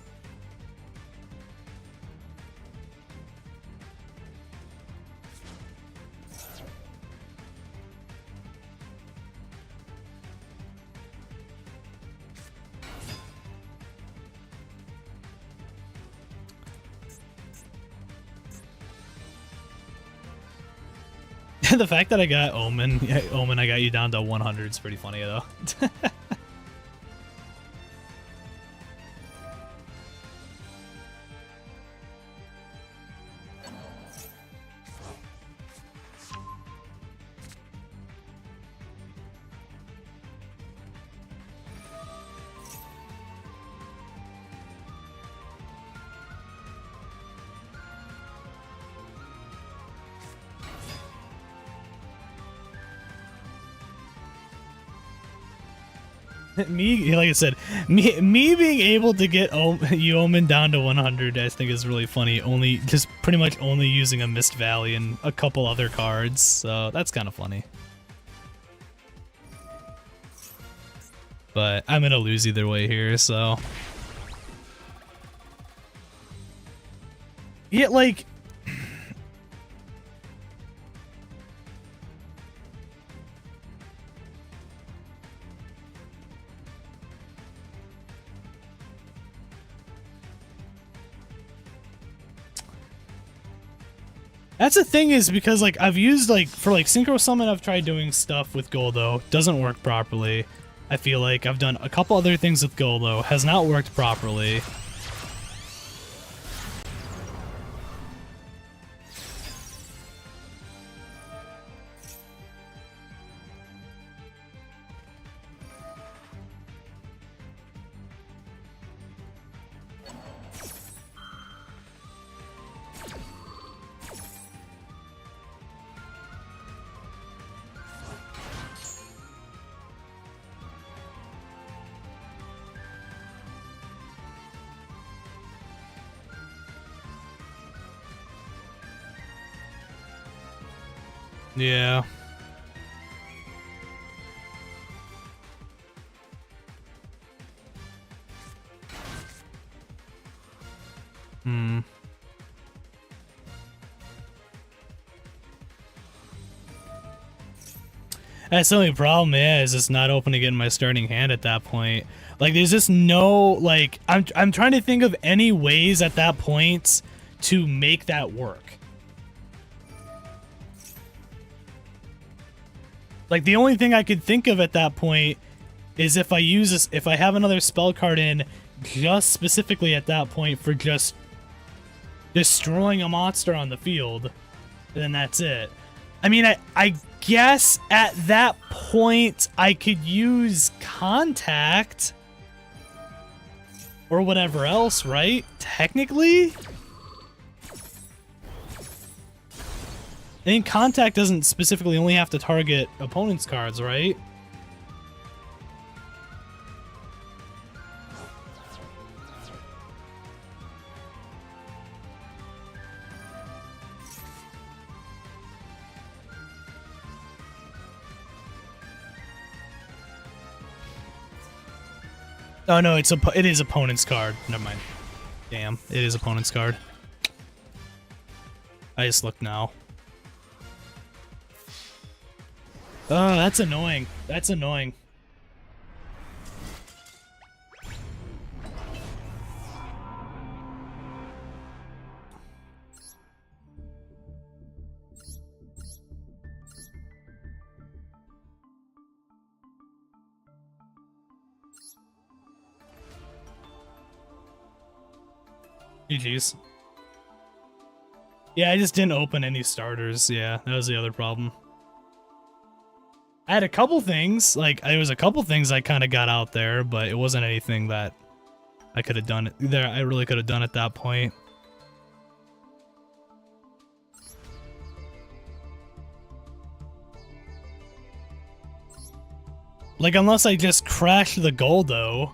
The fact that I got Omen, yeah, Omen, I got you down to 100 is pretty funny though. Me, like I said, me being able to get Omen down to 100, I think is really funny. Just pretty much only using a Mist Valley and a couple other cards, so that's kind of funny. But I'm gonna lose either way here, so yeah, like. That's the thing is because like I've used like for like Synchro Summon, I've tried doing stuff with Goldo, doesn't work properly. I feel like I've done a couple other things with Goldo, has not worked properly. Yeah. That's the only problem, yeah, is it's not open to get in my starting hand at that point. Like, there's just no, like, I'm trying to think of any ways at that point to make that work. Like, the only thing I could think of at that point is if I use this, if I have another spell card in just specifically at that point for just destroying a monster on the field, then that's it. I mean, I guess at that point I could use Contact or whatever else, right? Technically? I think Contact doesn't specifically only have to target opponent's cards, right? Oh no, it is opponent's card. Never mind. Damn, it is opponent's card. I just looked now. Oh, that's annoying. That's annoying. GG's. Yeah, I just didn't open any starters. Yeah, that was the other problem. I had a couple things, like, there was a couple things I kind of got out there, but it wasn't anything that I could have done there. I really could have done at that point. Like, unless I just crash the Goldo.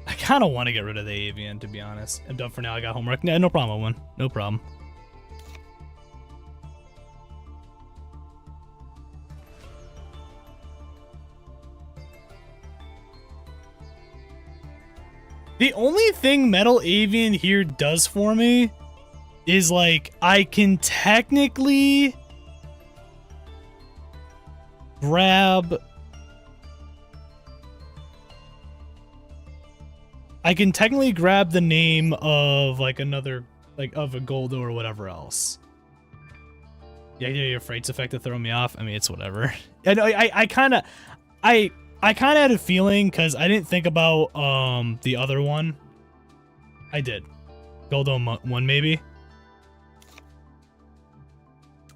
I kind of want to get rid of the Avian, to be honest. I'm done for now. I got homework. Yeah, no problem, Owen. No problem. The only thing Metal Avian here does for me is, like, I can technically grab... I can technically grab the name of, like, another like of a Goldo or whatever else. Yeah, your Freight's effect to throw me off. I mean, it's whatever. I kind of had a feeling because I didn't think about the other one. I did. Goldo 1 maybe.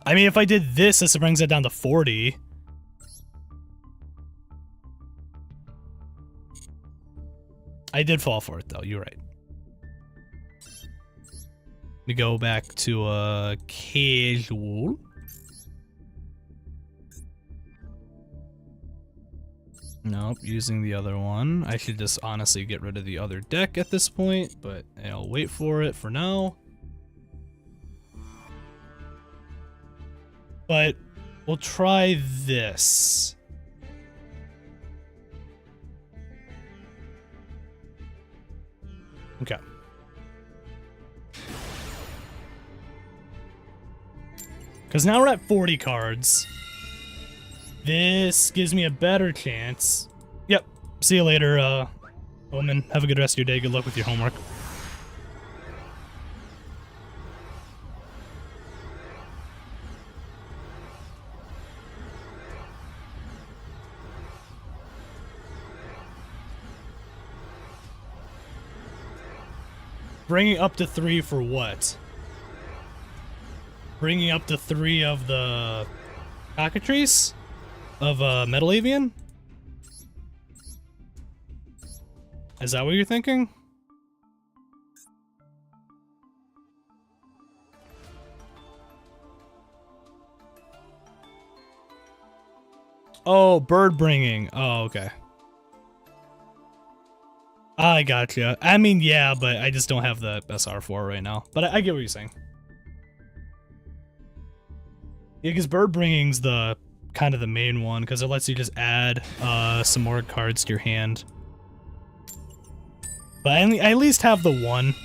I mean, if I did this brings it down to 40. I did fall for it though. You're right. We go back to casual. Nope, using the other one. I should just honestly get rid of the other deck at this point, but I'll wait for it for now. But we'll try this. Okay. Because now we're at 40 cards. This gives me a better chance. Yep. See you later, Omen. Have a good rest of your day. Good luck with your homework. Bringing up to 3 for what? Bringing up to 3 of the cockatrice? Of Metal Avian? Is that what you're thinking? Oh, bird bringing. Oh, okay. I gotcha. I mean, yeah, but I just don't have the SR for it right now. But I get what you're saying. Yeah, because bird bringing's the kind of the main one, because it lets you just add some more cards to your hand. But I at least have the one.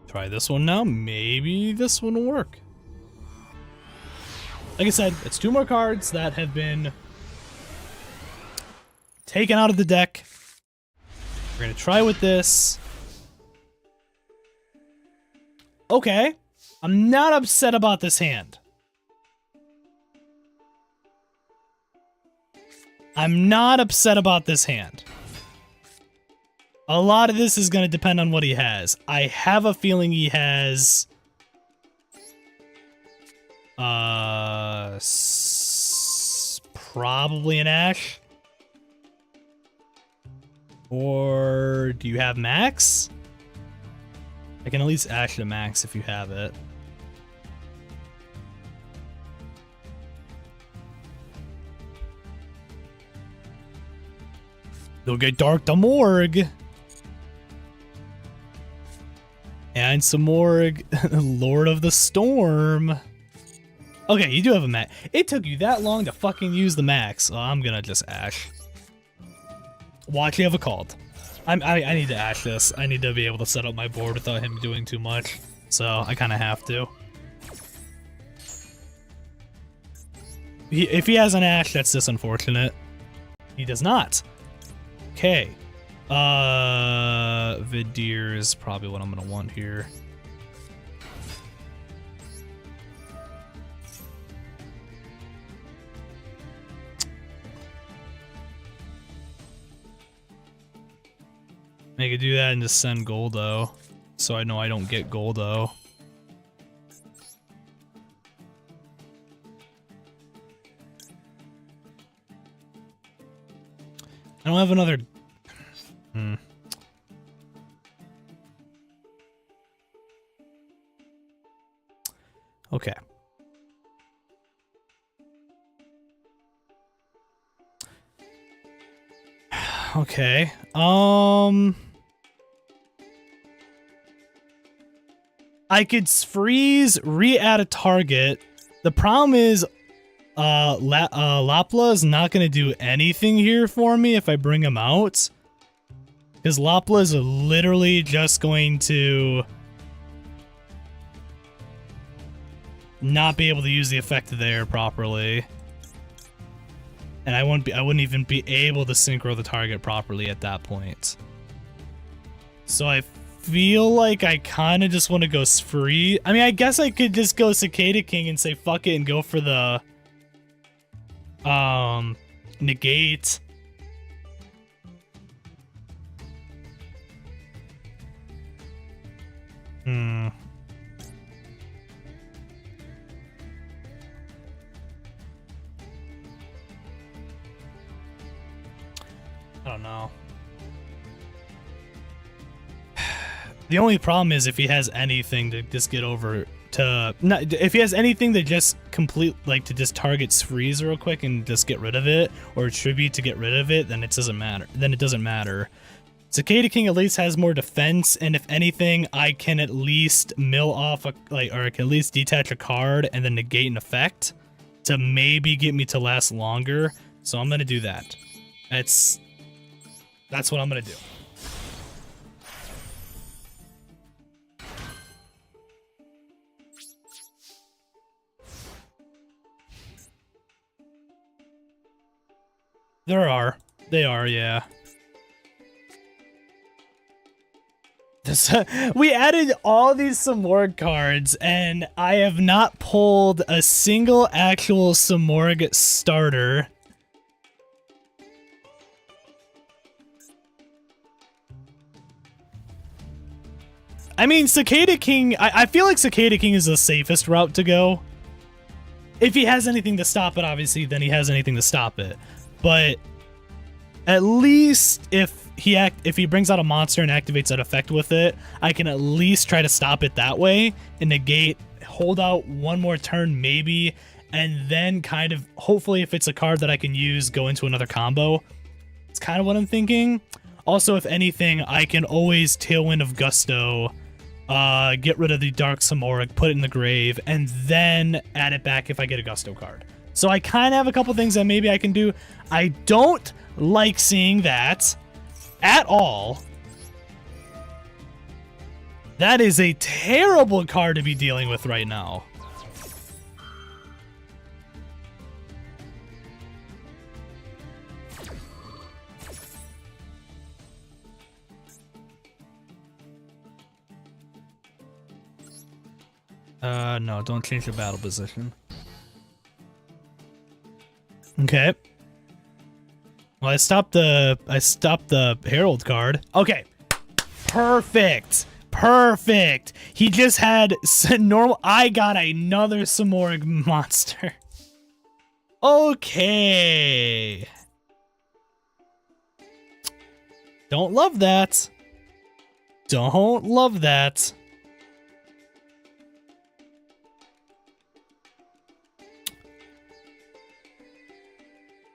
Try this one now. Maybe this one will work. Like I said, it's 2 more cards that have been taken out of the deck. We're gonna try with this. Okay. I'm not upset about this hand. I'm not upset about this hand. A lot of this is going to depend on what he has. I have a feeling he has... probably an Ash. Or do you have Max? I can at least Ash the Max if you have it. You'll get Dark Simorgh. And Simorgh, Lord of the Storm. Okay, you do have a Max. It took you that long to fucking use the Max. Oh, I'm gonna just Ash. Watch, you have a called. I need to Ash this. I need to be able to set up my board without him doing too much. So, I kind of have to. If he has an Ash, that's just unfortunate. He does not. Okay. Vidir is probably what I'm gonna want here. I could do that and just send Goldo, so I know I don't get Goldo. I don't have another... Okay. Okay. I could freeze, re-add a target. The problem is, Lapla is not going to do anything here for me if I bring him out. Because Lapla is literally just going to not be able to use the effect there properly. And I wouldn't even be able to synchro the target properly at that point. So I feel like I kind of just want to go free. I mean, I guess I could just go Cicada King and say fuck it and go for the negate. I don't know. The only problem is if he has anything to just get over to if he has anything to just complete, like to just target freeze real quick and just get rid of it, or tribute to get rid of it, then it doesn't matter. Cicada King at least has more defense, and if anything, I can at least mill off or I can at least detach a card and then negate an effect to maybe get me to last longer. So I'm gonna do that. That's what I'm gonna do. They are, yeah. We added all these Simorgh cards, and I have not pulled a single actual Simorgh starter. I mean, Cicada King, I feel like Cicada King is the safest route to go. If he has anything to stop it, obviously, then he has anything to stop it. But at least if he brings out a monster and activates that effect with it, I can at least try to stop it that way and negate, hold out one more turn maybe, and then kind of, hopefully if it's a card that I can use, go into another combo. It's kind of what I'm thinking. Also, if anything, I can always Tailwind of Gusto, get rid of the Dark Simorgh, put it in the grave, and then add it back if I get a Gusto card. So I kind of have a couple things that maybe I can do. I don't like seeing that at all. That is a terrible card to be dealing with right now. No, don't change your battle position. Okay. Well, I stopped the Herald card. Okay. Perfect. Perfect. He just had normal. I got another Simorgh monster. Okay. Don't love that. Don't love that.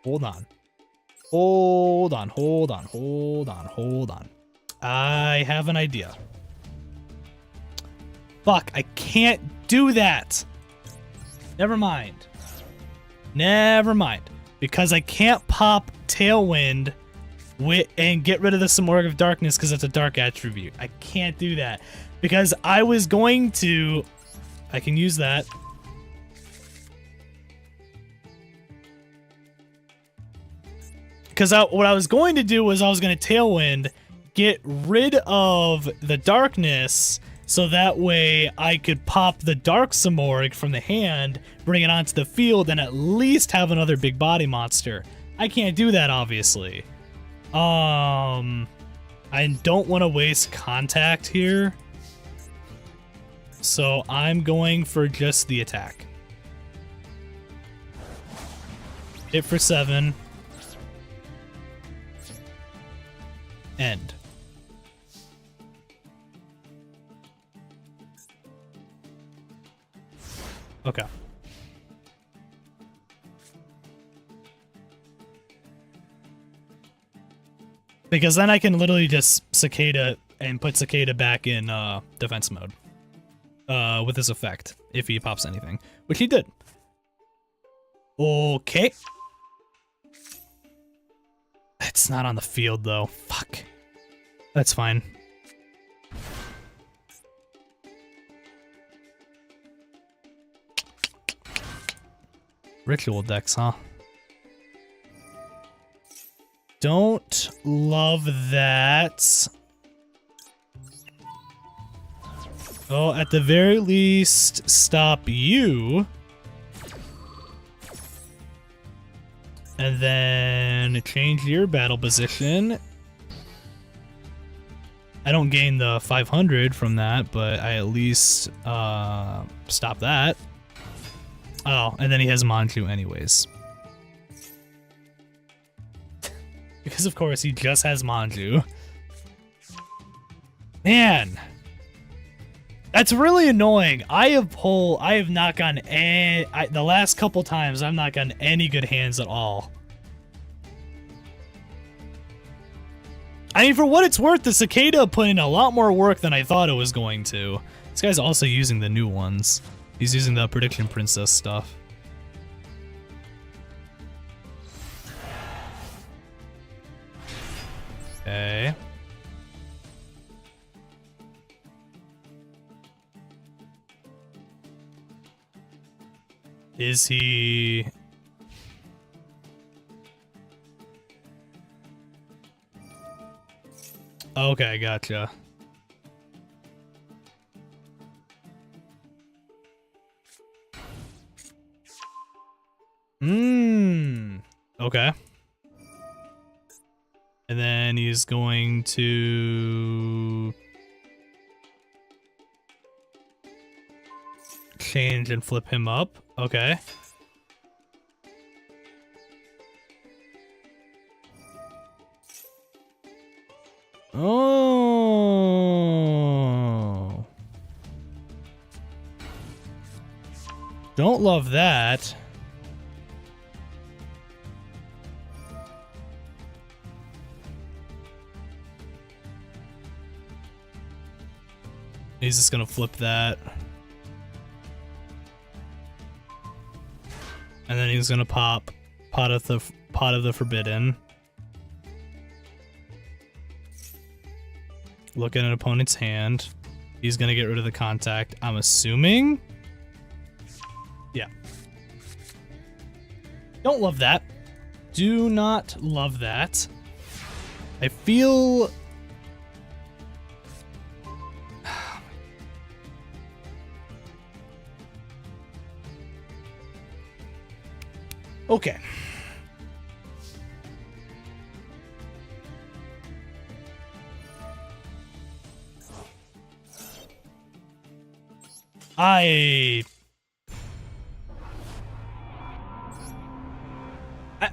Hold on. Hold on, hold on, hold on, hold on. I have an idea. Fuck, I can't do that. Never mind. Never mind. Because I can't pop Tailwind and get rid of the Simorgh of Darkness because it's a dark attribute. I can't do that. Because I was going to... I can use that. Because what I was going to do was I was going to Tailwind, get rid of the darkness, so that way I could pop the Dark Simorgh from the hand, bring it onto the field, and at least have another big body monster. I can't do that, obviously. I don't want to waste contact here. So I'm going for just the attack. Hit for 7. End. Okay. Because then I can literally just Cicada and put Cicada back in defense mode. With this effect, if he pops anything. Which he did. Okay. It's not on the field, though. Fuck. That's fine. Ritual decks, huh? Don't love that. Oh, at the very least, stop you. And then change your battle position. I don't gain the 500 from that, but I at least stop that. Oh, and then he has Manju anyways. Because of course he just has Manju. Man. That's really annoying. I have not gotten the last couple times I've not gotten any good hands at all. I mean, for what it's worth, the Cicada put in a lot more work than I thought it was going to. This guy's also using the new ones. He's using the Prediction Princess stuff. Okay. Is he... Okay, gotcha. Okay. And then he's going to... change and flip him up. Okay. Oh. Don't love that. He's just gonna flip that. And then he's gonna pop Pot of the Forbidden. Look at an opponent's hand. He's gonna get rid of the contact, I'm assuming. Yeah. Don't love that. Do not love that. I feel... Okay.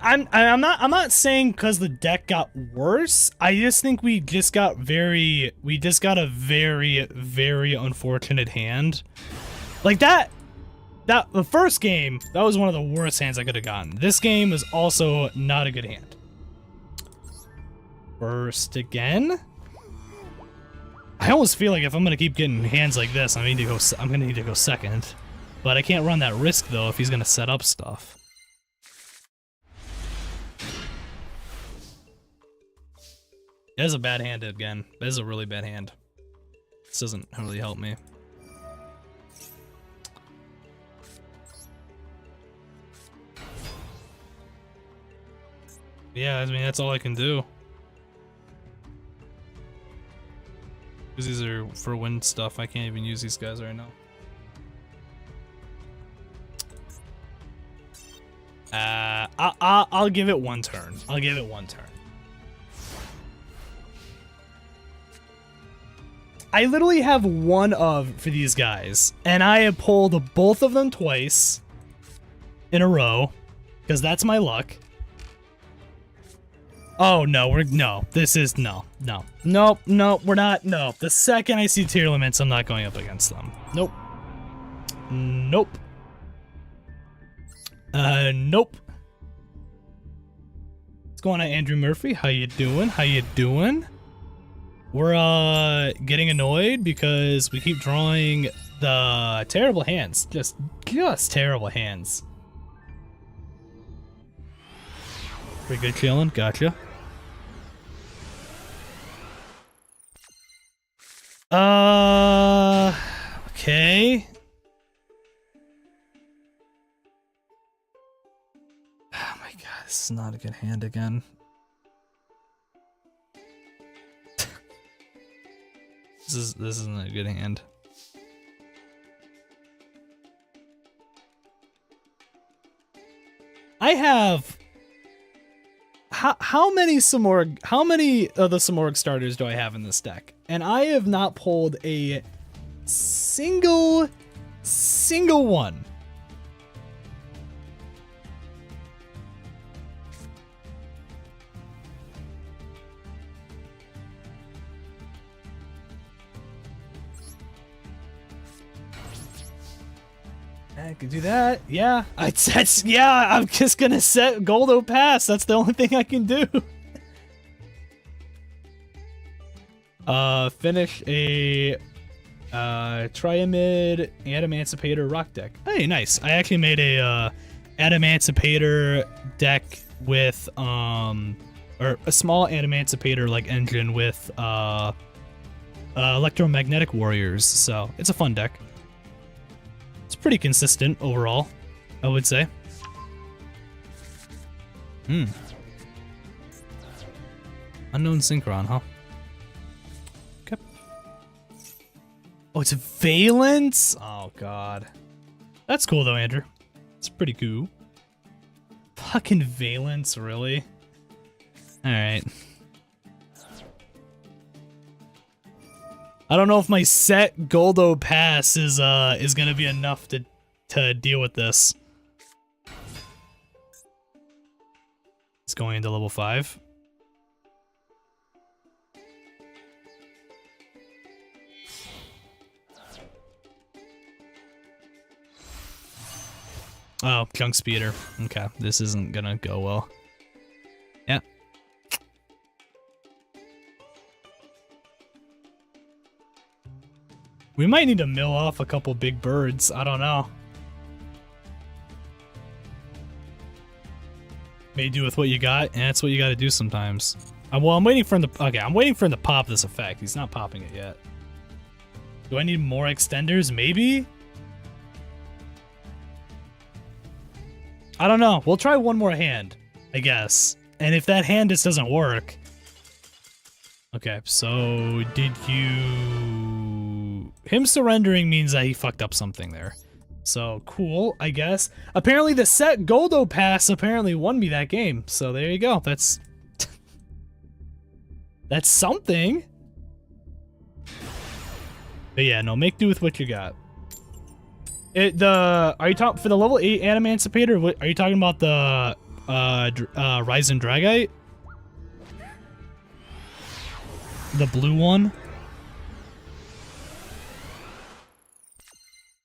I'm not saying because the deck got worse. I just think we just got a very, very unfortunate hand. Like the first game, that was one of the worst hands I could have gotten. This game is also not a good hand. First again? I almost feel like if I'm gonna keep getting hands like this, I'm gonna need to go second. But I can't run that risk though if he's gonna set up stuff. That is a bad hand again. That is a really bad hand. This doesn't really help me. Yeah, I mean, that's all I can do. Because these are for win stuff. I can't even use these guys right now. I'll give it one turn. I'll give it one turn. I literally have one of for these guys, and I have pulled both of them twice in a row, because that's my luck. Oh no, we're no. Nope, we're not. No, the second I see tier limits, I'm not going up against them. Nope. Nope. Nope. What's going on, Andrew Murphy? How you doing? How you doing? We're getting annoyed because we keep drawing the terrible hands. Just terrible hands. Pretty good chillin', gotcha. Okay. Oh my god, this is not a good hand again. This isn't a good hand. I have how many Simorgh? How many of the Simorgh starters do I have in this deck? And I have not pulled a single one. I could do that. Yeah. Yeah, I'm just gonna set Goldo Pass. That's the only thing I can do. Finish a Triamid Adamancipator rock deck. Hey, nice. I actually made a Adamancipator deck with or a small Adamancipator like engine with Electromagnetic Warriors. So it's a fun deck. It's pretty consistent overall, I would say. Unknown Synchron, huh? Okay. Oh, it's Valence? Oh, God. That's cool, though, Andrew. It's pretty cool. Fucking Valence, really? Alright. I don't know if my set Goldo Pass is gonna be enough to deal with this. It's going into level 5. Oh, Chunk Speeder. Okay, this isn't gonna go well. Yeah. We might need to mill off a couple big birds. I don't know. May do with what you got, and that's what you got to do sometimes. Well, I'm waiting for him to. Okay, I'm waiting for him to pop this effect. He's not popping it yet. Do I need more extenders? Maybe. I don't know. We'll try one more hand, I guess. And if that hand just doesn't work. Okay, so did you. Him surrendering means that he fucked up something there. So, cool, I guess. Apparently the set Goldo Pass apparently won me that game. So there you go. That's... that's something. But yeah, no, make do with what you got. Are you talking for the level 8 Adamancipator? Are you talking about the Ryzen Dragite? The blue one?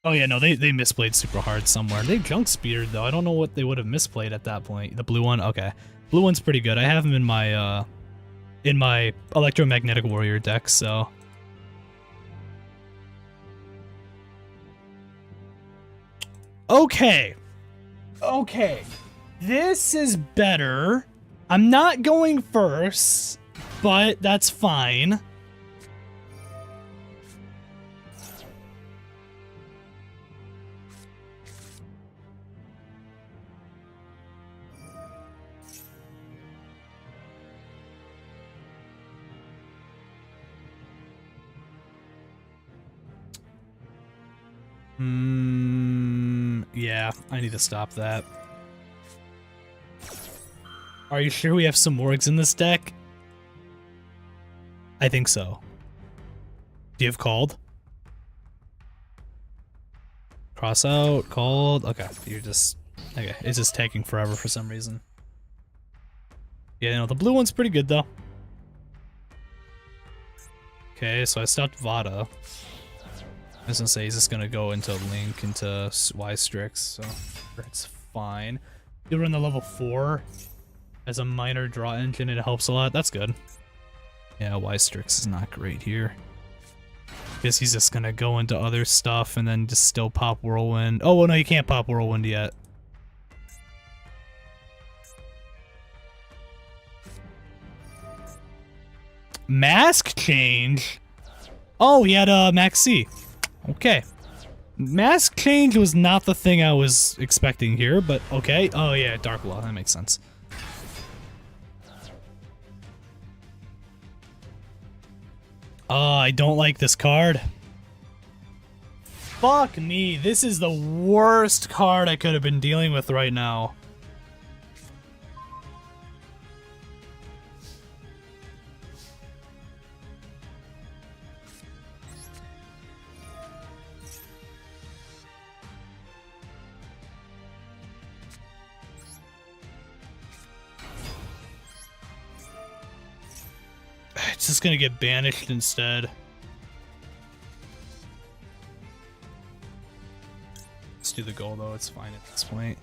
Oh yeah, no, they misplayed super hard somewhere. They junk speared though. I don't know what they would have misplayed at that point. The blue one, okay. Blue one's pretty good. I have him in my Electromagnetic Warrior deck, so. Okay. Okay. This is better. I'm not going first, but that's fine. Yeah, I need to stop that. Are you sure we have some Simorghs in this deck? I think so. Do you have called? Cross out, called. Okay, you're just... Okay, it's just taking forever for some reason. Yeah, no, the blue one's pretty good though. Okay, so I stopped Vada. I was gonna say, he's just gonna go into Link, into Y-Strix, so it's fine. You run the level 4 as a minor draw engine, it helps a lot. That's good. Yeah, Y-Strix is not great here. Guess he's just gonna go into other stuff and then just still pop Whirlwind. Oh, well, no, you can't pop Whirlwind yet. Mask change? Oh, he had a Max C. Okay. Mask change was not the thing I was expecting here, but okay. Oh yeah, Dark Law, that makes sense. Oh, I don't like this card. Fuck me, this is the worst card I could have been dealing with right now. just gonna get banished instead. Let's do the goal though, it's fine at this point.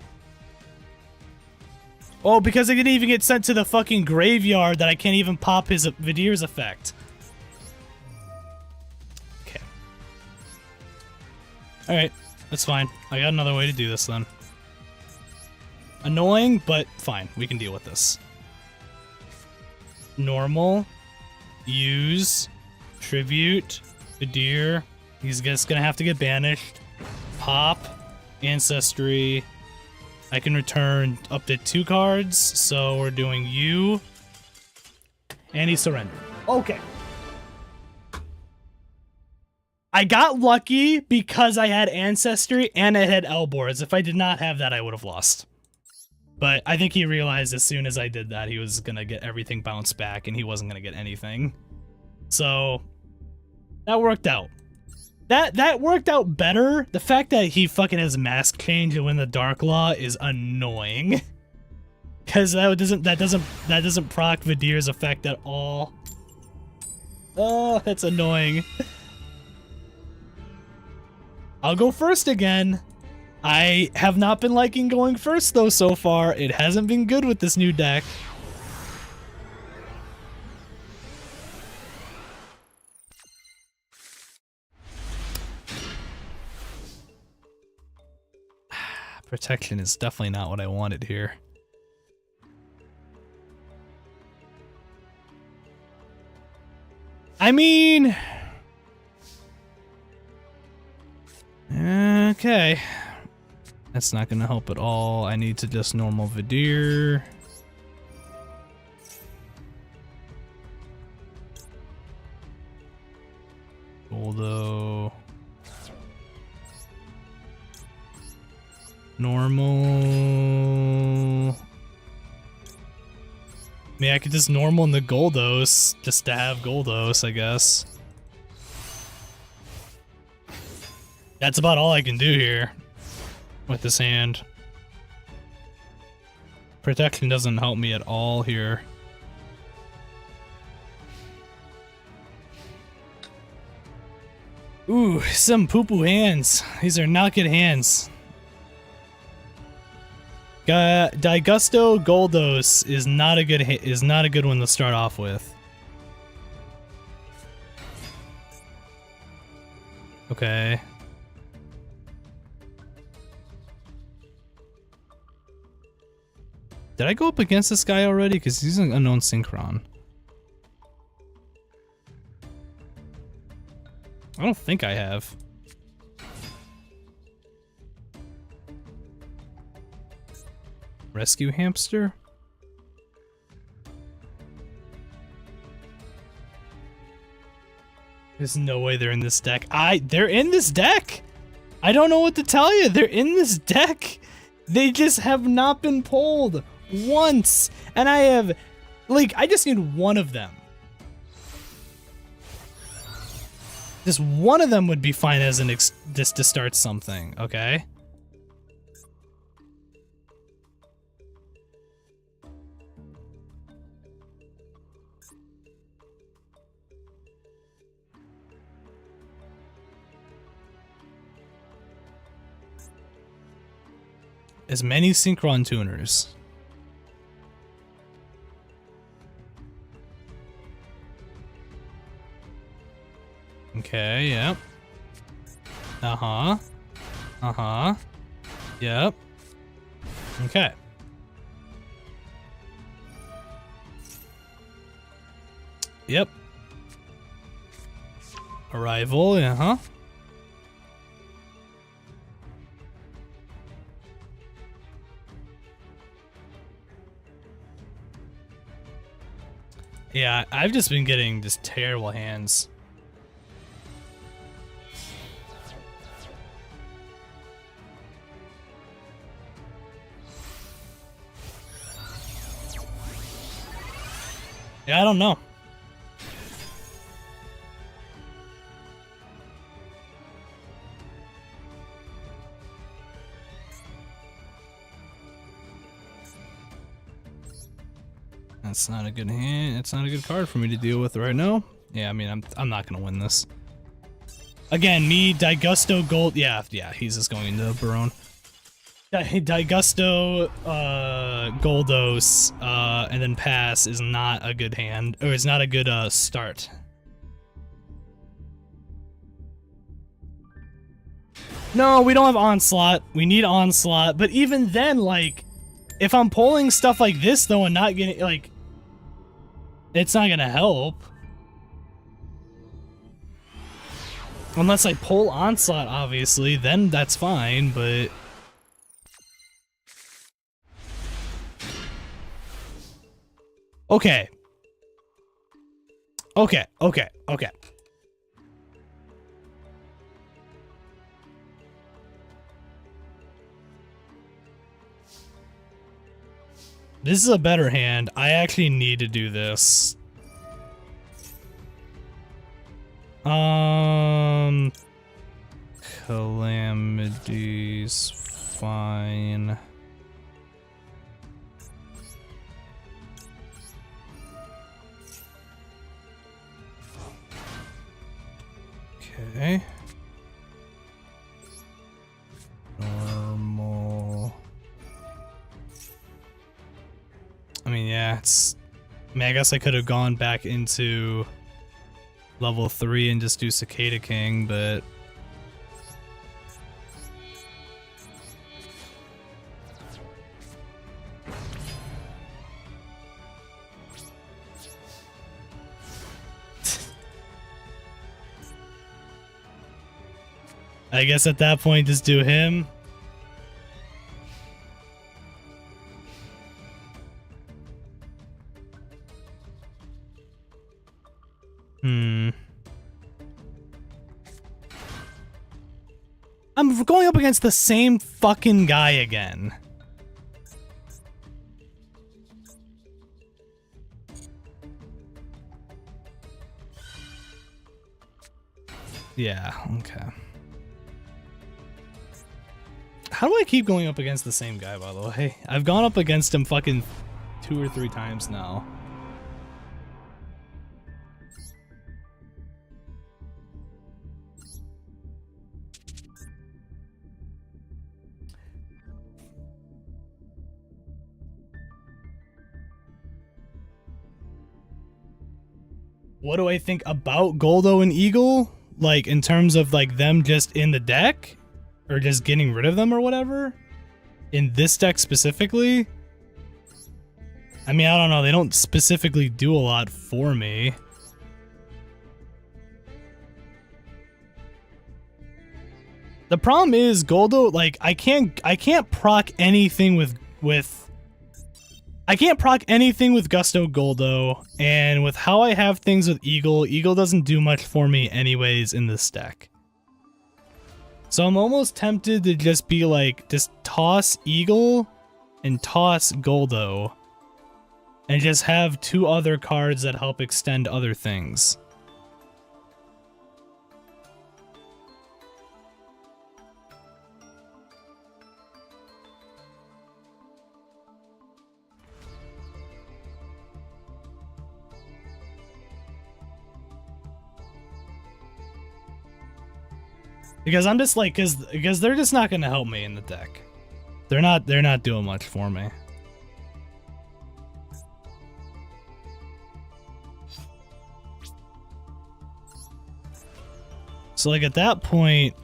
Oh, because I didn't even get sent to the fucking graveyard that I can't even pop his Vidier's effect. Okay. Alright, that's fine. I got another way to do this then. Annoying, but fine. We can deal with this. Normal. Use. Tribute. Vidier. He's just gonna have to get banished. Pop. Ancestry. I can return up to 2 cards, so we're doing you. And he surrendered. Okay. I got lucky because I had Ancestry and I had Elboards. If I did not have that, I would have lost. But I think he realized as soon as I did that, he was gonna get everything bounced back and he wasn't gonna get anything. So, that worked out. That worked out better. The fact that he fucking has mask change and win the Dark Law is annoying. Cause that doesn't proc Vidier's effect at all. Oh, that's annoying. I'll go first again. I have not been liking going first though so far. It hasn't been good with this new deck. Protection is definitely not what I wanted here. I mean... Okay. That's not gonna help at all. I need to just normal Vidier. Goldo. Normal. I mean, I could just normal in the Goldos just to have Goldos, I guess. That's about all I can do here with this hand. Protection doesn't help me at all here. Ooh, some poo-poo hands. These are not good hands. Digusto Goldos is not a good one to start off with. Okay. Did I go up against this guy already? Because he's an unknown synchron. I don't think I have. Rescue hamster? There's no way they're in this deck. They're in this deck! I don't know what to tell you. They're in this deck. They just have not been pulled once. And I have, like, I just need one of them. Just one of them would be fine as an just to start something, okay? As many synchron tuners. Okay, yep. Uh-huh. Uh-huh. Yep. Okay. Yep. Arrival, uh-huh. Yeah, I've just been getting just terrible hands. Yeah, I don't know. That's not a good hand. It's not a good card for me to deal with right now. Yeah, I mean, I'm not gonna win this. Again, me, Daigusto, Gold. Yeah, he's just going into Barone. Daigusto, Goldos, and then pass is not a good hand, or it's not a good start. No, we don't have Onslaught. We need Onslaught, but even then, like, if I'm pulling stuff like this though and not getting, like, it's not gonna help. Unless I pull Onslaught, obviously, then that's fine, but... Okay. Okay. This is a better hand. I actually need to do this. Calamity's fine. Okay. Normal. I mean, yeah, it's... I mean, I guess I could have gone back into level 3 and just do Cicada King, but... I guess at that point, just do him. I'm going up against the same fucking guy again. Yeah, okay. How do I keep going up against the same guy, by the way? I've gone up against him fucking 2 or 3 times now. What do I think about Goldo and Eagle? Like, in terms of, like, them just in the deck? Or just getting rid of them or whatever? In this deck specifically? I mean, I don't know. They don't specifically do a lot for me. The problem is, Goldo, like, I can't proc anything with I can't proc anything with Gusto Goldo, and with how I have things with Eagle, Eagle doesn't do much for me anyways in this deck. So I'm almost tempted to just be like, just toss Eagle and toss Goldo, and just have 2 other cards that help extend other things. Because I'm just like, because they're just not gonna help me in the deck. They're not doing much for me. So like at that point,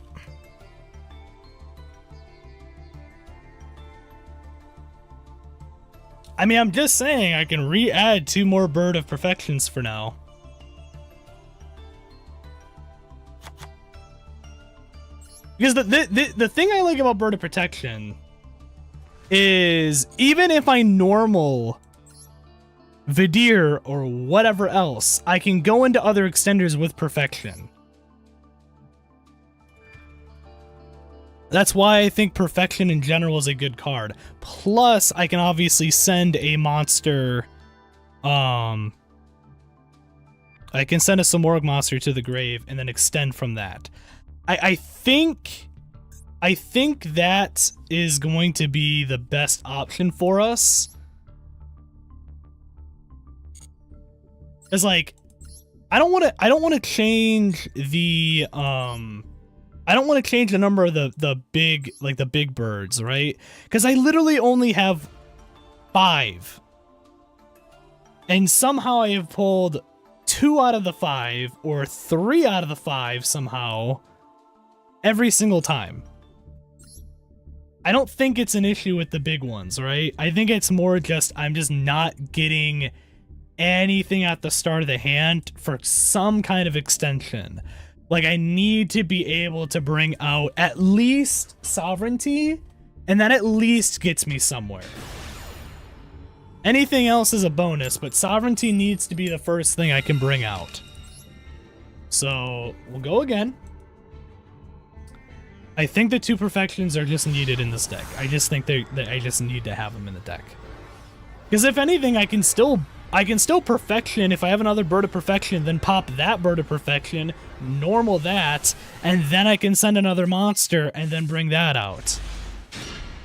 I mean, I'm just saying I can re-add 2 more Bird of Perfections for now. Because the thing I like about Bird of Protection is even if I normal Vidir or whatever else, I can go into other extenders with Perfection. That's why I think Perfection in general is a good card. Plus, I can obviously send a monster, I can send a Simorgh monster to the grave and then extend from that. I think that is going to be the best option for us. It's like, I don't want to change the I don't want to change the number of the big, like the big birds, right? Because I literally only have 5. And somehow I have pulled 2 out of the 5 or 3 out of the 5 somehow every single time. I don't think it's an issue with the big ones, right? I think it's more just I'm just not getting anything at the start of the hand for some kind of extension. Like, I need to be able to bring out at least Sovereignty, and that at least gets me somewhere. Anything else is a bonus, but Sovereignty needs to be the first thing I can bring out. So, we'll go again. I think the 2 perfections are just needed in this deck. I just think that I just need to have them in the deck. Because if anything, I can still perfection if I have another Bird of Perfection, then pop that Bird of Perfection, normal that, and then I can send another monster and then bring that out.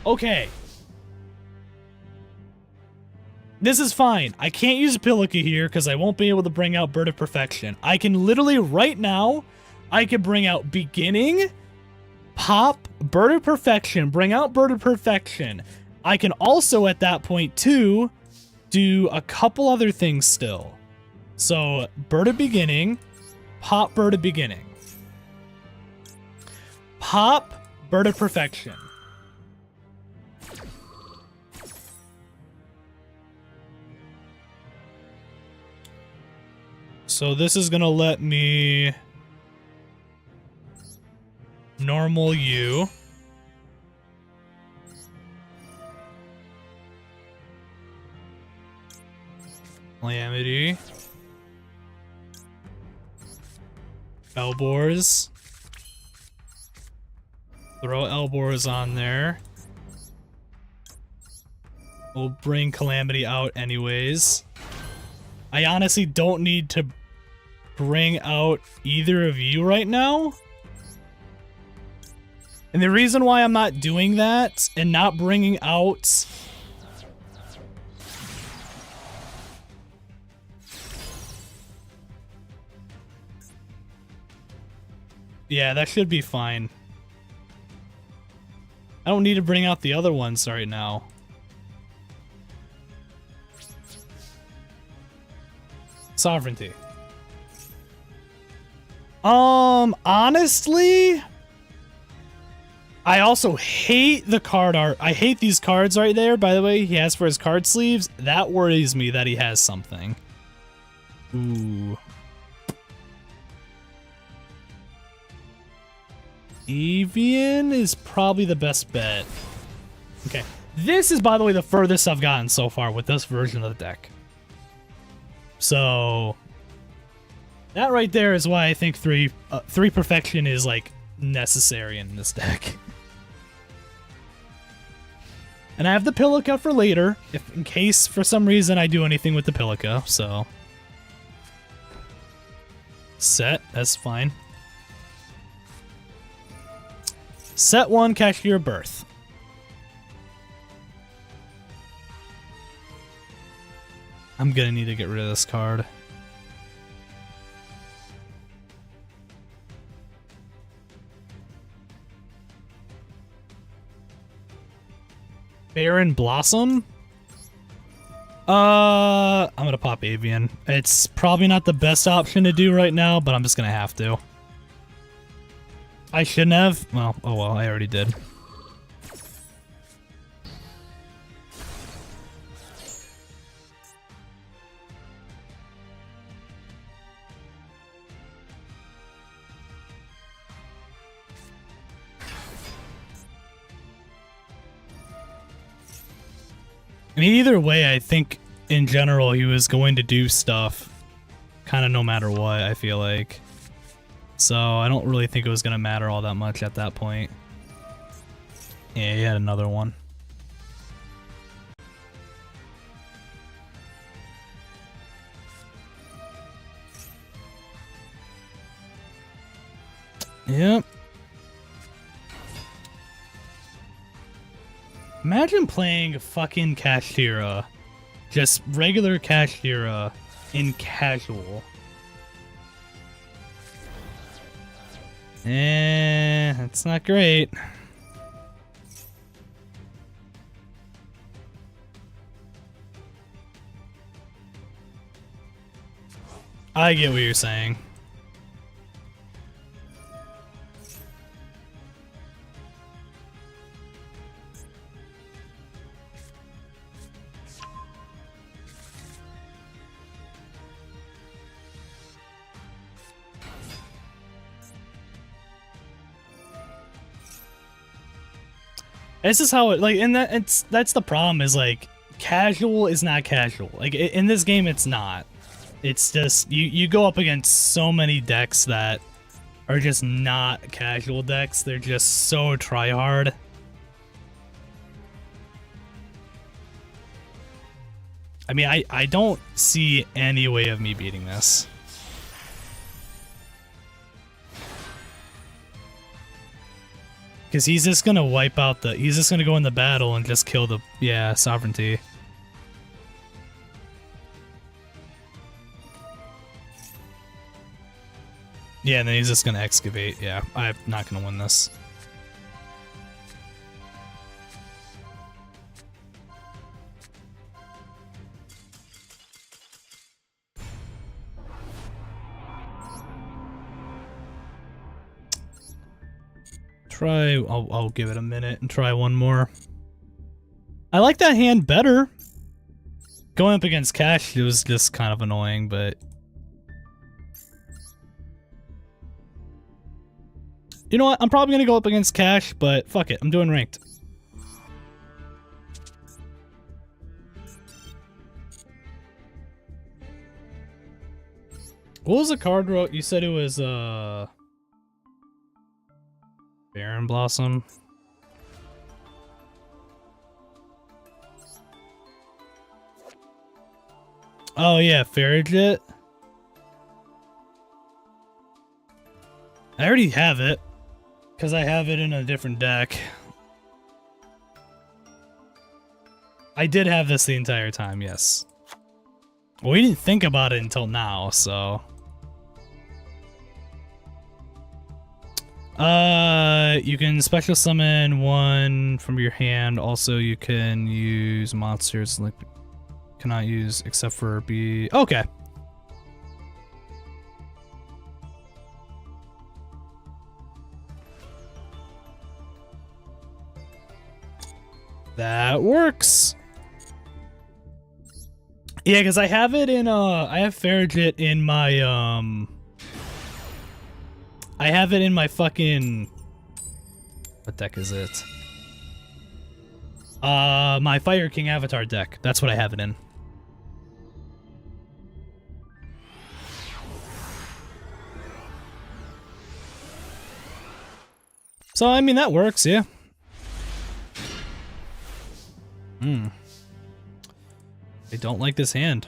Okay. This is fine. I can't use Pilica here because I won't be able to bring out Bird of Perfection. I can literally, right now, I can bring out Beginning, pop Bird of Perfection, bring out Bird of Perfection. I can also, at that point, too, do a couple other things still. So, Bird of Beginning, pop Bird of Beginning. Pop Bird of Perfection. So this is gonna let me normal you. Calamity. Elbors. Throw Elbors on there. We'll bring Calamity out anyways. I honestly don't need to bring out either of you right now. And the reason why I'm not doing that and not bringing out yeah, that should be fine. I don't need to bring out the other ones right now. Sovereignty. Honestly, I also hate the card art. I hate these cards right there, by the way, he has for his card sleeves. That worries me that he has something. Ooh. Evian is probably the best bet. Okay. This is, by the way, the furthest I've gotten so far with this version of the deck. So that right there is why I think 3 perfection is like necessary in this deck. And I have the Pilica for later, if in case for some reason I do anything with the Pilica, so set, that's fine. Set 1, Cashier Birth. I'm gonna need to get rid of this card. Barren Blossom? I'm gonna pop Avian. It's probably not the best option to do right now, but I'm just gonna have to. I shouldn't have. Well, oh well, I already did. I mean, either way, I think in general he was going to do stuff kind of no matter what, I feel like. So I don't really think it was going to matter all that much at that point. Yeah, he had another one. Yep. Imagine playing fucking Kashtira. Just regular Kashtira in casual. That's not great. I get what you're saying. This is how it, like, and that's the problem, is like casual is not casual. Like in this game it's not. It's just you go up against so many decks that are just not casual decks. They're just so try hard. I mean, I don't see any way of me beating this. Because he's just gonna wipe out the, he's just gonna go in the battle and just kill the, yeah, sovereignty. Yeah, and then he's just gonna excavate. Yeah, I'm not gonna win this. I'll give it a minute and try one more. I like that hand better. Going up against Cash, it was just kind of annoying, but you know what? I'm probably gonna go up against Cash, but fuck it, I'm doing ranked. What was the card wrote? You said it was Baron Blossom. Oh yeah, Farragut. I already have it, because I have it in a different deck. I did have this the entire time, yes. Well, we didn't think about it until now, so... you can special summon one from your hand. Also, you can use monsters like cannot use except for B. Okay. That works. Yeah, because I have it in I have Farragut in my I have it in my fucking, what deck is it? My Fire King Avatar deck. That's what I have it in. So, I mean, that works, yeah. I don't like this hand.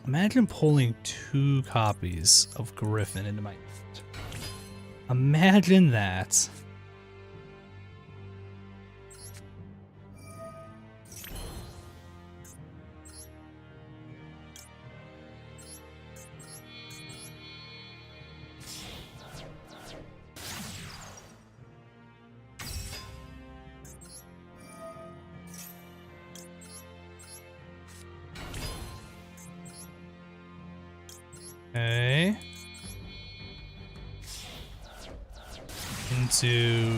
Imagine pulling 2 copies of Griffin into my... Imagine that. Okay. Into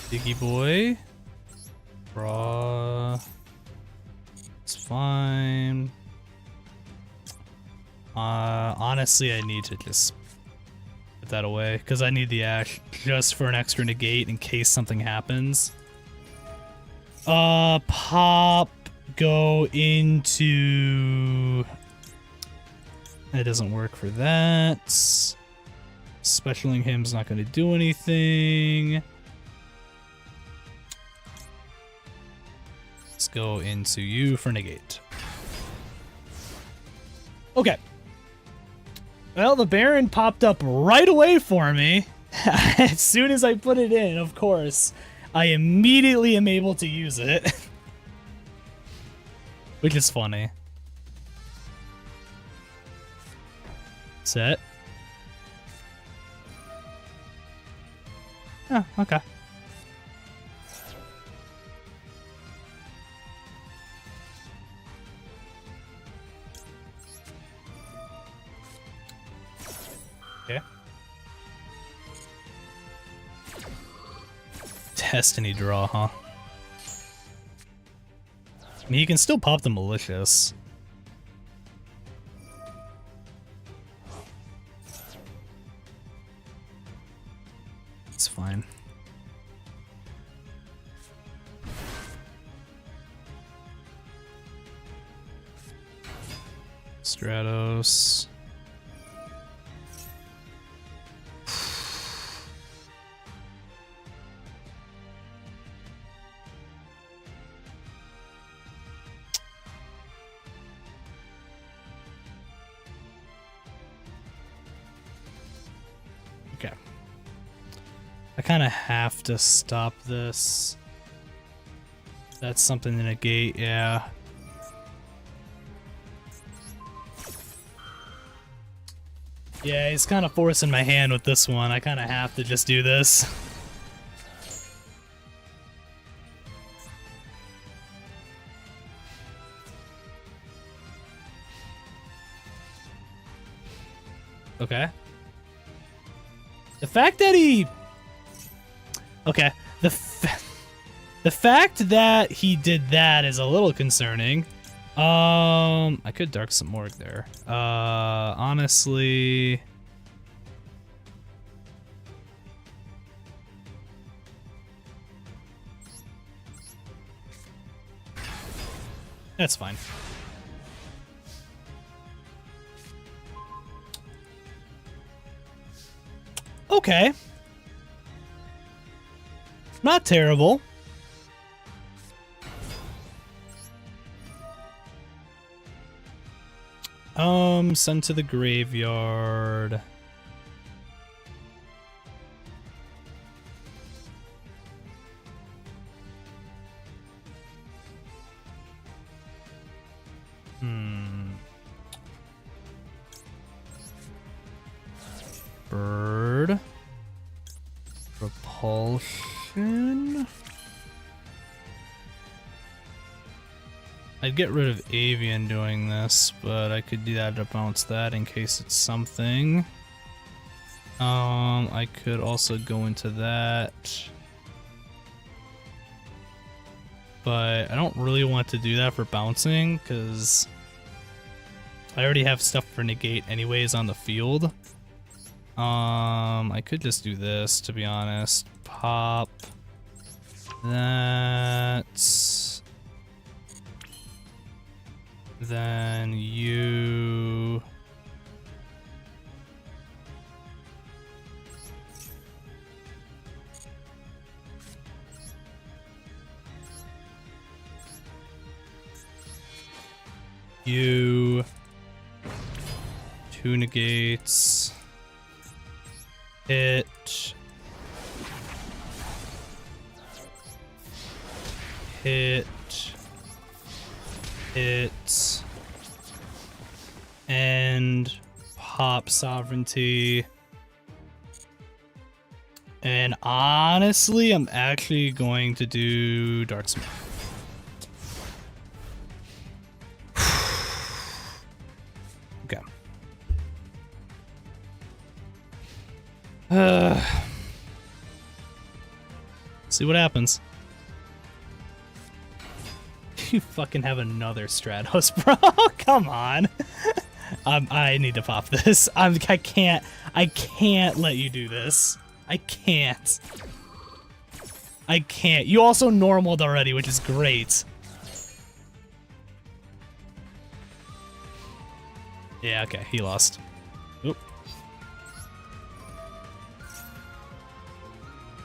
Diggy Boy. Draw. It's fine. Honestly, I need to just put that away because I need the Ash just for an extra negate in case something happens. Pop. Go into... That doesn't work for that. Specialing him's not going to do anything. Let's go into you for negate. Okay. Well, the Baron popped up right away for me. As soon as I put it in, of course, I immediately am able to use it. Which is funny. Set. Oh, okay. Okay. Destiny draw, huh? I mean, you can still pop the malicious. It's fine. Stratos. Okay. I kind of have to stop this. That's something to negate, yeah. Yeah, he's kind of forcing my hand with this one. I kind of have to just do this. Okay. The fact that he... Okay. The fact that he did that is a little concerning. I could Dark Simorgh there. Honestly... That's fine. Okay. Not terrible. Send to the graveyard. Bird. Repulsion. I'd get rid of Avian doing this, but I could do that to bounce that in case it's something. I could also go into that. But I don't really want to do that for bouncing, because I already have stuff for negate anyways on the field. I could just do this, to be honest. Pop that. Then you... You... Two negates. Hit. Hit. Hit. And pop sovereignty. And honestly, I'm actually going to do Dark Smith. Okay. See what happens. You fucking have another Stratos, bro. Come on. I need to pop this. I can't let you do this. I can't. You also normaled already, which is great. Yeah, okay, he lost. Oop.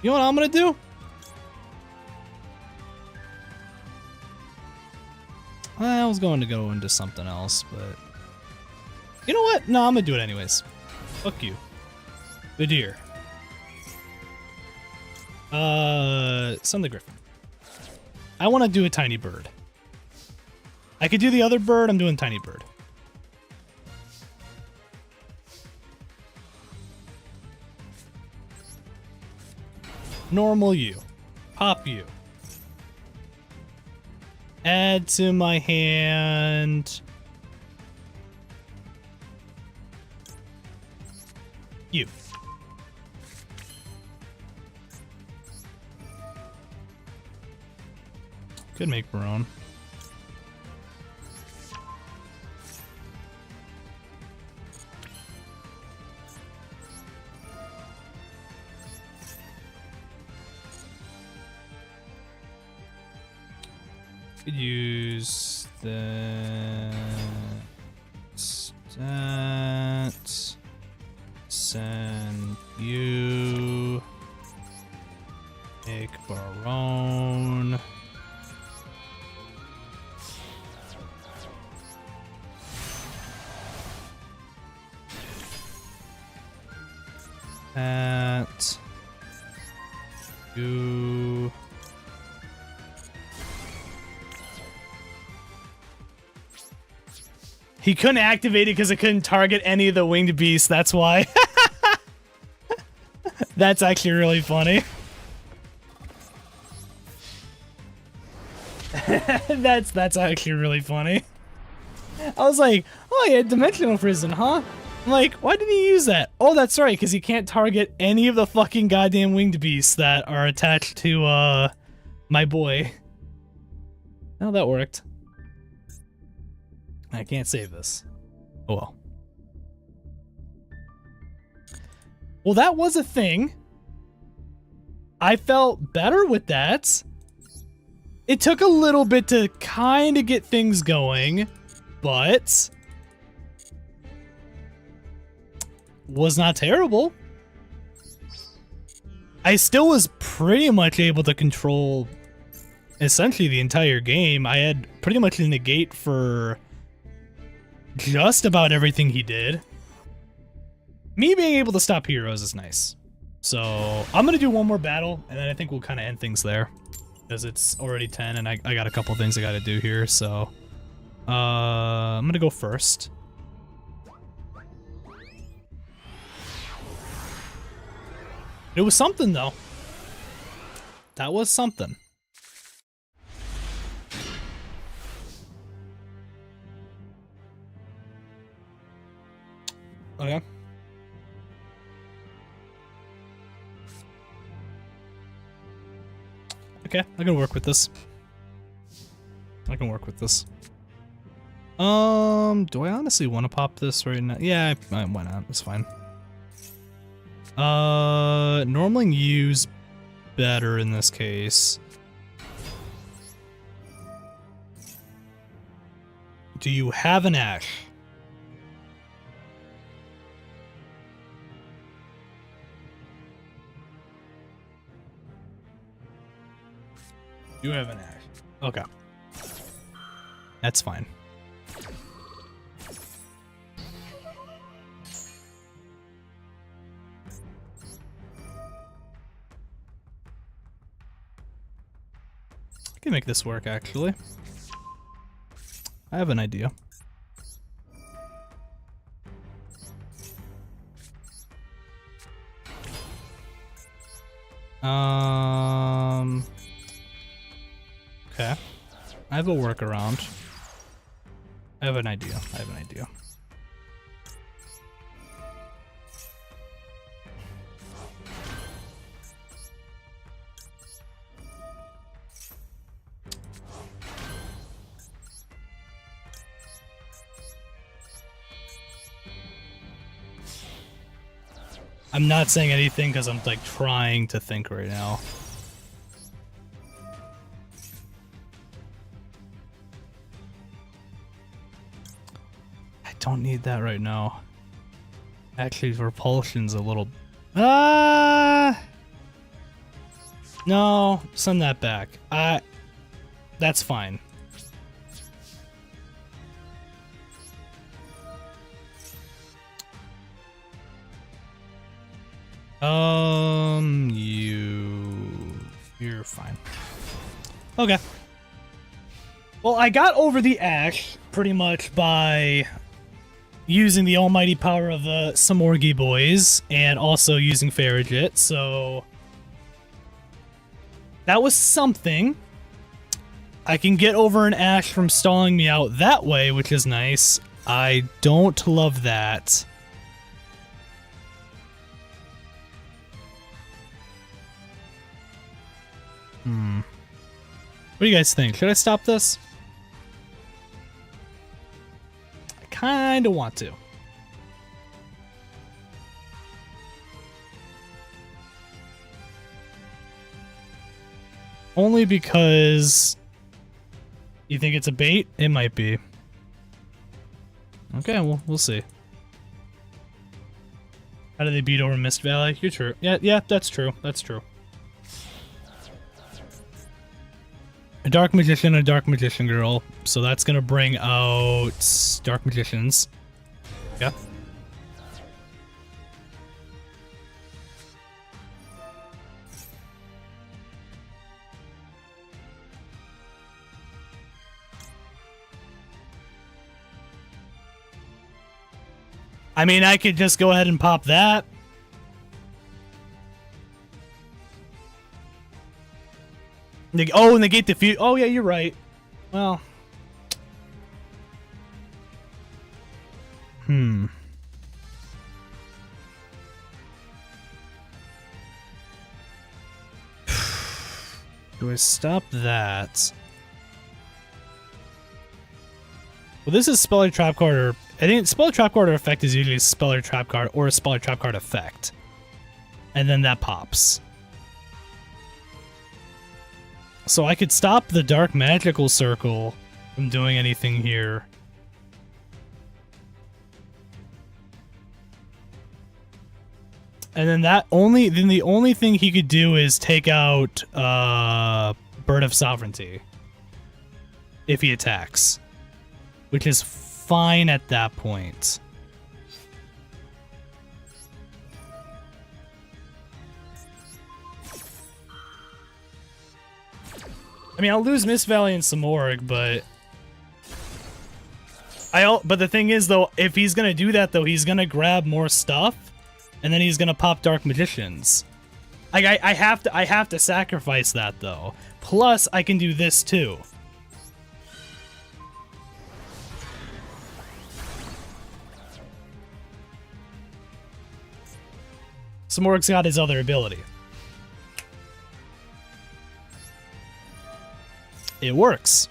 You know what I'm gonna do? I was going to go into something else, but... You know what? No, I'm gonna do it anyways. Fuck you. Good year. Sunday Griffin. I want to do a tiny bird. I could do the other bird. I'm doing tiny bird. Normal you. Pop you. Add to my hand. You. Could make Barone. Could use that. Send you. Make Barone. That. You. He couldn't activate it because it couldn't target any of the winged beasts. That's why. That's actually really funny. that's actually really funny. I was like, oh yeah, Dimensional Prison, huh? I'm like, why did he use that? Oh, that's right, because he can't target any of the fucking goddamn winged beasts that are attached to my boy. Oh, that worked. I can't save this. Oh well. Well, that was a thing. I felt better with that. It took a little bit to kind of get things going, but was not terrible. I still was pretty much able to control essentially the entire game. I had pretty much a negate for just about everything he did. Me being able to stop heroes is nice. So I'm gonna do one more battle, and then I think we'll kind of end things there, because it's already 10, and I got a couple things I got to do here. So I'm gonna go first. It was something though. That was something. Okay. Okay, I can work with this. I can work with this. Do I honestly want to pop this right now? Yeah, why not? It's fine. Normally use better in this case. Do you have an ash? You have an ash. Okay. That's fine. I can make this work, actually. I have an idea. Okay. I have a workaround. I have an idea. I'm not saying anything because I'm like trying to think right now. I don't need that right now. Actually, repulsion's a little... No, send that back. That's fine. You're fine. Okay. Well, I got over the Ash pretty much by using the almighty power of the Simorgh boys and also using Farragut, so that was something. I can get over an Ash from stalling me out that way, which is nice. I don't love that. What do you guys think? Should I stop this? I kinda want to. Only because you think it's a bait? It might be. Okay, well, we'll see. How do they beat over Mist Valley? You're true. Yeah, that's true. That's true. A Dark Magician, a Dark Magician girl. So that's gonna bring out Dark Magicians. Yeah. I mean, I could just go ahead and pop that. Oh, negate the oh, yeah, you're right. Well. Do I stop that? Well, this is Speller Trap card, or I think Speller Trap card or effect is usually a Speller Trap card or a Speller Trap card effect. And then that pops. So I could stop the Dark Magical Circle from doing anything here. And then the only thing he could do is take out Bird of Sovereignty if he attacks, which is fine at that point. I mean, I'll lose Mist Valley and Simorgh, but but the thing is, though, if he's gonna do that, though, he's gonna grab more stuff, and then he's gonna pop Dark Magicians. I have to sacrifice that, though. Plus, I can do this too. Simorgh's got his other ability. It works.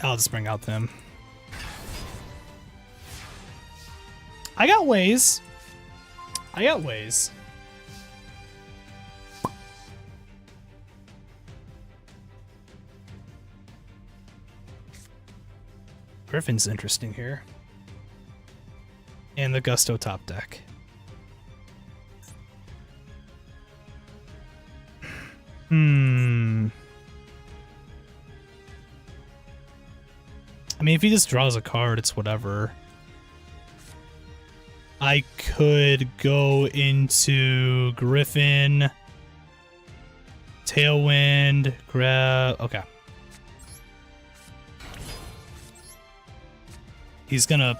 I'll just bring out them. I got ways. Griffin's interesting here. And the Gusto top deck. I mean, if he just draws a card, it's whatever. I could go into Griffin, Tailwind, grab... Okay. He's gonna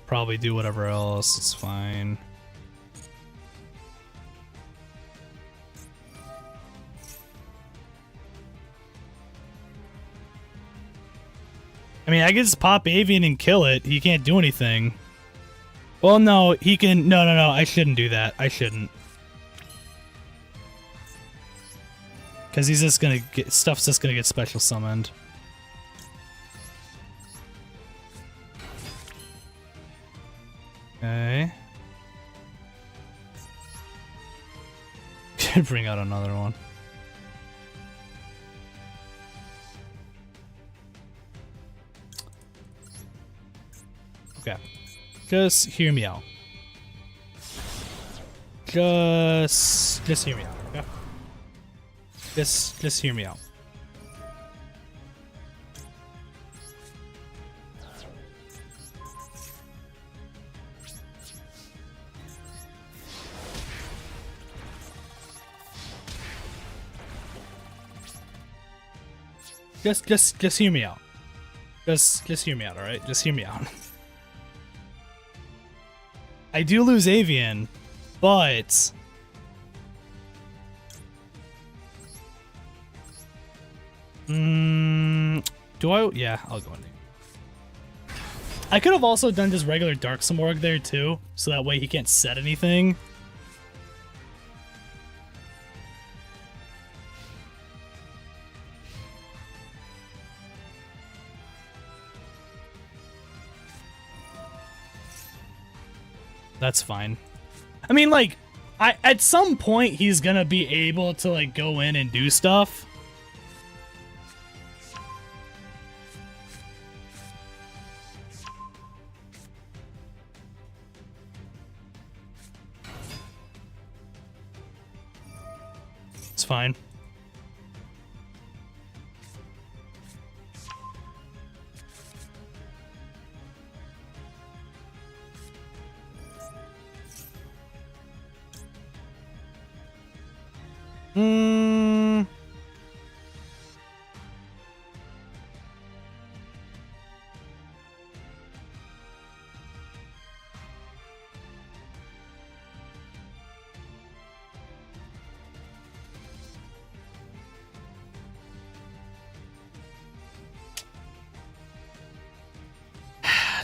probably do whatever else, it's fine. I mean, I could just pop Avian and kill it. He can't do anything. Well, no, he can... No, I shouldn't do that. I shouldn't. Because he's just gonna get... Stuff's just gonna get special summoned. Okay. Could bring out another one. Okay. Just hear me out. Just hear me out, okay? Just hear me out. just hear me out. Just hear me out, all right? Just hear me out. I do lose Avian, but do I? Yeah, I'll go in. I could have also done just regular Dark Simorgh there too, so that way he can't set anything. That's fine. I mean, like, at some point he's gonna be able to like go in and do stuff. It's fine.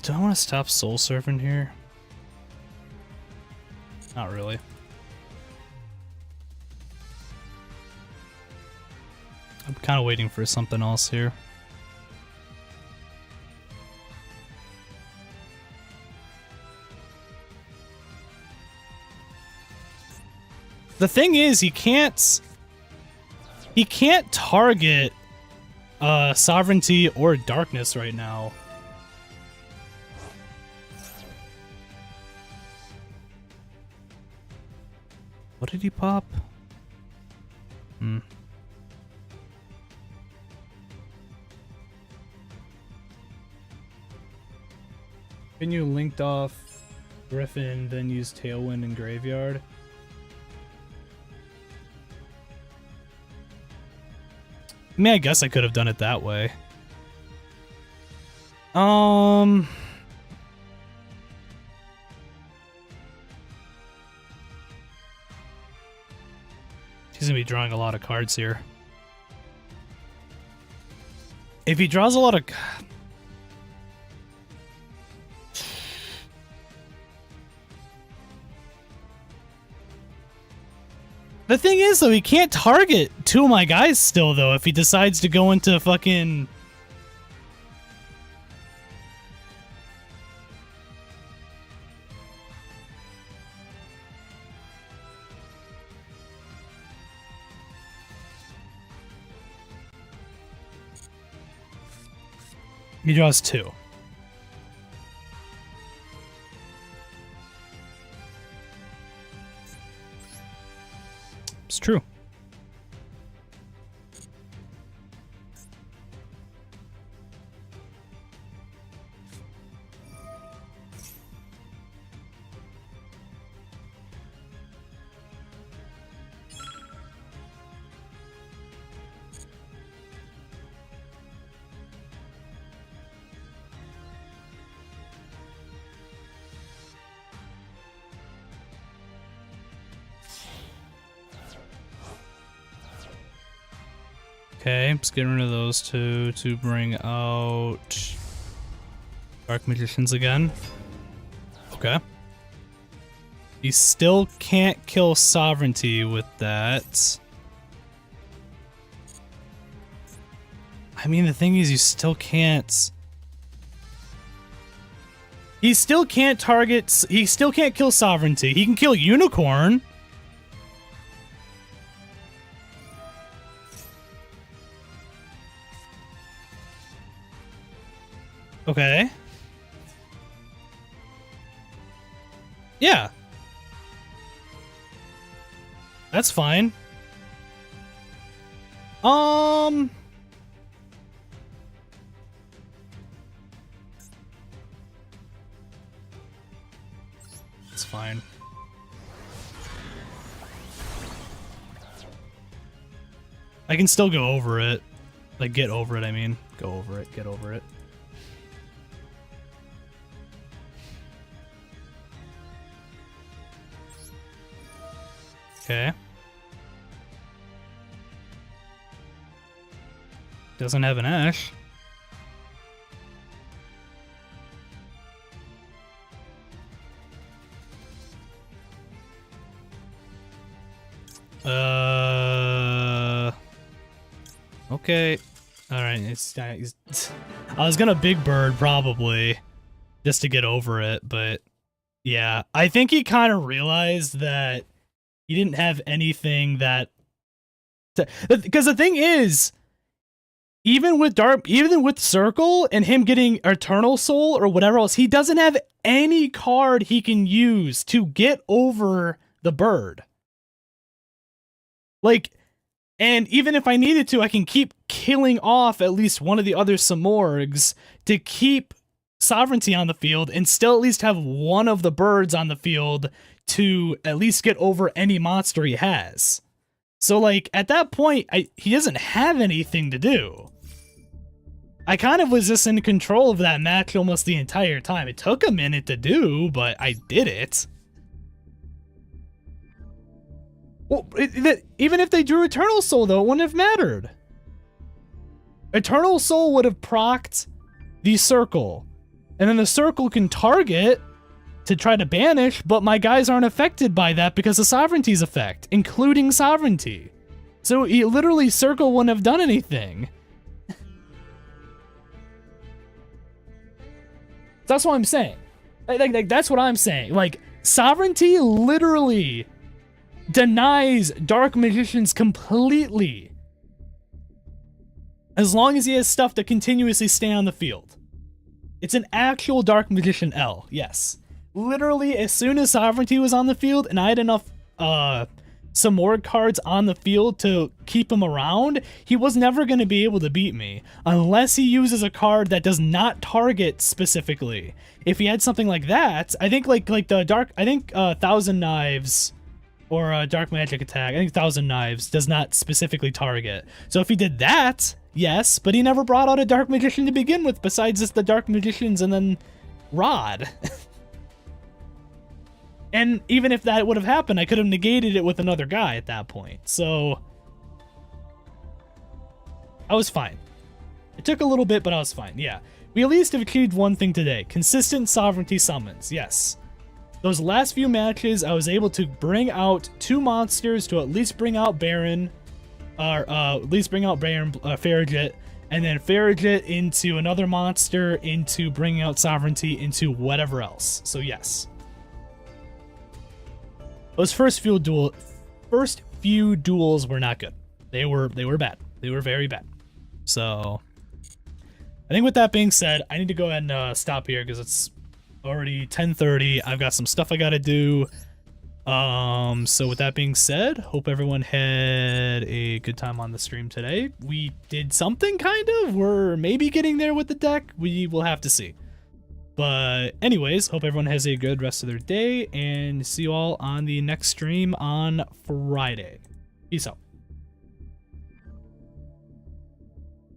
Do I want to stop soul surfing here? Not really. I'm kind of waiting for something else here. The thing is, he can't target Sovereignty or Darkness right now. What did he pop? Can you linked off Griffin, then use Tailwind and Graveyard? I mean, I guess I could have done it that way. He's gonna be drawing a lot of cards here. If he draws a lot of... The thing is, though, he can't target two of my guys still, though, if he decides to go into fucking... He draws two. It's true. Okay, just getting rid of those two to bring out Dark Magicians again. Okay. You still can't kill Sovereignty with that. I mean, the thing is, you still can't... He still can't target... He still can't kill Sovereignty. He can kill Unicorn. Okay. Yeah. That's fine. It's fine. I can still go over it. Like, get over it, I mean. Go over it, get over it. Okay. Doesn't have an Ash. Okay. Alright, I was gonna Big Bird, probably, just to get over it, but yeah. I think he kind of realized that he didn't have anything that... Because the thing is, even with Circle and him getting Eternal Soul or whatever else, he doesn't have any card he can use to get over the bird. Like, and even if I needed to, I can keep killing off at least one of the other Simorghs to keep Sovereignty on the field and still at least have one of the birds on the field to at least get over any monster he has. So, like, at that point, he doesn't have anything to do. I kind of was just in control of that match almost the entire time. It took a minute to do, but I did it. Well, even if they drew Eternal Soul, though, it wouldn't have mattered. Eternal Soul would have procced the Circle. And then the Circle can target to try to banish, but my guys aren't affected by that because of Sovereignty's effect, including Sovereignty. So literally, Circle wouldn't have done anything. That's what I'm saying. Like, that's what I'm saying. Like, Sovereignty literally denies Dark Magicians completely, as long as he has stuff to continuously stay on the field. It's an actual Dark Magician L, yes. Literally, as soon as Sovereignty was on the field and I had enough Simorgh cards on the field to keep him around, he was never going to be able to beat me unless he uses a card that does not target specifically. If he had something like that, I think like the Dark, I think Thousand Knives or Dark Magic Attack, I think Thousand Knives does not specifically target. So if he did that, yes, but he never brought out a Dark Magician to begin with besides just the Dark Magicians and then Rod. And even if that would have happened, I could have negated it with another guy at that point. So I was fine. It took a little bit, but I was fine. Yeah. We at least have achieved one thing today. Consistent Sovereignty summons. Yes. Those last few matches, I was able to bring out 2 monsters to at least bring out Baron. Farragut. And then Farragut into another monster, into bringing out Sovereignty, into whatever else. So yes. Those first few duels were not good. They were bad. They were very bad. So I think with that being said, I need to go ahead and stop here because it's already 10:30. I've got some stuff I gotta do. So with that being said, hope everyone had a good time on the stream today. We did something, kind of. We're maybe getting there with the deck. We will have to see. But anyways, hope everyone has a good rest of their day, and see you all on the next stream on Friday. Peace out.